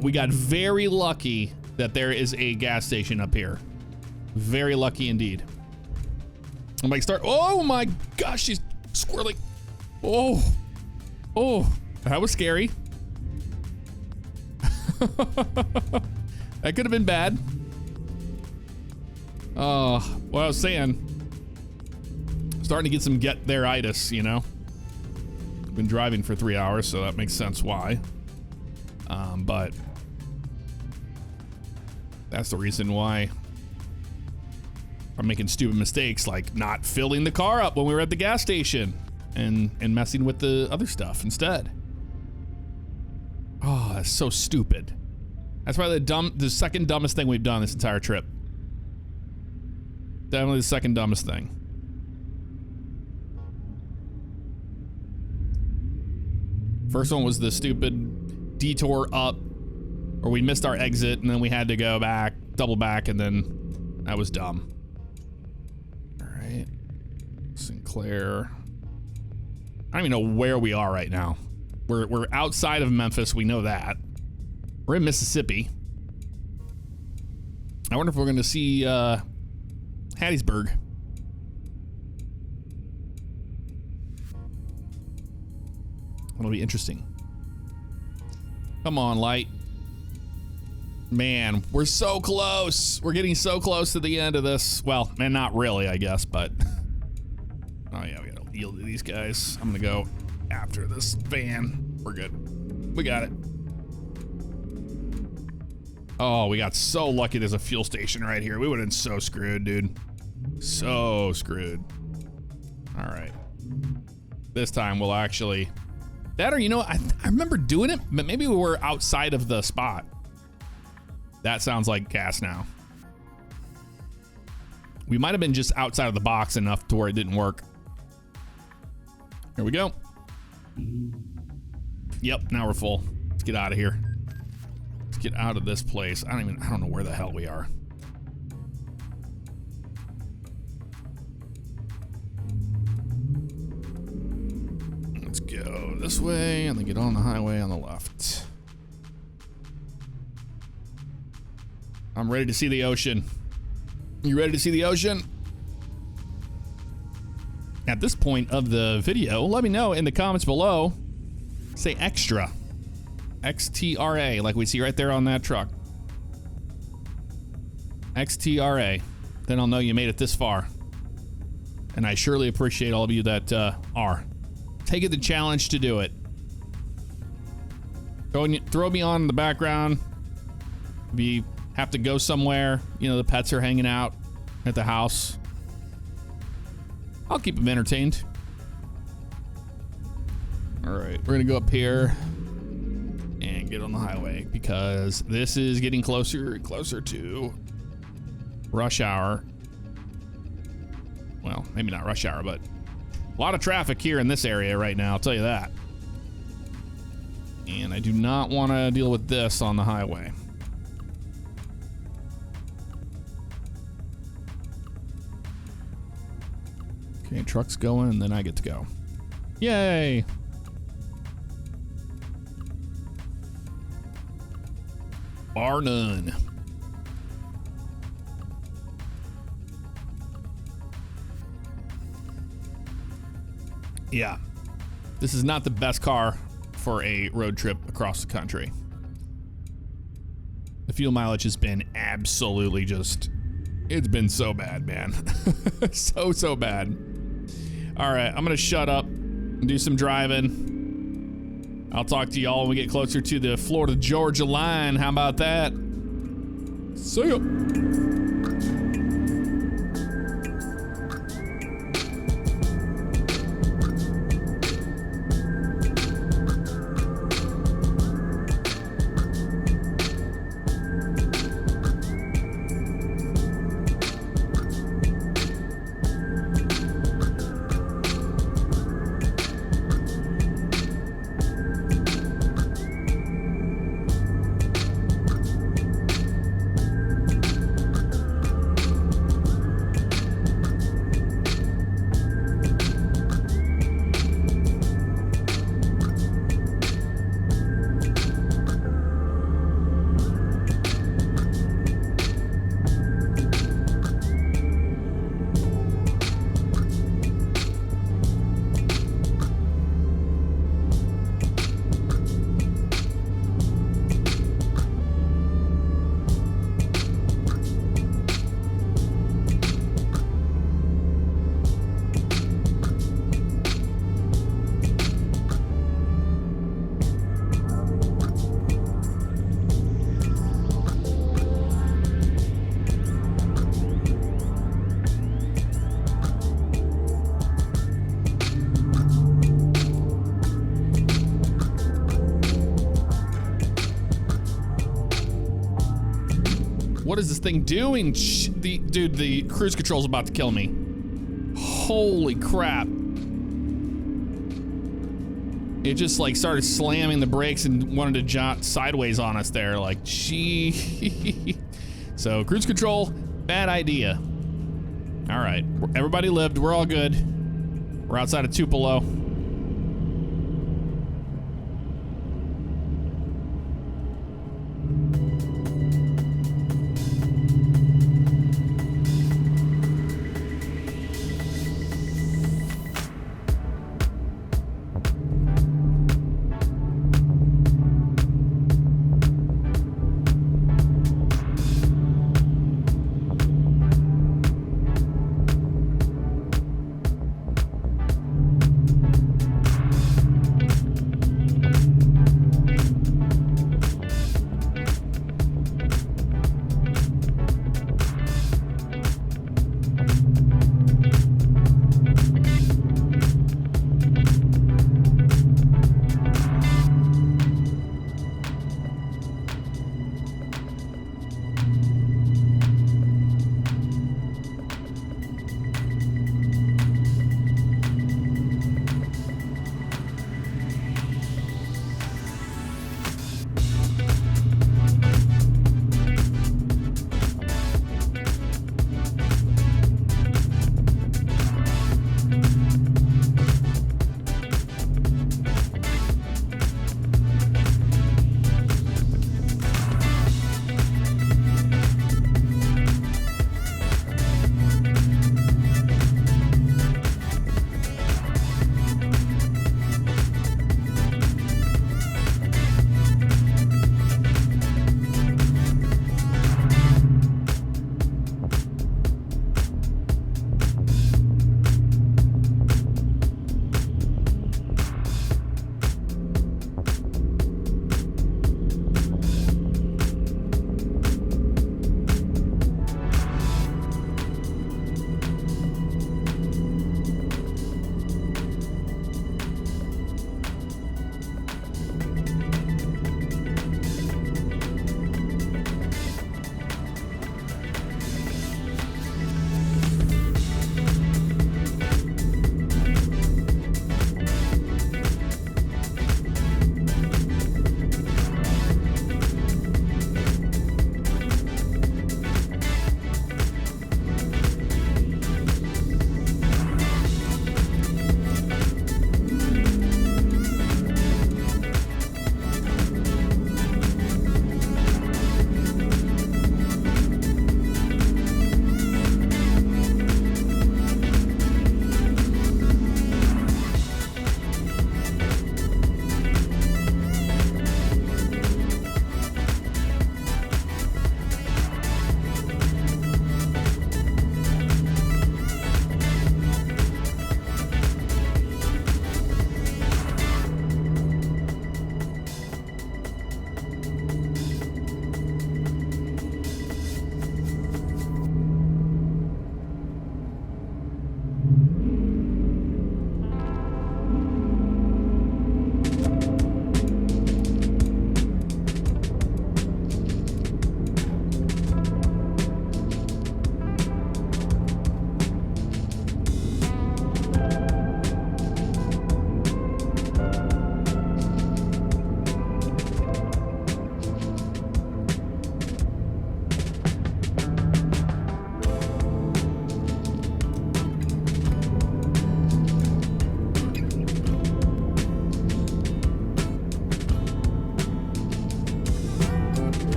We got very lucky that there is a gas station up here. Very lucky indeed. I'm like, oh my gosh, she's squirreling. Oh, that was scary. That could have been bad. What I was saying, starting to get some get there-itis, you know? Been driving for 3 hours, so that makes sense why. But that's the reason why I'm making stupid mistakes, like not filling the car up when we were at the gas station and messing with the other stuff instead. Oh, that's so stupid. That's probably the second dumbest thing we've done this entire trip. Definitely the second dumbest thing. First one was the stupid detour up, or we missed our exit and then we had to go back, double back, and then that was dumb. All right, Sinclair. I don't even know where we are right now. We're outside of Memphis, we know that. We're in Mississippi. I wonder if we're gonna see Hattiesburg. That'll be interesting. Come on, light. Man, we're so close. We're getting so close to the end of this. Well, and not really, I guess, but. Oh yeah, we gotta yield to these guys. I'm gonna go after this van. We're good. We got it. Oh, we got so lucky there's a fuel station right here. We would have been so screwed, dude. So screwed. All right. This time we'll actually... That, or you know what? I remember doing it, but maybe we were outside of the spot. That sounds like gas now. We might have been just outside of the box enough to where it didn't work. Here we go. Yep, now we're full. Let's get out of here. Let's get out of this place. I don't know where the hell we are. Let's go this way and then get on the highway on the left. I'm ready to see the ocean. You ready to see the ocean? At this point of the video, let me know in the comments below. Say extra. XTRA, like we see right there on that truck. XTRA. Then I'll know you made it this far. And I surely appreciate all of you that are. Take it the challenge to do it. Throw me on in the background. If you have to go somewhere, you know, the pets are hanging out at the house. I'll keep them entertained. All right, we're gonna go up here and get on the highway because this is getting closer and closer to rush hour. Well, maybe not rush hour, but A lot of traffic here in this area right now, I'll tell you that. And I do not want to deal with this on the highway. Okay, truck's going, and then I get to go. Yay! Bar none. Yeah. This is not the best car for a road trip across the country. The fuel mileage has been absolutely just... It's been so bad, man. So bad. All right, I'm gonna shut up and do some driving. I'll talk to y'all when we get closer to the Florida-Georgia line. How about that? See ya. What is this thing doing? Dude, the cruise control's about to kill me. Holy crap. It just like started slamming the brakes and wanted to jump sideways on us there. Like, gee. So cruise control, bad idea. All right, everybody lived. We're all good. We're outside of Tupelo.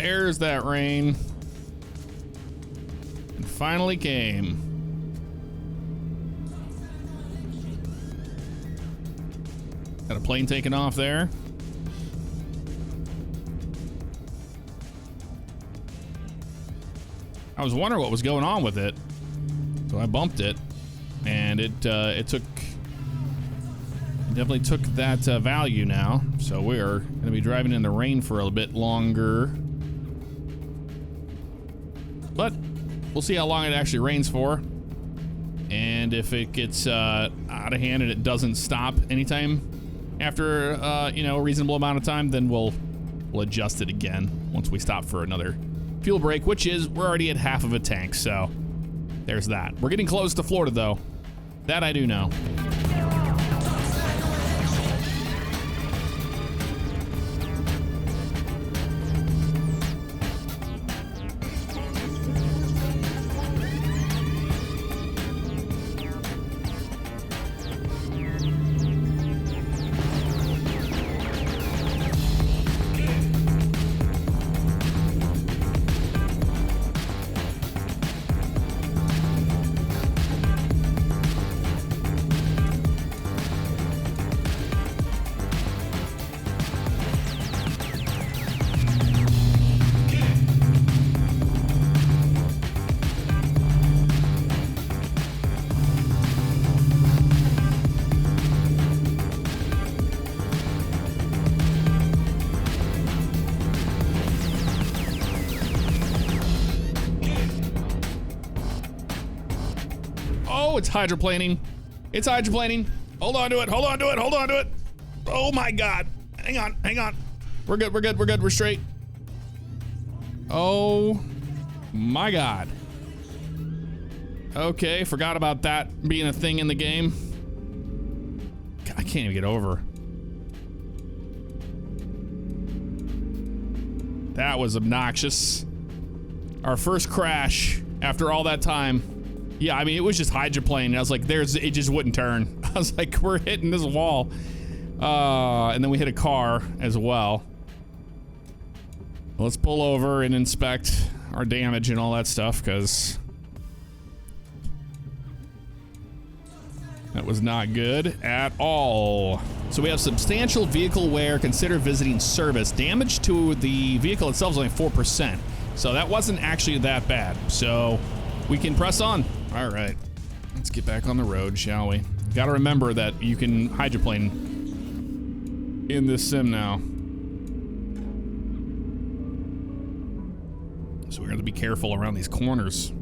There's that rain. It finally came. Got a plane taking off there. I was wondering what was going on with it, so I bumped it, and it definitely took that value now. So we are going to be driving in the rain for a bit longer, but we'll see how long it actually rains for, and if it gets out of hand and it doesn't stop anytime after you know, a reasonable amount of time, then we'll adjust it again once we stop for another fuel break, which is, we're already at half of a tank, so there's that. We're getting close to Florida though. That I do know. Oh, it's hydroplaning. It's hydroplaning. Hold on to it. Hold on to it. Hold on to it. Oh my God. Hang on. Hang on. We're good. We're good. We're good. We're straight. Oh my God. Okay. Forgot about that being a thing in the game. God, I can't even get over. That was obnoxious. Our first crash after all that time. Yeah, I mean, it was just hydroplane. I was like, it just wouldn't turn. I was like, we're hitting this wall. And then we hit a car as well. Let's pull over and inspect our damage and all that stuff, because that was not good at all. So we have substantial vehicle wear. Consider visiting service. Damage to the vehicle itself is only 4%. So that wasn't actually that bad. So we can press on. All right, let's get back on the road, shall we? Got to remember that you can hydroplane in this sim now. So we're going to be careful around these corners.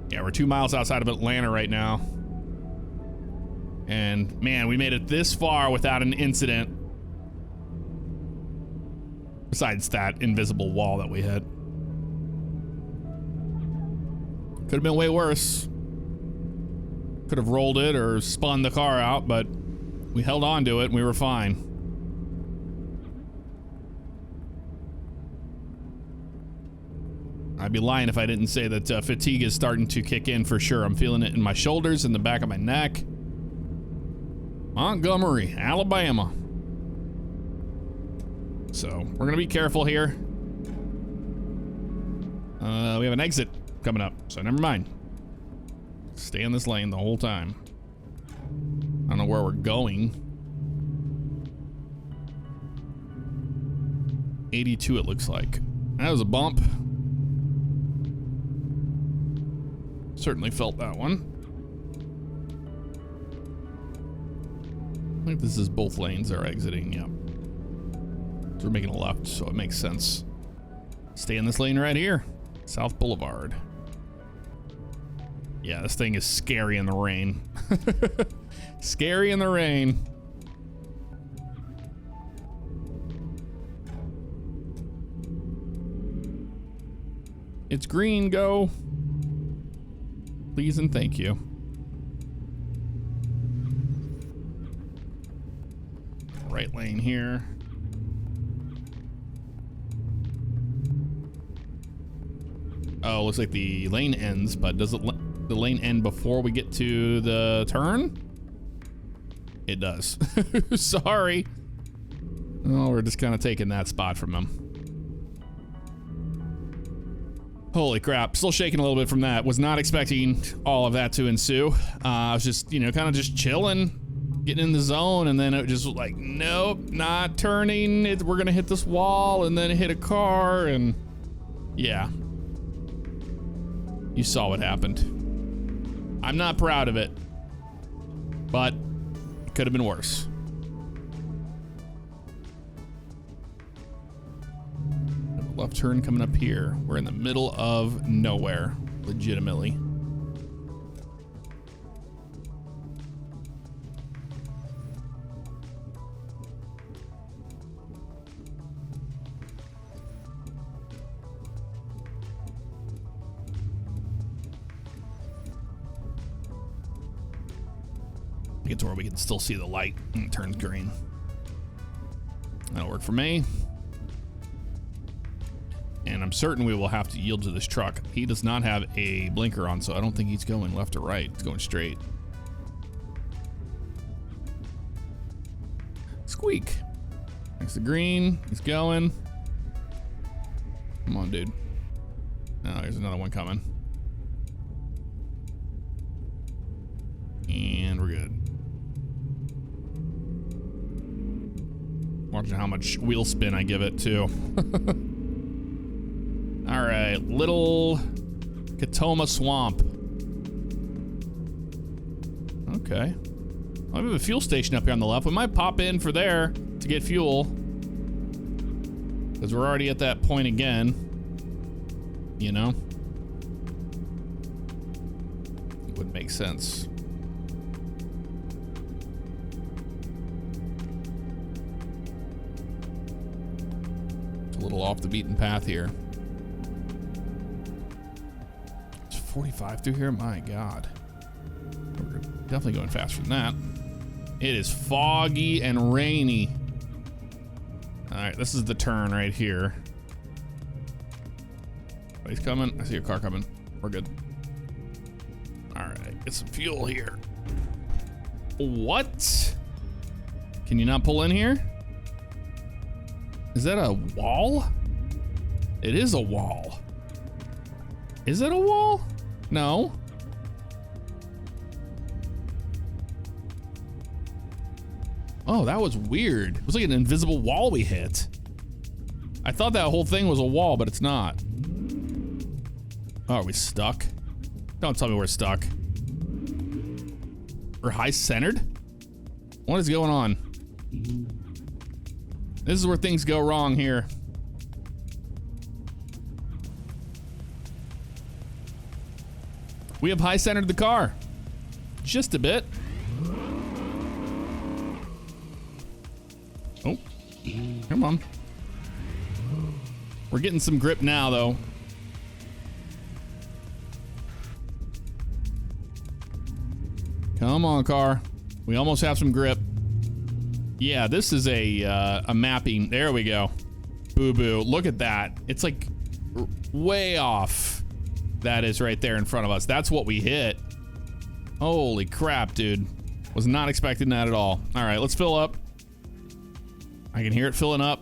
Yeah, we're 2 miles outside of Atlanta right now. And man, we made it this far without an incident. Besides that invisible wall that we hit. Could have been way worse. Could have rolled it or spun the car out, but we held on to it and we were fine. I'd be lying if I didn't say that fatigue is starting to kick in for sure. I'm feeling it in my shoulders and the back of my neck. Montgomery, Alabama. So we're gonna be careful here. We have an exit coming up, so never mind. Stay in this lane the whole time. I don't know where we're going. 82 it looks like. That was a bump. Certainly felt that one. I think this is both lanes are exiting, yep. So we're making a left, so it makes sense. Stay in this lane right here. South Boulevard. Yeah, this thing is scary in the rain. Scary in the rain. It's green, go. Please and thank you. Right lane here. Oh, looks like the lane ends, but does it the lane end before we get to the turn? It does. Sorry. Oh, we're just kind of taking that spot from him. Holy crap. Still shaking a little bit from that. Was not expecting all of that to ensue. I was just, you know, kind of just chilling, getting in the zone, and then it just was like, nope, not turning. We're going to hit this wall and then hit a car, and yeah. You saw what happened. I'm not proud of it, but it could have been worse. Left turn coming up here. We're in the middle of nowhere, legitimately. Get to where we can still see the light and it turns green. That'll work for me. And I'm certain we will have to yield to this truck. He does not have a blinker on, so I don't think he's going left or right. He's going straight. Squeak. There's the green. He's going. Come on, dude. Oh, there's another one coming. And we're good. Watching how much wheel spin I give it, too. All right, Little Katoma Swamp. Okay. I have a fuel station up here on the left. We might pop in for there to get fuel, because we're already at that point again. You know? It would make sense. It's a little off the beaten path here. 45 through here? My God. We're definitely going faster than that. It is foggy and rainy. All right, this is the turn right here. He's coming. I see a car coming. We're good. All right, get some fuel here. What? Can you not pull in here? Is that a wall? It is a wall. Is it a wall? No. Oh, that was weird. It was like an invisible wall we hit. I thought that whole thing was a wall, but it's not. Oh, are we stuck? Don't tell me we're stuck. We're high centered? What is going on? This is where things go wrong here. We have high centered the car. Just a bit. Oh, come on. We're getting some grip now, though. Come on, car. We almost have some grip. Yeah, this is a mapping. There we go. Boo-boo. Look at that. It's like way off. That is right there in front of us. That's what we hit. Holy crap, dude. Was not expecting that at all. All right, let's fill up. I can hear it filling up.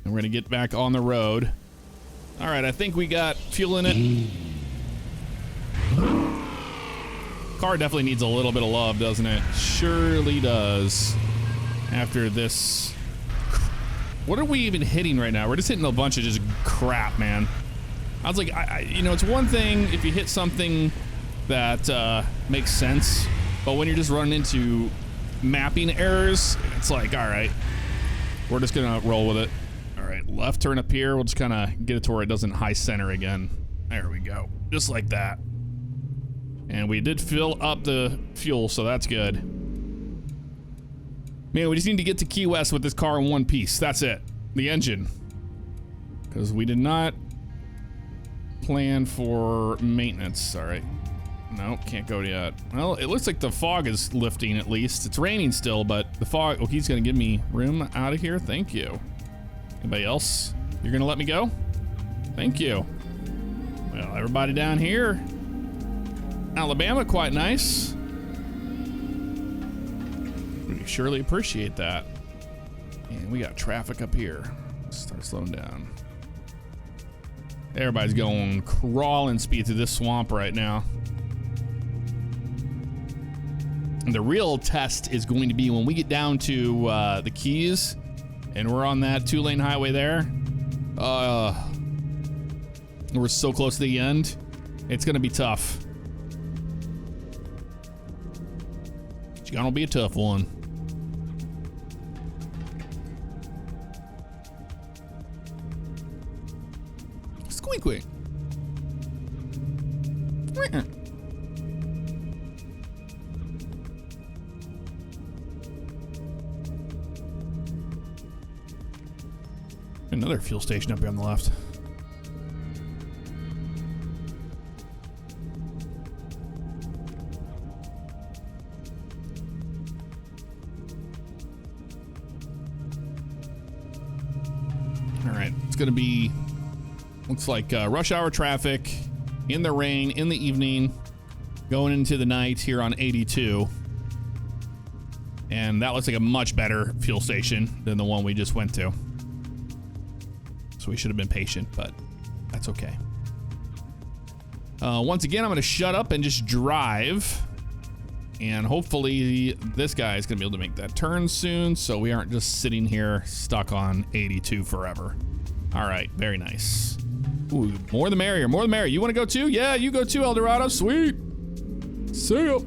And we're gonna get back on the road. All right, I think we got fuel in it. Car definitely needs a little bit of love, doesn't it? Surely does. After this. What are we even hitting right now? We're just hitting a bunch of just crap, man. I was like, you know, it's one thing if you hit something that makes sense, but when you're just running into mapping errors, it's like, all right, we're just gonna roll with it. All right, left turn up here. We'll just kind of get it to where it doesn't high center again. There we go, just like that. And we did fill up the fuel, so that's good. Man, we just need to get to Key West with this car in one piece. That's it, the engine, because we did not plan for maintenance. All right. No, can't go yet. Well, it looks like the fog is lifting at least. It's raining still, but the fog... Oh, he's going to give me room out of here. Thank you. Anybody else? You're going to let me go? Thank you. Well, everybody down here. Alabama, quite nice. We surely appreciate that. And we got traffic up here. Start slowing down. Everybody's going crawling speed through this swamp right now. And the real test is going to be when we get down to the Keys and we're on that 2-lane highway there. We're so close to the end. It's going to be tough. It's going to be a tough one. Squeak quick. Another fuel station up here on the left. All right, it's gonna be, looks like rush hour traffic in the rain in the evening, going into the night here on 82. And that looks like a much better fuel station than the one we just went to. So we should have been patient, but that's okay. Once again, I'm going to shut up and just drive. And hopefully this guy is going to be able to make that turn soon, so we aren't just sitting here stuck on 82 forever. All right, very nice. Ooh, more the merrier, more the merrier. You want to go too? Yeah, you go too, Eldorado. Sweet. See ya.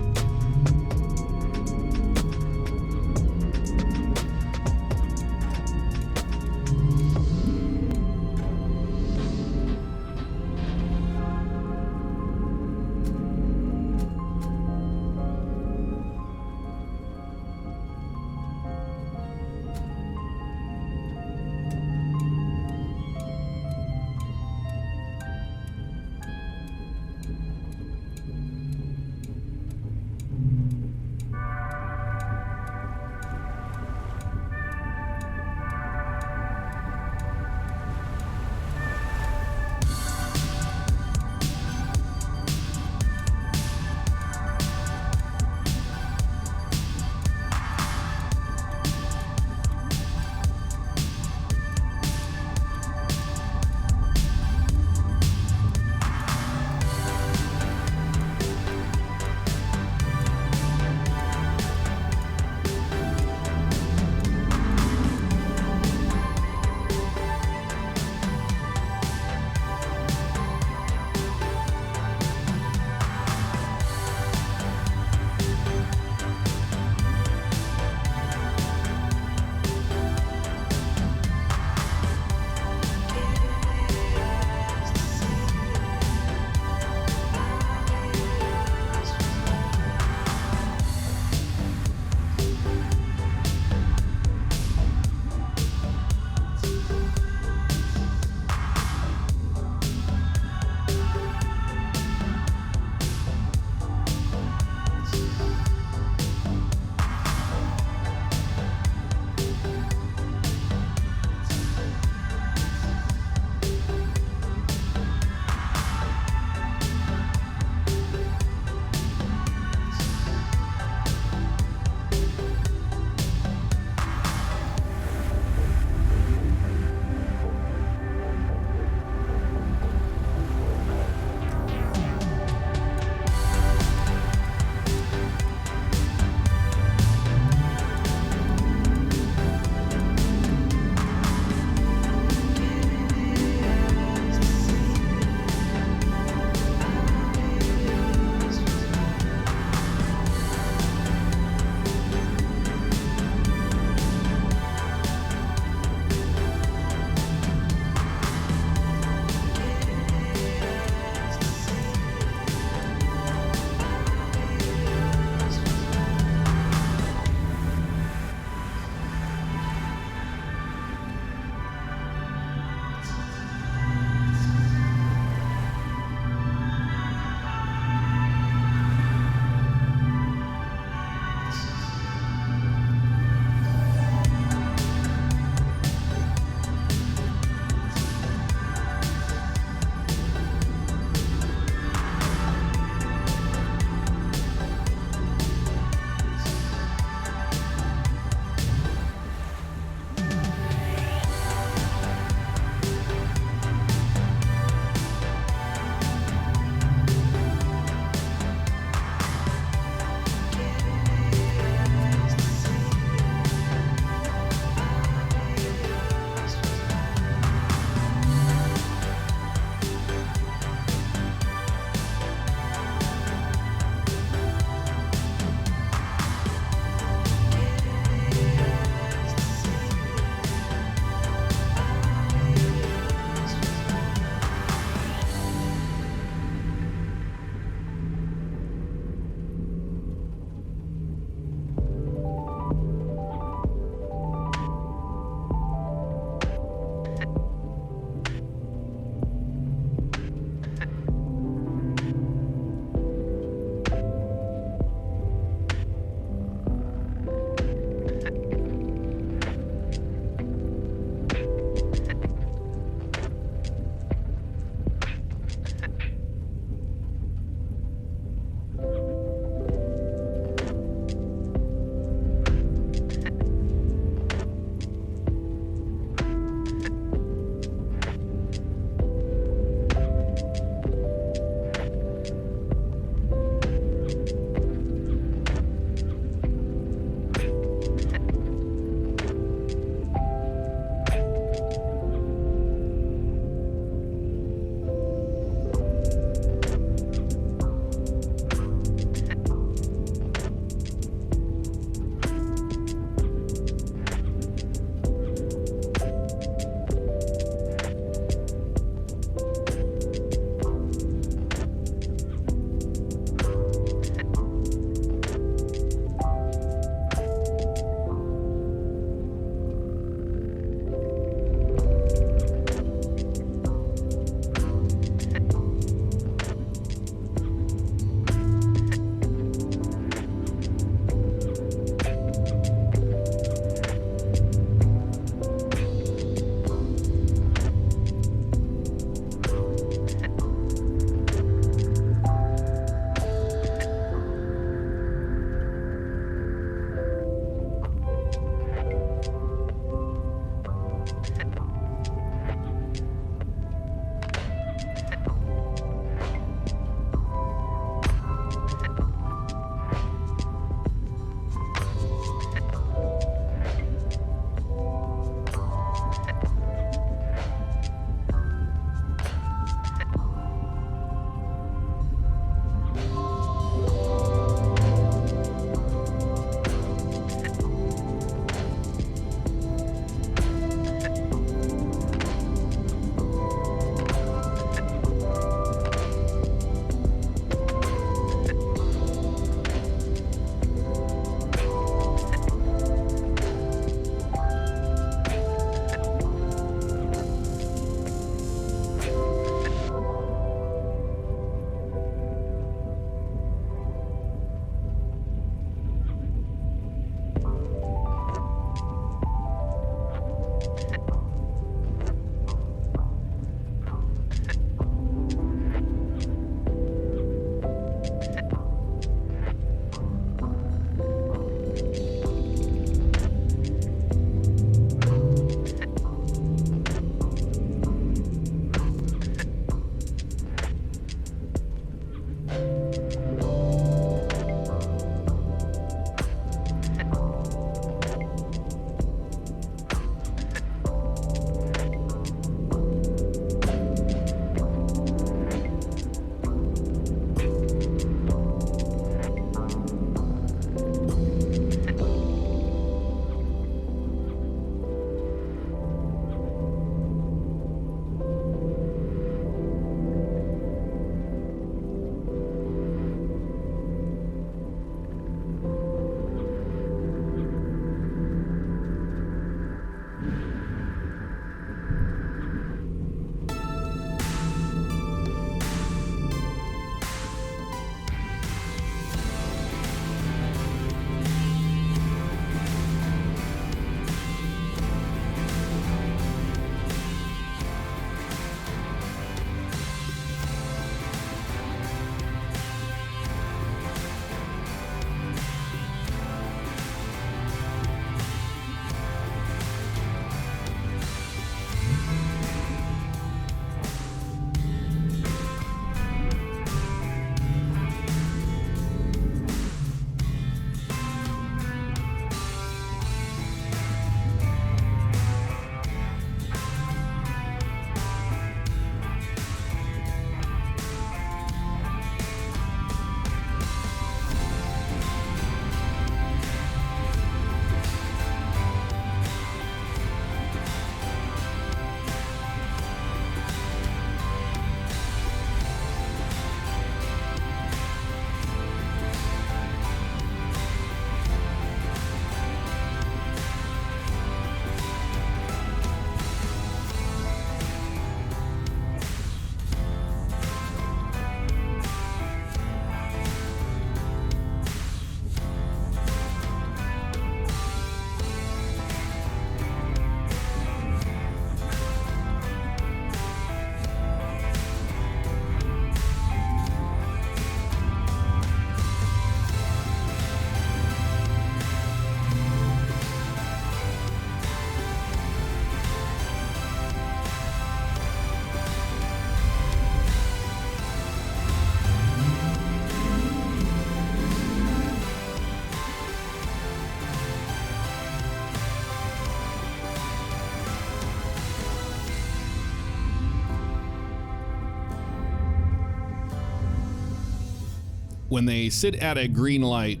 when they sit at a green light,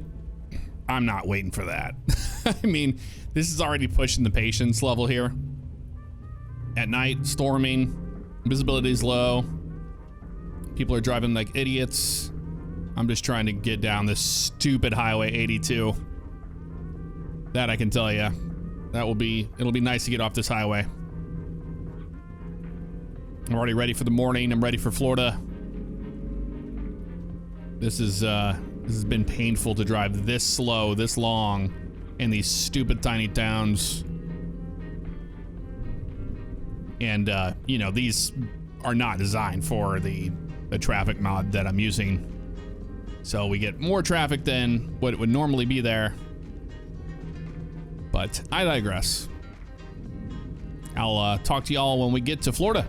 I'm not waiting for that. I mean, this is already pushing the patience level here. At night, storming, visibility is low. People are driving like idiots. I'm just trying to get down this stupid Highway 82. That I can tell you. It'll be nice to get off this highway. I'm already ready for the morning. I'm ready for Florida. This has been painful to drive this slow, this long, in these stupid tiny towns. And you know, these are not designed for the traffic mod that I'm using. So we get more traffic than what would normally be there. But I digress. I'll talk to y'all when we get to Florida.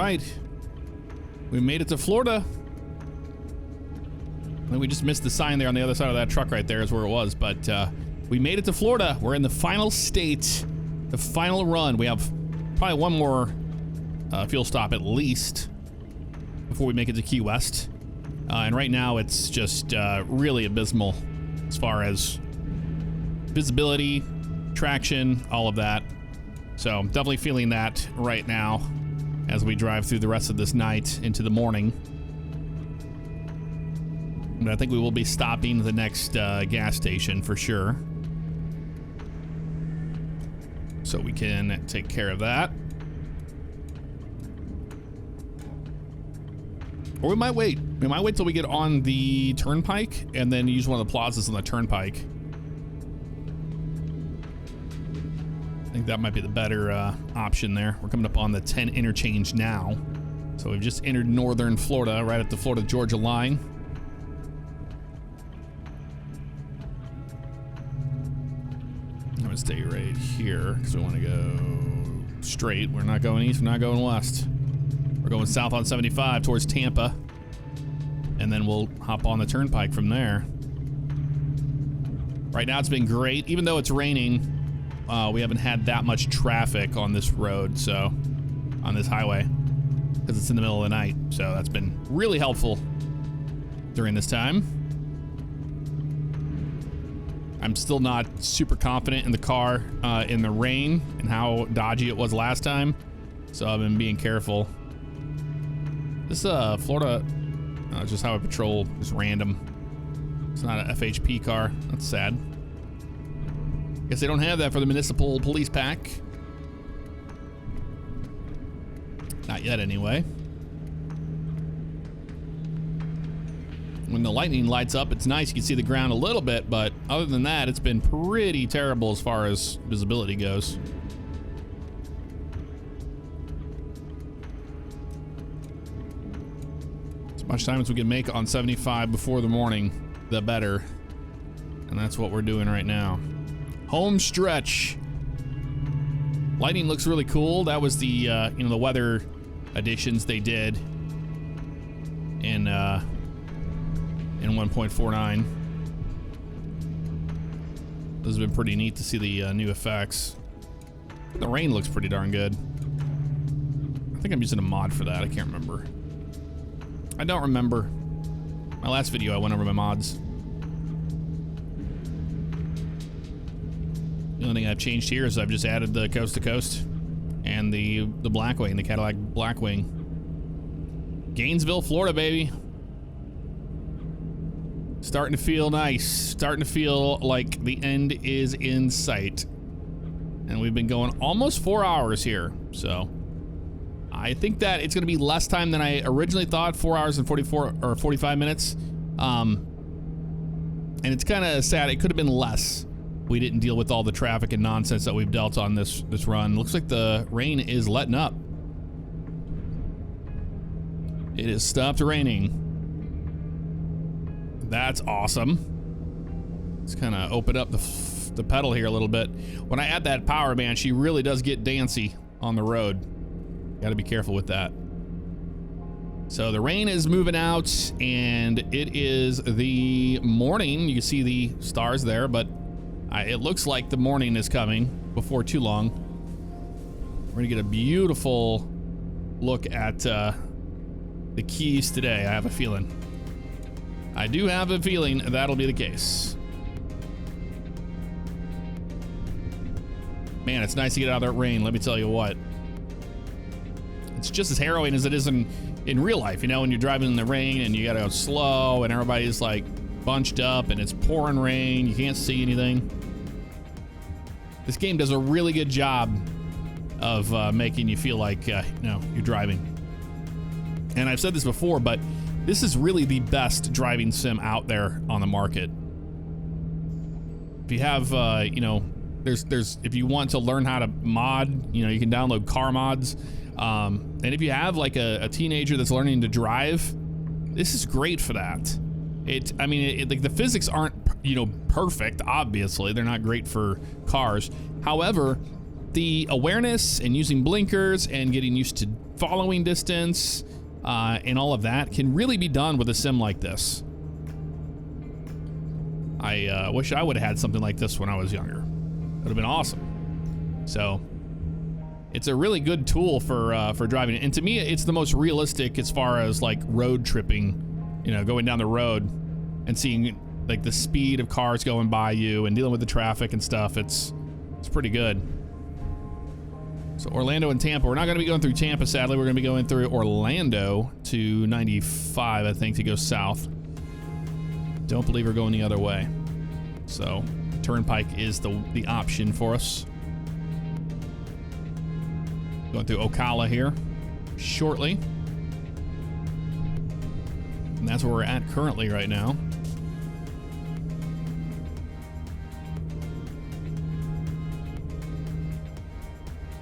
right. We made it to Florida. I think we just missed the sign there on the other side of that truck right there is where it was. But we made it to Florida. We're in the final state, the final run. We have probably one more fuel stop at least before we make it to Key West. And right now it's just really abysmal as far as visibility, traction, all of that. So I'm definitely feeling that right now as we drive through the rest of this night into the morning. But I think we will be stopping the next gas station for sure. So we can take care of that. Or we might wait. We might wait till we get on the turnpike and then use one of the plazas on the turnpike. I think that might be the better option there. We're coming up on the 10 interchange now. So we've just entered northern Florida, right at the Florida-Georgia line. I'm gonna stay right here because we want to go straight. We're not going east, we're not going west. We're going south on 75 towards Tampa. And then we'll hop on the turnpike from there. Right now it's been great. Even though it's raining, we haven't had that much traffic on this road, so on this highway, because it's in the middle of the night. So that's been really helpful during this time. I'm still not super confident in the car in the rain and how dodgy it was last time, so I've been being careful. This Florida just highway patrol is random. It's not an FHP car. That's sad. Guess they don't have that for the municipal police pack. Not yet, anyway. When the lightning lights up, it's nice. You can see the ground a little bit, but other than that, it's been pretty terrible as far as visibility goes. As much time as we can make on 75 before the morning, the better. And that's what we're doing right now. Home stretch. Lighting looks really cool. That was the the weather additions they did in 1.49. This has been pretty neat to see the new effects. The rain looks pretty darn good. I think I'm using a mod for that. I can't remember. I don't remember. My last video I went over my mods. The only thing I've changed here is I've just added the coast to coast and the Blackwing, the Cadillac Blackwing. Gainesville, Florida, baby. Starting to feel nice. Starting to feel like the end is in sight. And we've been going almost 4 hours here. So I think that it's going to be less time than I originally thought. 4 hours and 44 or 45 minutes. And it's kind of sad. It could have been less. We didn't deal with all the traffic and nonsense that we've dealt on this run. Looks like the rain is letting up. It has stopped raining. That's awesome. Let's kind of open up the pedal here a little bit. When I add that power, man, she really does get dancy on the road. Got to be careful with that. So the rain is moving out, and it is the morning. You can see the stars there, but it looks like the morning is coming before too long. We're gonna get a beautiful look at the Keys today. I have a feeling. I do have a feeling that'll be the case. Man, it's nice to get out of that rain, let me tell you what. It's just as harrowing as it is in real life, you know, when you're driving in the rain and you gotta go slow and everybody's like bunched up and it's pouring rain, you can't see anything. This game does a really good job of making you feel like you're driving. And I've said this before, but this is really the best driving sim out there on the market. If you have, there's if you want to learn how to mod, you can download car mods. And if you have like a teenager that's learning to drive, this is great for that. Like the physics aren't, perfect. Obviously, they're not great for cars. However, the awareness and using blinkers and getting used to following distance and all of that can really be done with a sim like this. I wish I would have had something like this when I was younger. It would have been awesome. So it's a really good tool for driving. And to me, it's the most realistic as far as like road tripping, you know, going down the road and seeing like the speed of cars going by you and dealing with the traffic and stuff. It's pretty good. So Orlando and Tampa. We're not going to be going through Tampa, sadly. We're going to be going through Orlando to 95, I think, to go south. Don't believe we're going the other way. So Turnpike is the option for us. Going through Ocala here shortly. And that's where we're at currently right now.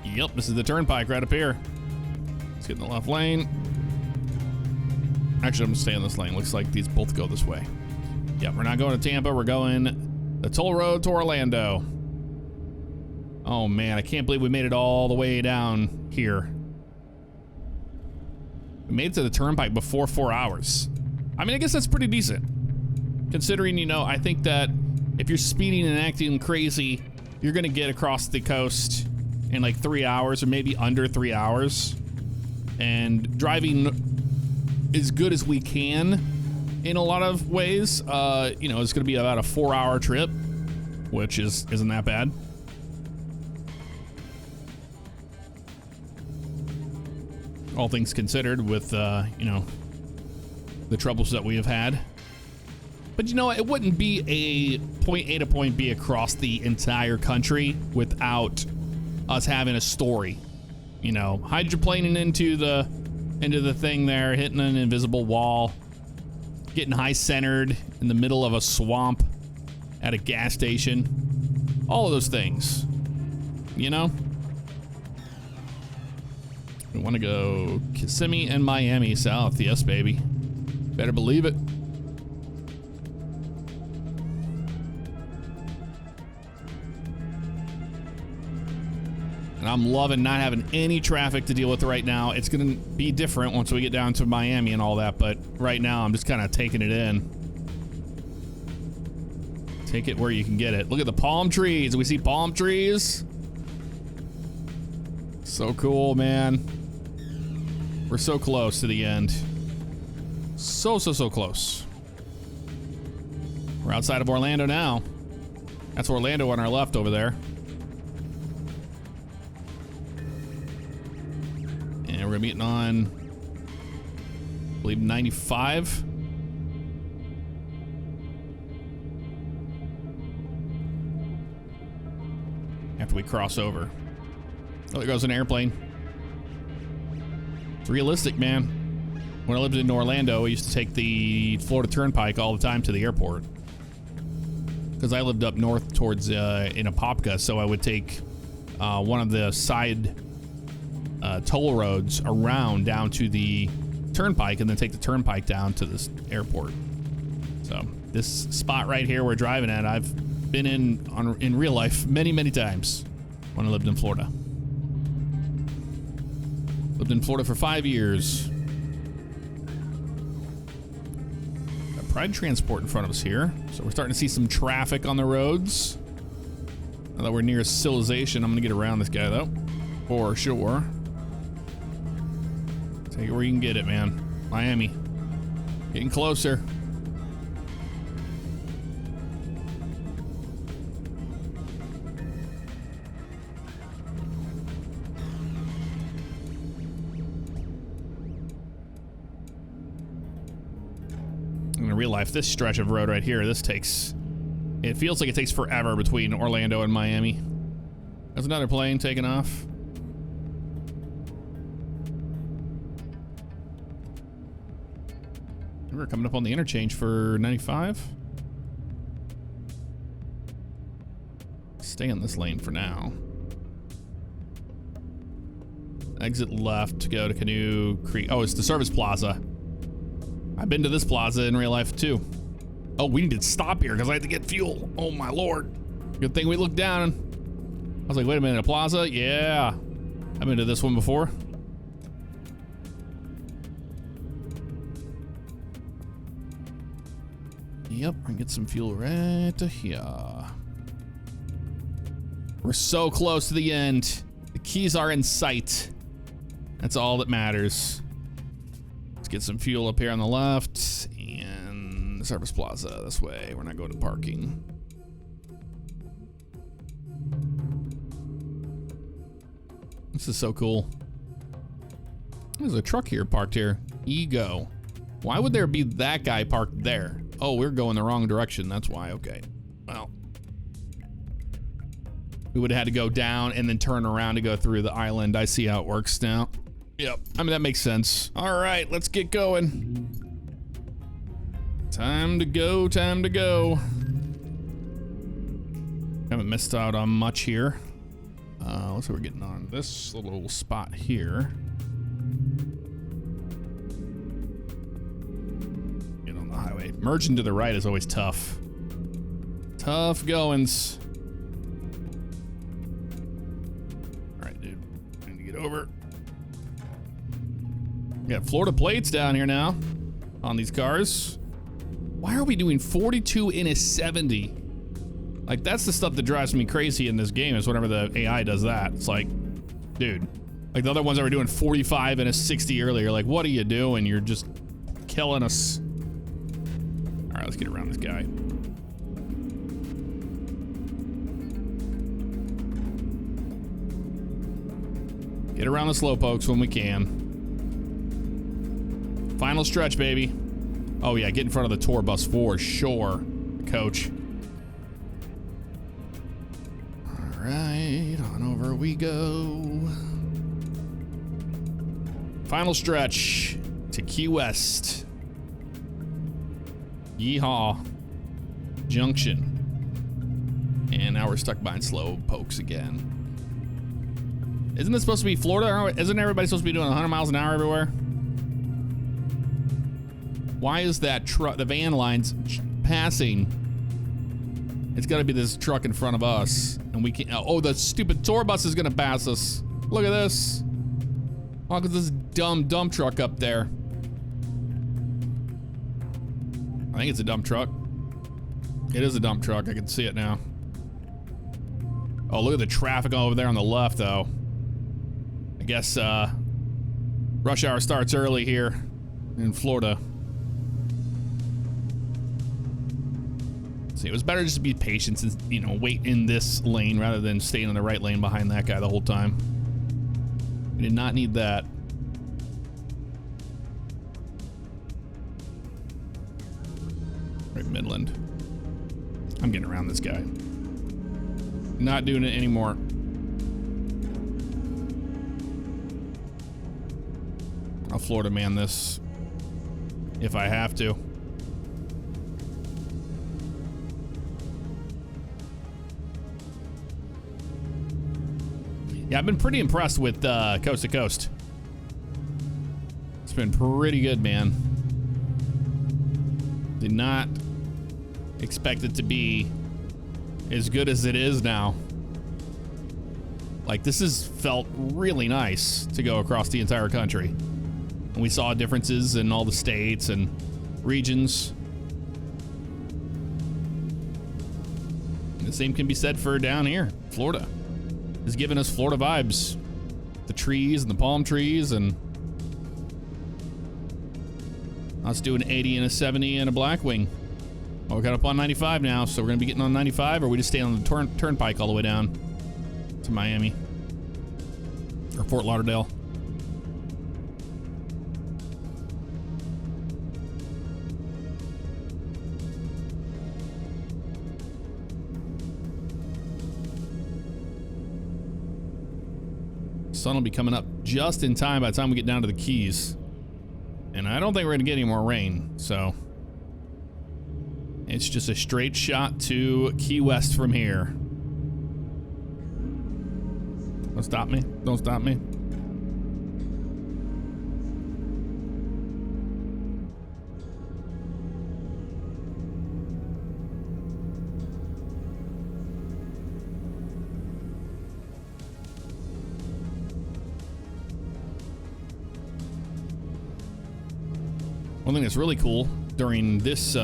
Yep, this is the Turnpike right up here. Let's get in the left lane. Actually, I'm gonna stay in this lane. Looks like these both go this way. Yep, we're not going to Tampa. We're going the toll road to Orlando. Oh man, I can't believe we made it all the way down here. We made it to the Turnpike before 4 hours. I mean, I guess that's pretty decent. Considering, you know, I think that if you're speeding and acting crazy, you're gonna get across the coast in like 3 hours or maybe under 3 hours. And driving as good as we can in a lot of ways, you know, it's gonna be about a 4-hour trip, which isn't that bad. All things considered with, you know, the troubles that we have had. But you know, it wouldn't be a point A to point B across the entire country without us having a story. You know, hydroplaning into the thing there, hitting an invisible wall, getting high centered in the middle of a swamp at a gas station. All of those things, you know? We want to go Kissimmee and Miami south. Yes, baby. Better believe it. And I'm loving not having any traffic to deal with right now. It's going to be different once we get down to Miami and all that, but right now I'm just kind of taking it in. Take it where you can get it. Look at the palm trees. We see palm trees. So cool, man. We're so close to the end. So close. We're outside of Orlando now. That's Orlando on our left over there. And we're gonna be getting on, I believe, 95. After we cross over. Oh, there goes an airplane. It's realistic, man. When I lived in Orlando, I used to take the Florida Turnpike all the time to the airport. Because I lived up north towards in Apopka, so I would take one of the side toll roads around down to the Turnpike and then take the Turnpike down to this airport. So this spot right here we're driving at, I've been in real life many times when I lived in Florida. Lived in Florida for 5 years. Got Pride Transport in front of us here. So we're starting to see some traffic on the roads. Now that we're near civilization, I'm gonna get around this guy though. For sure. Take it where you can get it, man. Miami. Getting closer. In real life, this stretch of road right here, it feels like it takes forever between Orlando and Miami. There's another plane taking off. We're coming up on the interchange for 95. Stay in this lane for now. Exit left to go to Canoe Creek. Oh, it's the service plaza. I've been to this plaza in real life too. Oh, we need to stop here because I had to get fuel. Oh my lord. Good thing we looked down. I was like, wait a minute, a plaza? Yeah. I've been to this one before. Yep, I can get some fuel right to here. We're so close to the end. The keys are in sight. That's all that matters. Let's get some fuel up here on the left and Service Plaza this way. We're not going to parking. This is so cool. There's a truck here parked here. Ego. Why would there be that guy parked there? Oh, we're going the wrong direction. That's why. Okay. Well, we would have had to go down and then turn around to go through the island. I see how it works now. Yep. I mean, that makes sense. All right, let's get going. Time to go. Time to go. Haven't missed out on much here. Looks like we're getting on this little spot here. Get on the highway. Merging to the right is always tough. Tough goings. All right, dude. I need to get over. We got Florida plates down here now on these cars. Why are we doing 42 in a 70? Like, that's the stuff that drives me crazy in this game, is whenever the AI does that. It's like, dude, like the other ones that were doing 45 and a 60 earlier. Like, what are you doing? You're just killing us. All right, let's get around this guy. Get around the slowpokes when we can. Final stretch, baby. Oh yeah, get in front of the tour bus for sure, coach. Right, on over we go. Final stretch to Key West. Yeehaw. Junction. And now we're stuck behind slow pokes again. Isn't this supposed to be Florida? Isn't everybody supposed to be doing 100 miles an hour everywhere? Why is that truck, the van lines passing? It's got to be this truck in front of us, and we can't. Oh, the stupid tour bus is gonna pass us. Look at this. Oh, cause this dumb dump truck up there. I think it's a dump truck. It is a dump truck. I can see it now. Oh, look at the traffic over there on the left, though. I guess rush hour starts early here in Florida. See, it was better just to be patient and, you know, wait in this lane rather than staying in the right lane behind that guy the whole time. We did not need that. Right, Midland. I'm getting around this guy. Not doing it anymore. I'll Florida man this if I have to. Yeah, I've been pretty impressed with Coast to Coast. It's been pretty good, man. Did not expect it to be as good as it is now. Like, this has felt really nice to go across the entire country. And we saw differences in all the states and regions. And the same can be said for down here, Florida. Is giving us Florida vibes. The trees and the palm trees, and let's do an 80 and a 70 and a Blackwing. Well, we got up on 95 now, so we're gonna be getting on 95, or we just stay on the turnpike all the way down to Miami or Fort Lauderdale. Sun will be coming up just in time by the time we get down to the Keys. And I don't think we're going to get any more rain, so it's just a straight shot to Key West from here. Don't stop me. Don't stop me. One thing that's really cool during this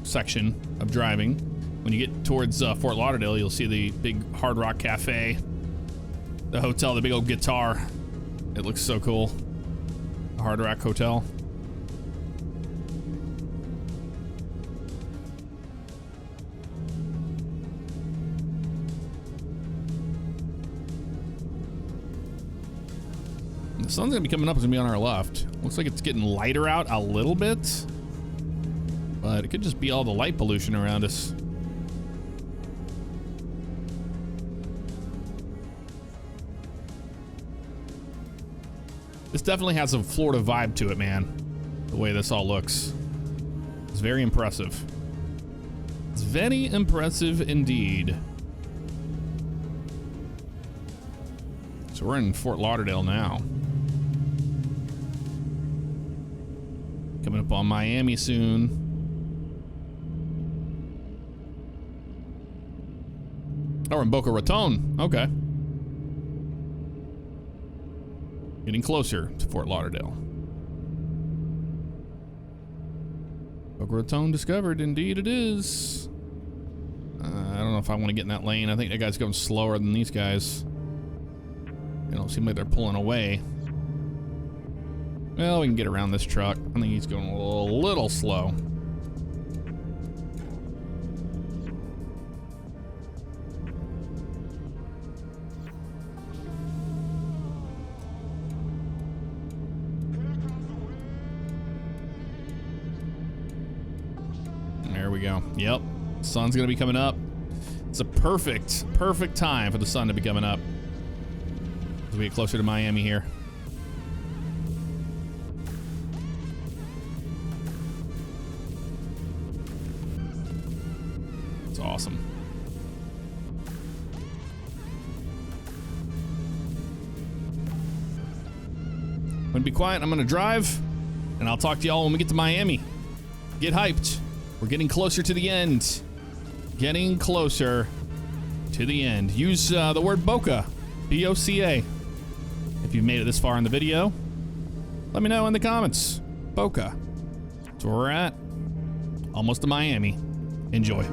section of driving, when you get towards Fort Lauderdale, you'll see the big Hard Rock Cafe, the hotel, the big old guitar. It looks so cool. The Hard Rock Hotel. The sun's gonna be coming up. It's gonna be on our left. Looks like it's getting lighter out a little bit, but it could just be all the light pollution around us. This definitely has a Florida vibe to it, man. The way this all looks. It's very impressive. It's very impressive indeed. So we're in Fort Lauderdale now. Coming up on Miami soon. Oh, we're in Boca Raton. Okay. Getting closer to Fort Lauderdale. Boca Raton discovered. Indeed it is. I don't know if I want to get in that lane. I think that guy's going slower than these guys. They don't seem like they're pulling away. Well, we can get around this truck. I think he's going a little slow. There we go. Yep. Sun's gonna be coming up. It's a perfect time for the sun to be coming up as we get closer to Miami here. It's awesome. I'm gonna be quiet. I'm gonna drive, and I'll talk to y'all when we get to Miami. Get hyped. We're getting closer to the end. Getting closer to the end. Use the word Boca, B-O-C-A. If you've made it this far in the video, let me know in the comments. Boca. That's where we're at. Almost to Miami. Enjoy.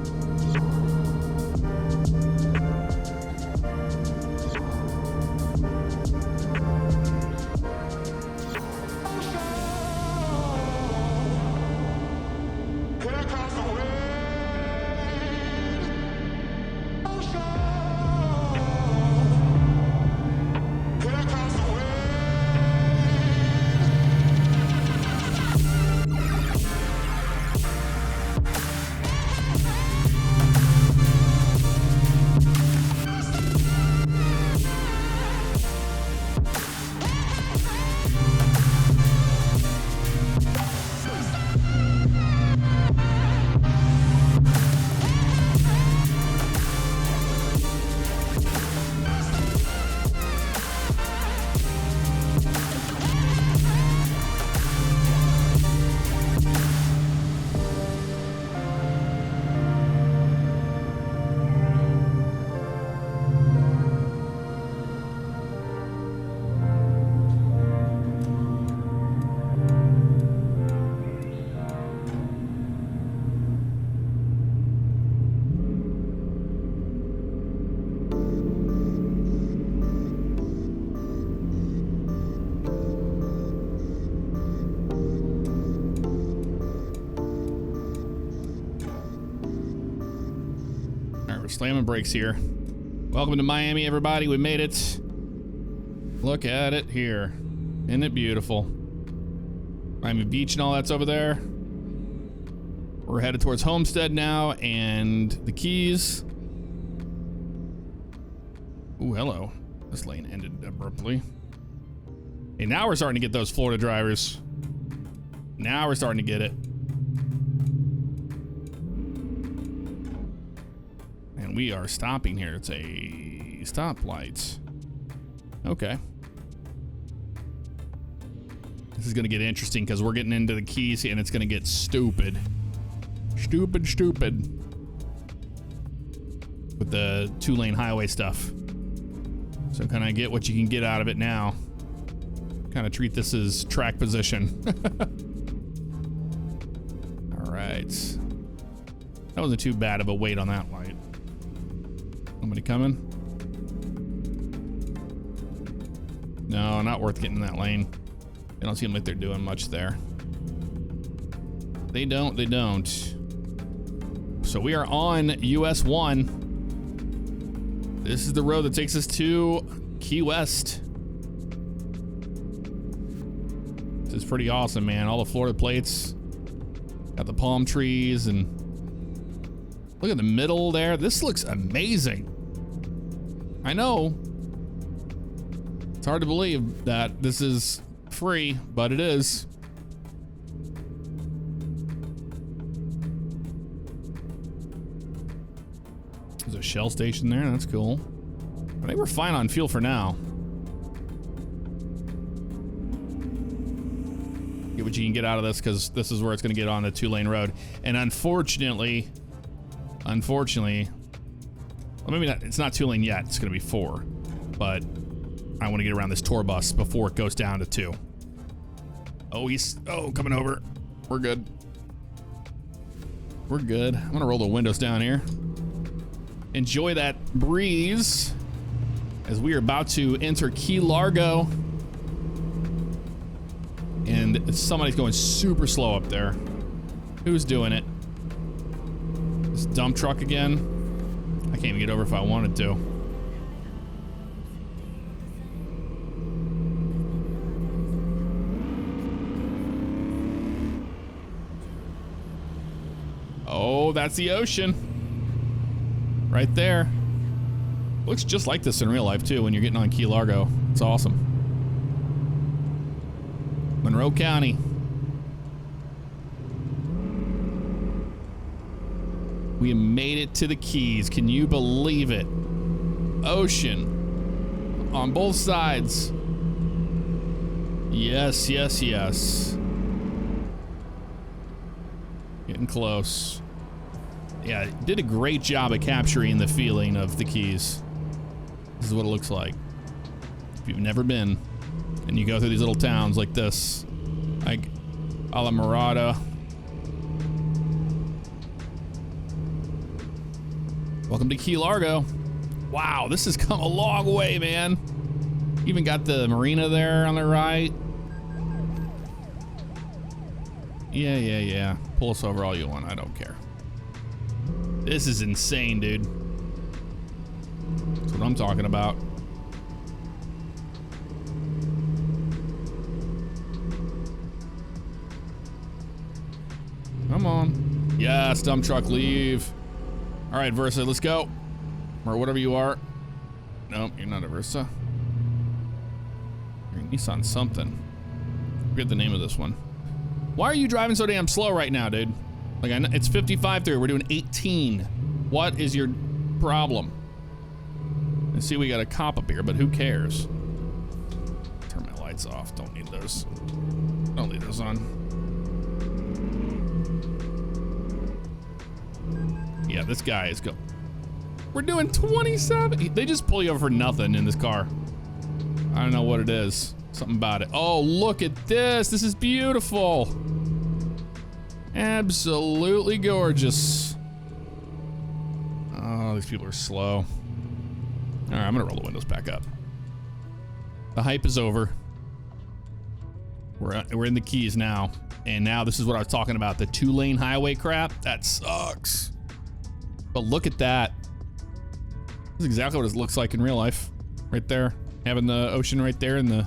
Slamming brakes here. Welcome to Miami, everybody. We made it. Look at it here. Isn't it beautiful? Miami Beach and all that's over there. We're headed towards Homestead now and the Keys. Ooh, hello. This lane ended abruptly. Hey, now we're starting to get those Florida drivers. Now we're starting to get it. And we are stopping here. It's a stoplight. Okay. This is going to get interesting because we're getting into the Keys and it's going to get stupid. Stupid. With the 2-lane highway stuff. So kind of get what you can get out of it now. Kind of treat this as track position. right. That wasn't too bad of a wait on that light. Somebody coming? No, not worth getting in that lane. They don't seem like they're doing much there. They don't. So we are on US 1. This is the road that takes us to Key West. This is pretty awesome, man. All the Florida plates. Got the palm trees and look at the middle there. This looks amazing. I know. It's hard to believe that this is free, but it is. There's a Shell station there. That's cool. I think we're fine on fuel for now. Get what you can get out of this, because this is where it's going to get on the 2-lane road. And unfortunately, well, maybe not. It's not 2-lane yet. It's going to be 4. But I want to get around this tour bus before it goes down to 2. Oh, coming over. We're good. We're good. I'm going to roll the windows down here. Enjoy that breeze as we are about to enter Key Largo. And somebody's going super slow up there. Who's doing it? This dump truck again? I can't even get over if I wanted to. Oh, that's the ocean. Right there. Looks just like this in real life too when you're getting on Key Largo. It's awesome. Monroe County. We made it to the Keys. Can you believe it? Ocean on both sides. Yes, yes, yes. Getting close. Yeah, did a great job of capturing the feeling of the Keys. This is what it looks like. If you've never been, and you go through these little towns like this, like Alamorada. Welcome to Key Largo. Wow, this has come a long way, man. Even got the marina there on the right. Yeah. Pull us over all you want. I don't care. This is insane, dude. That's what I'm talking about. Come on. Yes, dump truck, leave. All right, Versa, let's go. Or whatever you are. Nope, you're not a Versa. You're a Nissan something. Forget the name of this one. Why are you driving so damn slow right now, dude? Like, I know it's 55 through. We're doing 18. What is your problem? I see we got a cop up here, but who cares? Turn my lights off. Don't need those. Don't leave those on. Yeah, this guy is go. We're doing 27. They just pull you over for nothing in this car. I don't know what it is. Something about it. Oh, look at this. This is beautiful. Absolutely gorgeous. Oh, these people are slow. All right, I'm gonna roll the windows back up. The hype is over. We're in the Keys now. And now this is what I was talking about. The 2-lane highway crap. That sucks. But look at that. This is exactly what it looks like in real life. Right there. Having the ocean right there and the...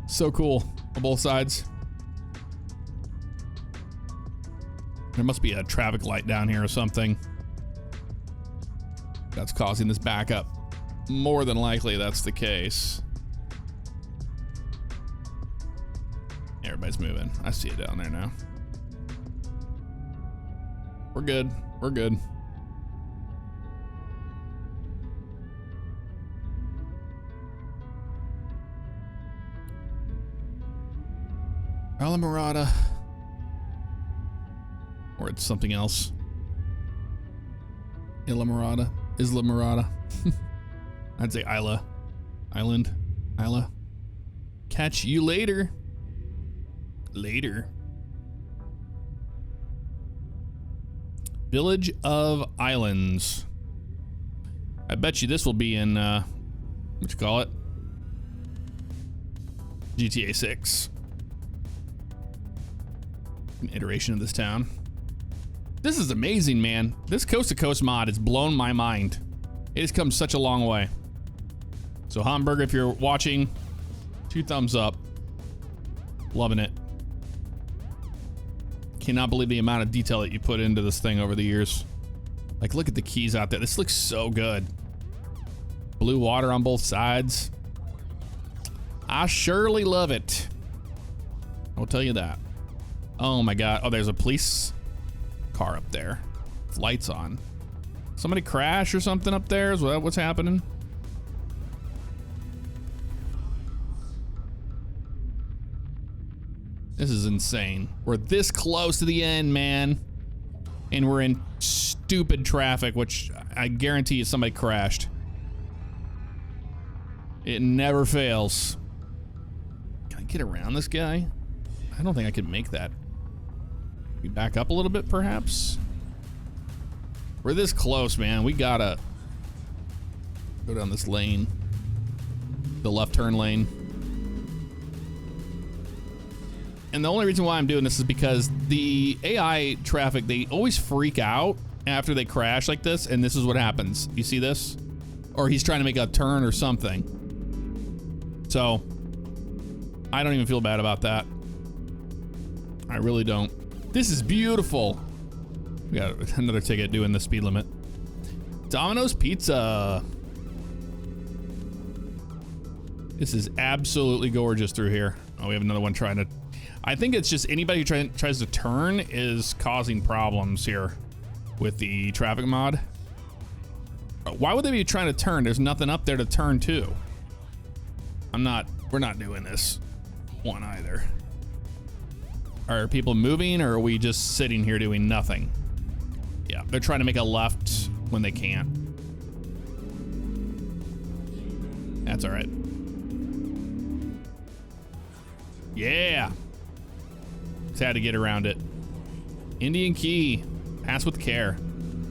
So cool on both sides. There must be a traffic light down here or something that's causing this backup. More than likely that's the case. Everybody's moving. I see it down there now. We're good. We're good. Alamorada. Or it's something else. Islamorada. I'd say Isla. Island. Isla. Catch you later. Later. Village of Islands. I bet you this will be in, what you call it? GTA 6. An iteration of this town. This is amazing, man. This coast to coast mod has blown my mind. It has come such a long way. So Hamburger, if you're watching, 2 thumbs up. Loving it. Cannot believe the amount of detail that you put into this thing over the years. Like, look at the keys out there. This looks so good. Blue water on both sides. I surely love it. I'll tell you that. Oh my God. Oh, there's a police car up there. With lights on. Somebody crash or something up there? Is that what's happening? This is insane. We're this close to the end, man. And we're in stupid traffic, which I guarantee you somebody crashed. It never fails. Can I get around this guy? I don't think I could make that. We back up a little bit, perhaps? We're this close, man. We gotta go down this lane. The left turn lane. And the only reason why I'm doing this is because the AI traffic, they always freak out after they crash like this, and this is what happens. You see this? Or he's trying to make a turn or something. So, I don't even feel bad about that. I really don't. This is beautiful. We got another ticket doing the speed limit. Domino's Pizza. This is absolutely gorgeous through here. Oh, we have another one trying to... I think it's just anybody who tries to turn is causing problems here with the traffic mod. Why would they be trying to turn? There's nothing up there to turn to. We're not doing this one either. Are people moving or are we just sitting here doing nothing? Yeah, they're trying to make a left when they can't. That's all right. Yeah. Just had to get around it. Indian Key. Pass with care.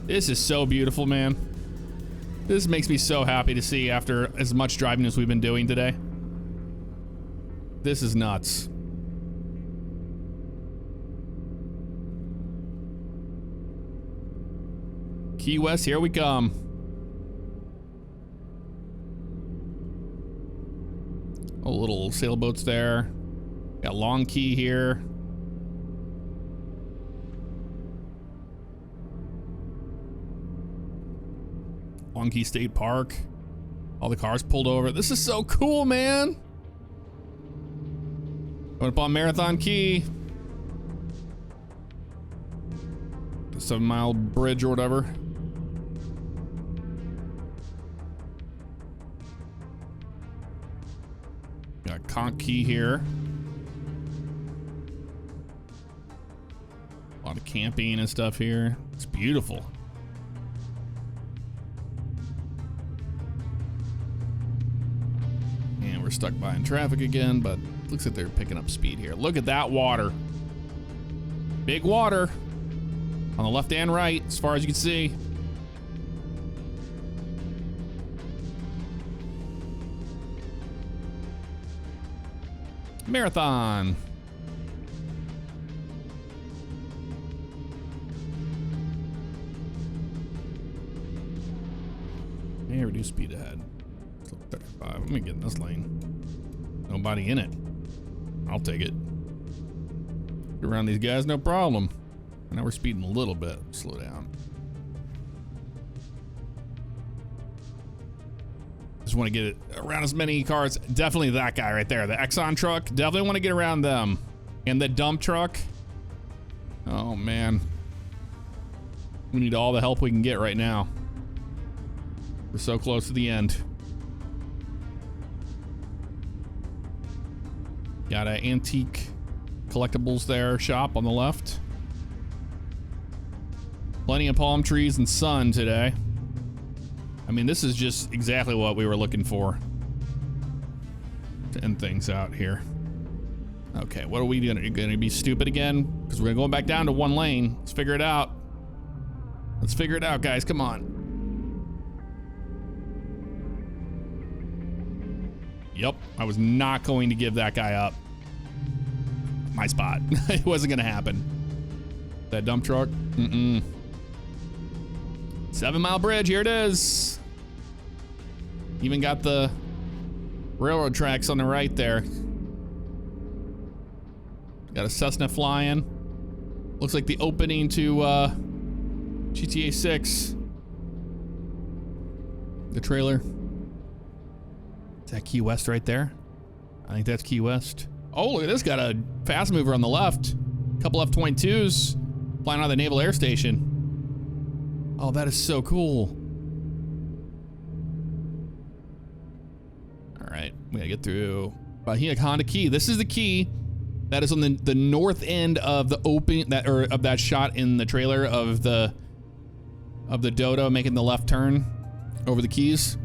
This is so beautiful, man. This makes me so happy to see after as much driving as we've been doing today. This is nuts. Key West, here we come. Oh, little sailboats there. Got Long Key here. Long Key State Park. All the cars pulled over. This is so cool, man. Going up on Marathon Key. The 7 Mile Bridge or whatever. Got Conch Key here. A lot of camping and stuff here. It's beautiful. And we're stuck behind traffic again, but looks like they're picking up speed here. Look at that water. Big water on the left and right, as far as you can see. Marathon. Hey, reduce speed ahead. 35. Let me get in this lane. Nobody in it. I'll take it. Get around these guys, no problem. Now we're speeding a little bit. Slow down. Just want to get it around as many cars. Definitely that guy right there. The Exxon truck. Definitely want to get around them. And the dump truck. Oh, man. We need all the help we can get right now. We're so close to the end. Got an antique collectibles there shop on the left. Plenty of palm trees and sun today. I mean, this is just exactly what we were looking for to end things out here. Okay, what are we gonna be stupid again? Because we're going back down to one lane. Let's figure it out. Let's figure it out, guys. Come on. Yep, I was not going to give that guy up. My spot. It wasn't gonna happen. That dump truck? 7 Mile Bridge, here it is. Even got the railroad tracks on the right there. Got a Cessna flying. Looks like the opening to GTA 6. The trailer. Is that Key West right there? I think that's Key West. Oh, look at this. Got a fast mover on the left. A couple F-22s flying out of the Naval Air Station. Oh, that is so cool. All right, we gotta get through Honda Key. This is the key that is on the north end of the open of that shot in the trailer of the Dodo making the left turn over the keys.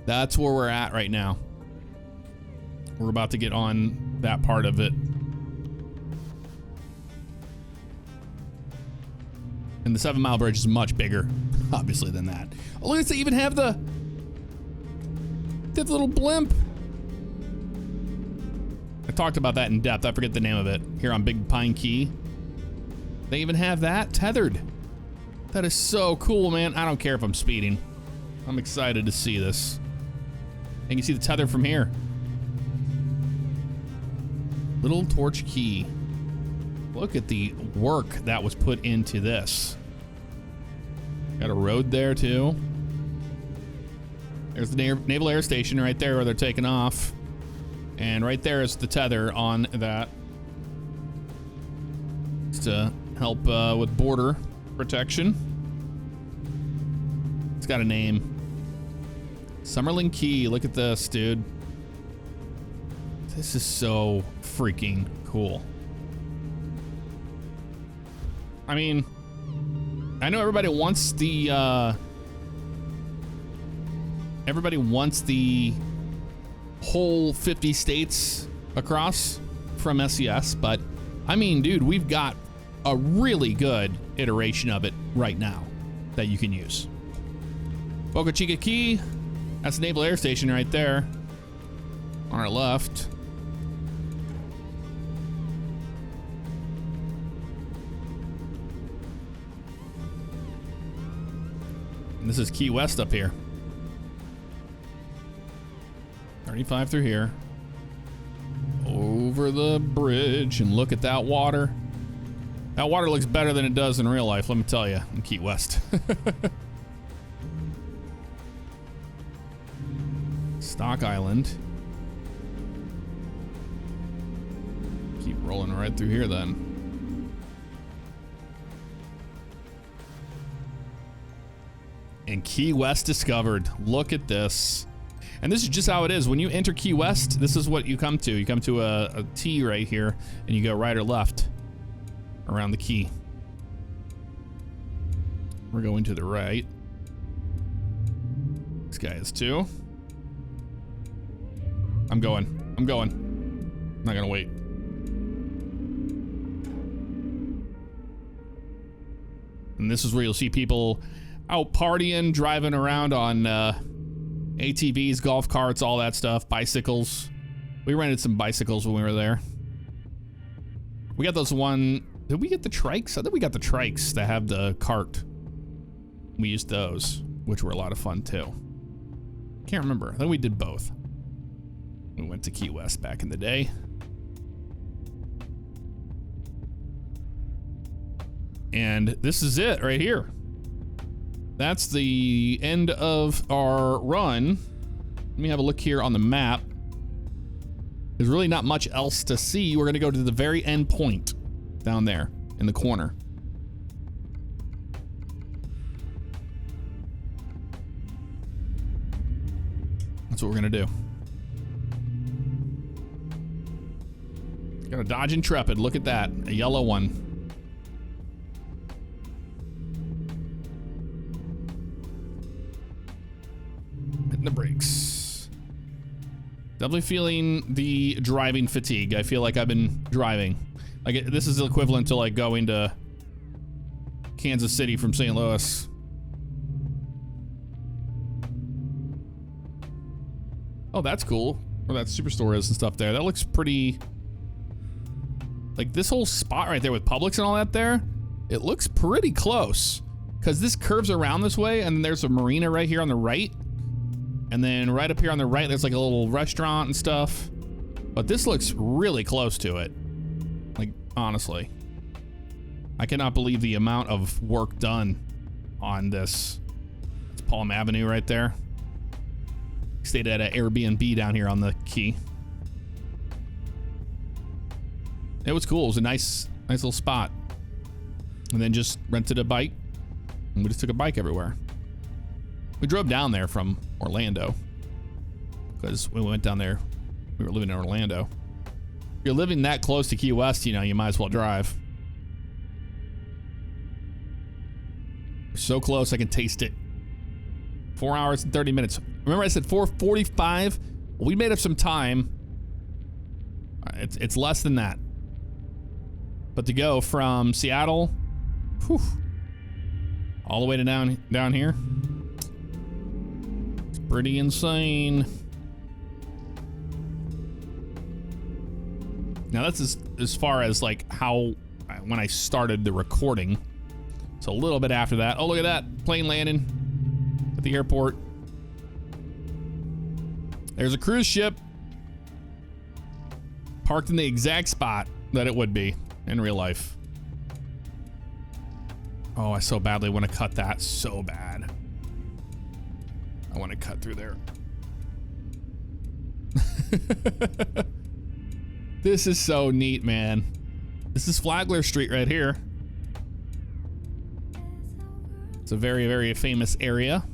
That's where we're at right now. We're about to get on that part of it. And the 7 Mile Bridge is much bigger, obviously, than that. Oh, look, they even have the little blimp. I talked about that in depth. I forget the name of it. Here on Big Pine Key. They even have that tethered. That is so cool, man. I don't care if I'm speeding. I'm excited to see this. And you can see the tether from here. Little Torch Key. Look at the work that was put into this. Got a road there too. There's the Naval Air Station right there where they're taking off. And right there is the tether on that. It's to help with border protection. It's got a name. Summerlin Key. Look at this, dude. This is so freaking cool. I mean, I know everybody wants the whole 50 states across from SES, but I mean, dude, we've got a really good iteration of it right now that you can use. Boca Chica Key. That's the Naval Air Station right there on our left. And this is Key West up here. 35 through here. Over the bridge, and look at that water. That water looks better than it does in real life, let me tell you, in Key West. Stock Island. Keep rolling right through here then. And Key West discovered. Look at this. And this is just how it is. When you enter Key West, this is what you come to. You come to a T right here, and you go right or left around the key. We're going to the right. This guy is too. I'm going. I'm not gonna wait. And this is where you'll see people out partying, driving around on ATVs, golf carts, all that stuff, bicycles. We rented some bicycles when we were there. We got those did we get the trikes? I think we got the trikes that have the cart. We used those, which were a lot of fun too. Can't remember. I think we did both. We went to Key West back in the day. And this is it right here. That's the end of our run. Let me have a look here on the map. There's really not much else to see. We're gonna go to the very end point down there in the corner. That's what we're gonna do. Got a Dodge Intrepid, look at that, a yellow one. Hitting the brakes. Definitely feeling the driving fatigue. I feel like I've been driving. Like this is equivalent to like going to Kansas City from St. Louis. Oh, that's cool. Where that superstore is and stuff there. That looks pretty... Like this whole spot right there with Publix and all that there, it looks pretty close. Because this curves around this way, and there's a marina right here on the right. And then right up here on the right, there's like a little restaurant and stuff. But this looks really close to it. Like, honestly. I cannot believe the amount of work done on this. It's Palm Avenue right there. Stayed at an Airbnb down here on the key. It was cool. It was a nice little spot. And then just rented a bike. And we just took a bike everywhere. We drove down there from Orlando. Because we went down there. We were living in Orlando. If you're living that close to Key West, you know, you might as well drive. So close, I can taste it. 4 hours and 30 minutes. Remember I said 4:45? We made up some time. It's less than that. But to go from Seattle, whew, all the way to down here, it's pretty insane. Now that's as far as like how, when I started the recording. So a little bit after that. Oh, look at that. Plane landing at the airport. There's a cruise ship parked in the exact spot that it would be in real life. Oh, I so badly want to cut that. So bad. I want to cut through there. This is so neat, man. This is Flagler Street right here. It's a very, very famous area.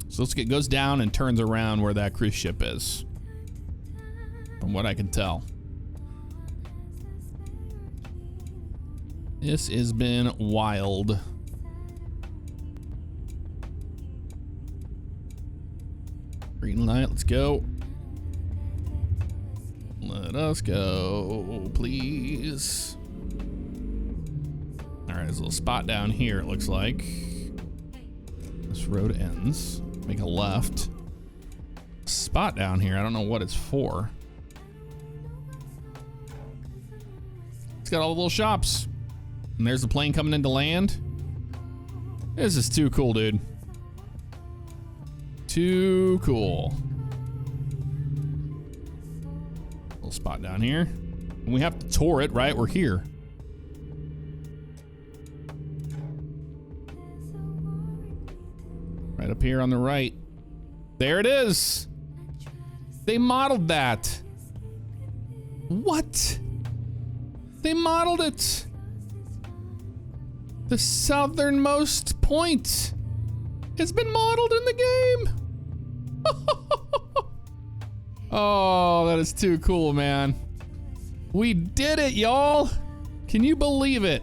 So it goes down and turns around where that cruise ship is. From what I can tell. This has been wild. Green light, let's go. Let us go, please. All right, there's a little spot down here, it looks like. This road ends. Make a left. Spot down here, I don't know what it's for. It's got all the little shops. And there's the plane coming into land. This is too cool, dude. Too cool. Little spot down here. And we have to tour it, right? We're here. Right up here on the right. There it is. They modeled that. What? They modeled it. The southernmost point has been modeled in the game. Oh, that is too cool, man. We did it, y'all. Can you believe it?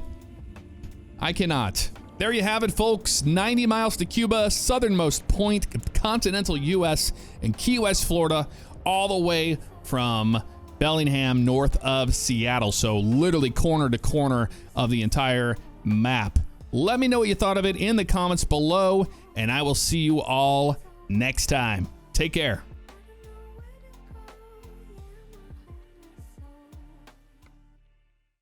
I cannot. There you have it, folks. 90 miles to Cuba, southernmost point, continental U.S. and Key West, Florida, all the way from Bellingham, north of Seattle. So literally corner to corner of the entire map. Let me know what you thought of it in the comments below, and I will see you all next time. Take care.